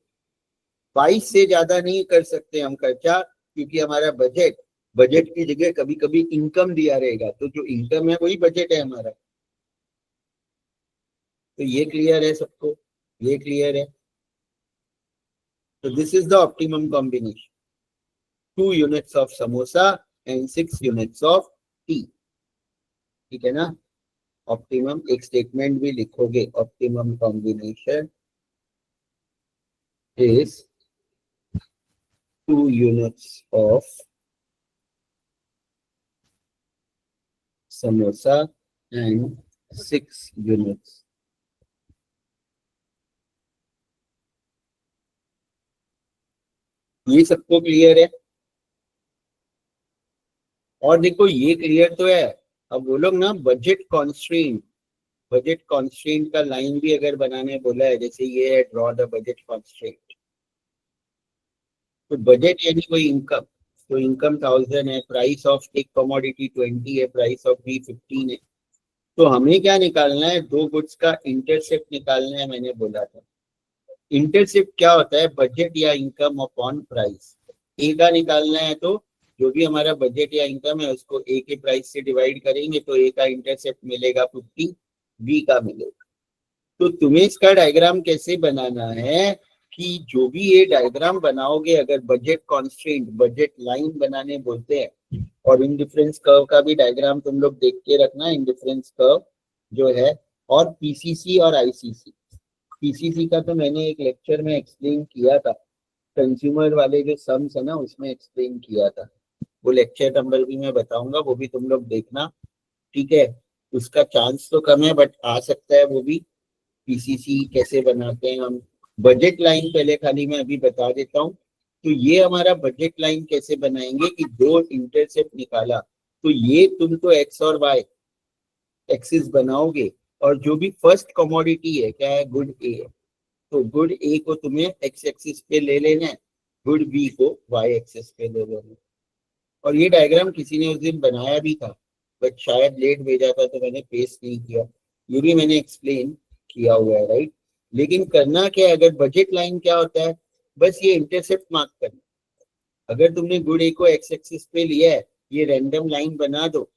22 से ज्यादा नहीं कर सकते हम खर्चा, क्योंकि हमारा बजट की जगह कभी कभी इनकम दिया रहेगा, तो जो इनकम है वही बजट है हमारा। तो ये क्लियर है सबको? ये क्लियर है? तो this is the optimum combination, 2 units of samosa and 6 units of T. ठीक है ना? ऑप्टिमम एक स्टेटमेंट भी लिखोगे, optimum combination is 2 units of samosa and 6 units ये सबको क्लियर है? और देखो ये क्लियर तो है। अब वो लोग ना बजट कॉन्स्ट्रेंट का लाइन भी अगर बनाने बोला है, जैसे ये है ड्रॉ द बजट कॉन्स्ट्रेंट, तो बजट यानी कोई इनकम, तो इनकम 1000 है, प्राइस ऑफ एक कमोडिटी 20 है, प्राइस ऑफ बी 15 है। तो हमें क्या निकालना है? 2 गुड्स का इंटरसेप्ट निकालना है। मैंने बोला था इंटरसेप्ट क्या होता है? बजट या इनकम अपॉन प्राइस। ए का निकालना है तो जो भी हमारा बजट या इनकम है उसको ए के प्राइस से डिवाइड करेंगे तो ए का इंटरसेप्ट मिलेगा 50, बी का मिलेगा। तो तुम्हें इसका डायग्राम कैसे बनाना है कि जो भी ये डायग्राम बनाओगे, अगर बजट कॉन्स्ट्रेंट बजट लाइन बनाने बोलते हैं, और इंडिफरेंस कर्व का भी डायग्राम तुम लोग देख के रखना, इंडिफरेंस कर्व जो है, और पीसीसी और आईसीसी। पीसीसी का तो मैंने एक लेक्चर में एक्सप्लेन किया था, कंज्यूमर वाले जो सम्स है ना उसमें एक्सप्लेन किया था, वो लेक्चर नंबर भी मैं बताऊंगा, वो भी तुम लोग देखना। ठीक है? उसका चांस तो कम है बट आ सकता है वो भी। पीसीसी कैसे बनाते हैं हम, बजट लाइन पहले खाली मैं अभी बता देता हूँ। तो ये हमारा बजट लाइन कैसे बनाएंगे कि 2 इंटरसेप्ट निकाला, तो ये तुम तो एक्स और वाई एक्सिस बनाओगे, और जो भी फर्स्ट कमोडिटी है क्या है? गुड ए है, तो गुड ए को तुम्हें एक्स एक्सिस पे ले लेना है, गुड बी को वाई एक्सिस पे ले लेना है। और ये डायग्राम किसी ने उस दिन बनाया भी था बट शायद लेट भेजा था तो मैंने पेस्ट नहीं किया, ये भी मैंने एक्सप्लेन किया हुआ है, राइट? लेकिन करना क्या है, अगर बजट लाइन क्या होता है, बस ये इंटरसेप्ट मार्क करना। अगर तुमने गुड ए को एक्स एक्सिस पे लिया है, ये रैंडम लाइन बना दो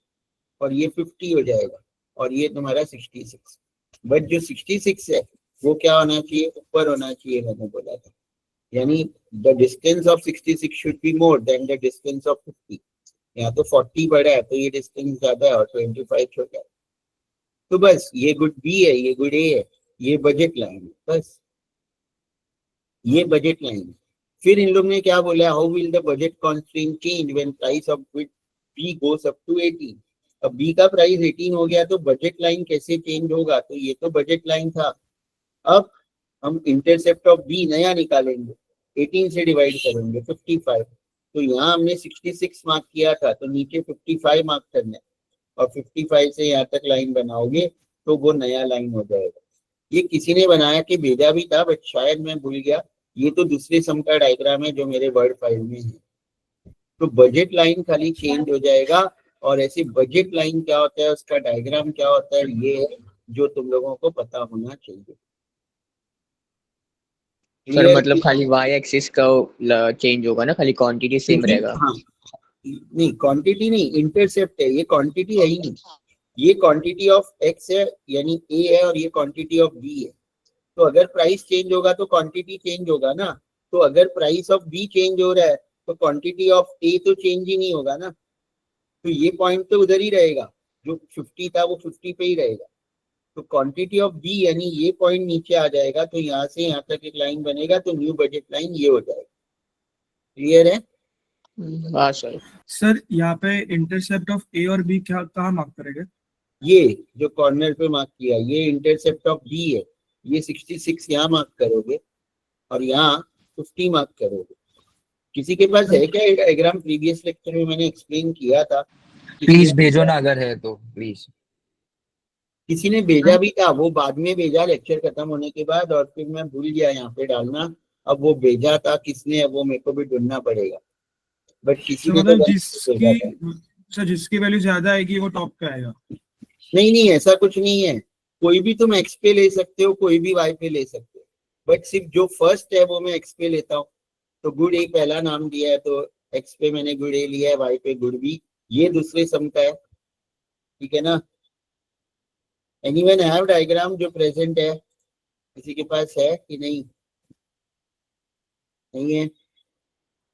और ये 50 हो जाएगा और ये तुम्हारा 66। बट जो 66 है वो क्या होना चाहिए? ऊपर होना चाहिए, मैंने बोला था। यानी the distance of 66 should be more than the distance of 50। यहाँ तो 40 बड़ा है तो ये डिस्टेंस ज्यादा है और 25 छोटा है। तो बस ये गुड बी है, ये गुड ए है, ये बजट लाइन है, बस ये बजट लाइन है। फिर इन लोग ने क्या बोला, how will the budget constraint change when price of B goes up to 18। अब बी का प्राइस 18 हो गया तो बजट लाइन कैसे चेंज होगा? तो ये तो बजट लाइन था। अब हम इंटरसेप्ट ऑफ बी नया निकालेंगे, 18 से डिवाइड करेंगे 55, तो यहाँ हमने 66 मार्क किया था, तो नीचे 55 मार्क करना है और 55 से यहाँ तक लाइन बनाओगे तो वो नया लाइन हो जाएगा। ये किसी ने बनाया कि भेजा भी था, बट शायद मैं भूल गया। ये तो दूसरे सम का डायग्राम है जो मेरे वर्ड फाइल में है। तो बजट लाइन खाली चेंज हो जाएगा, और ऐसे बजट लाइन क्या होता है, उसका डायग्राम क्या होता है, ये है जो तुम लोगों को पता होना चाहिए। Sir Clear? मतलब खाली y एक्सिस का चेंज होगा ना, खाली क्वांटिटी सेम रहेगा। हाँ, नहीं क्वांटिटी नहीं, इंटरसेप्ट है, ये क्वांटिटी है ही नहीं। ये क्वांटिटी ऑफ एक्स है, यानी ए है, और ये क्वांटिटी ऑफ बी है। तो अगर प्राइस चेंज होगा तो क्वांटिटी चेंज होगा ना। तो अगर प्राइस ऑफ बी चेंज हो रहा है तो क्वांटिटी ऑफ ए तो चेंज ही नहीं होगा ना। तो ये पॉइंट तो उधर ही रहेगा, जो 50 था वो 50 पे ही रहेगा। तो क्वांटिटी ऑफ बी यानी ये पॉइंट नीचे आ जाएगा, तो यहाँ से यहाँ तक एक लाइन बनेगा, तो न्यू बजट लाइन ये हो जाएगा। क्लियर है? हाँ सर। सर यहाँ पे इंटरसेप्ट ऑफ ए और बी क्या कहाँ मार्क करेंगे? ये जो कॉर्नर पे मार्क किया ये इंटरसेप्ट ऑफ बी है, ये 66 यहाँ मार्क करोगे और यहाँ 50 मार्क करोगे। किसी के पास है क्या ये डायग्राम? प्रीवियस लेक्चर में मैंने एक्सप्लेन किया था। प्लीज भेजो ना अगर है तो प्लीज। किसी ने भेजा भी था, वो बाद में भेजा लेक्चर खत्म होने के बाद, और फिर मैं भूल गया यहाँ पे डालना। अब वो भेजा था किसने, वो मेरे को भी ढूंढना पड़ेगा, बट किसी ने मतलब तो भेजा था। जिसकी वैल्यू ज्यादा आएगी वो टॉप पे आएगा? नहीं, ऐसा कुछ नहीं है। कोई भी तुम एक्स पे ले सकते हो, कोई भी वाई पे ले सकते हो, बट सिर्फ जो फर्स्ट है वो मैं एक्स पे लेता हूँ। तो गुड ए पहला नाम दिया है, तो एक्स पे मैंने गुड ए लिया है, वाई पे गुड बी। ये दूसरे सम का है, ठीक है ना? एनीवन हैव डायग्राम जो प्रेजेंट है? किसी के पास है कि नहीं? नहीं है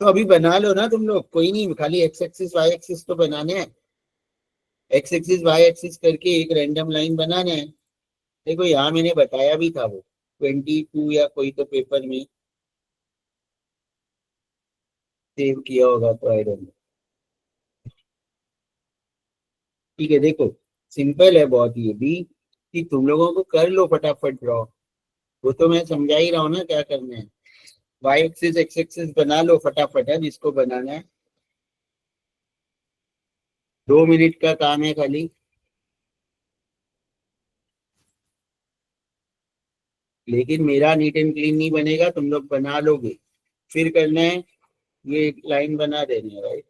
तो अभी बना लो ना तुम लोग, कोई नहीं, खाली एक्स एक्सिस वाई एक्सिस तो बनाने हैं। एक्स एक्सिस वाई एक्सिस करके एक रैंडम लाइन बनाना है। देखो यहाँ मैंने बताया भी था, वो 22 या कोई तो पेपर में सेव किया होगा, तो आई डोंट नो। ठीक है, देखो सिंपल है बहुत ये भी, कि तुम लोगों को कर लो फटाफट ड्रॉ। वो तो मैं समझा ही रहा हूँ ना क्या करना है। वाई एक्सिस एक्स एक्सिस बना लो फटाफट है, जिसको बनाना है। 2 मिनट का काम है खाली। लेकिन मेरा नीट एंड क्लीन नहीं बनेगा, तुम लोग बना लोगे। फिर करना है ये लाइन बना देनी है, राइट?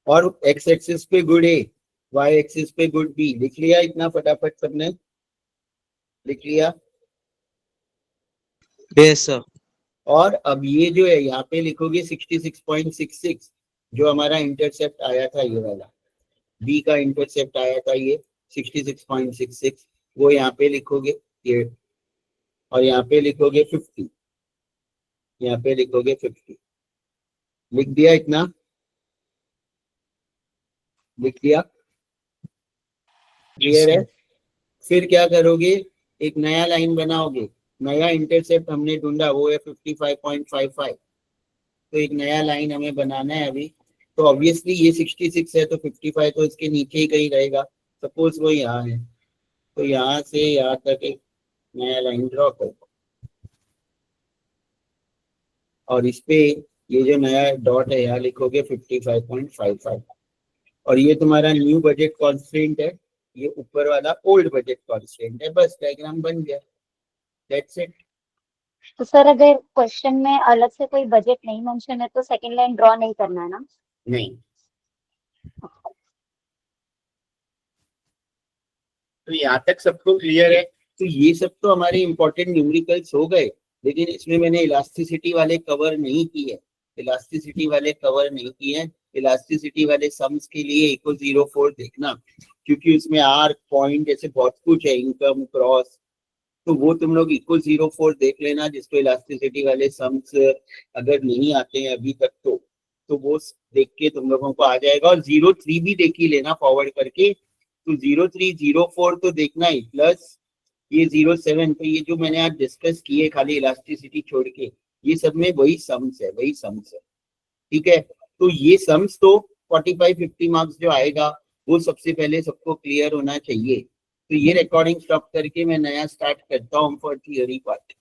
और एक्स एक्सिस पे गुड ए, वाई एक्सिस पे गुड बी। लिख लिया इतना फटाफट सबने? लिख लिया? Yes sir. और अब ये जो है यहाँ पे लिखोगे 66.66, जो हमारा इंटरसेप्ट आया था, ये वाला बी का इंटरसेप्ट आया था ये 66.66, वो यहाँ पे लिखोगे ये, और यहाँ पे लिखोगे 50, यहाँ पे लिखोगे 50। लिख दिया इतना? लिख दिया? क्लियर है? फिर क्या करोगे, एक नया लाइन बनाओगे। नया इंटरसेप्ट हमने ढूंढा, वो है 55.55, तो एक नया लाइन हमें बनाना है अभी। तो ऑब्वियसली ये 66 है, तो 55 तो इसके नीचे ही कहीं रहेगा। सपोज वो यहाँ है, तो यहाँ से यहाँ तक एक नया लाइन ड्रॉ करो, और इस पे ये जो नया डॉट है यहाँ लिखोगे 55.55, और ये तुम्हारा न्यू बजट कॉन्स्टेंट है, ये ऊपर वाला ओल्ड बजट कॉन्स्टेंट है। बस डायग्राम बन गया, दैट्स इट। तो सर अगर क्वेश्चन में अलग से कोई बजट नहीं मेंशन है तो सेकंड लाइन ड्रॉ नहीं करना है ना? नहीं, तो यहाँ तक सबको क्लियर है? तो ये सब तो हमारे इंपॉर्टेंट न्यूमेरिकल्स हो गए, लेकिन इसमें मैंने इलास्टिसिटी वाले कवर नहीं किए। इलास्टिसिटी वाले कवर नहीं किए हैं। इलास्टिसिटी वाले सम्स के लिए इको 04 देखना, क्योंकि उसमें आर पॉइंट ऐसे बहुत कुछ है, इनकम क्रॉस, तो वो तुम लोग इको 04 देख लेना, जिसको इलास्टिसिटी वाले सम्स अगर नहीं आते हैं अभी तक तो वो देख के तुम लोगों को आ जाएगा। और 03 भी देख ही लेना फॉरवर्ड करके। तो 03 04 तो देखना ही, प्लस ये 07, तो ये जो मैंने आज डिस्कस किए खाली इलास्टिसिटी छोड़ के, ये सब में वही सम्स है, वही सम्स है, ठीक है? तो ये सम्स तो 45-50 मार्क्स जो आएगा वो सबसे पहले सबको क्लियर होना चाहिए। तो ये रिकॉर्डिंग स्टॉप करके मैं नया स्टार्ट करता हूँ फॉर थियरी पार्ट।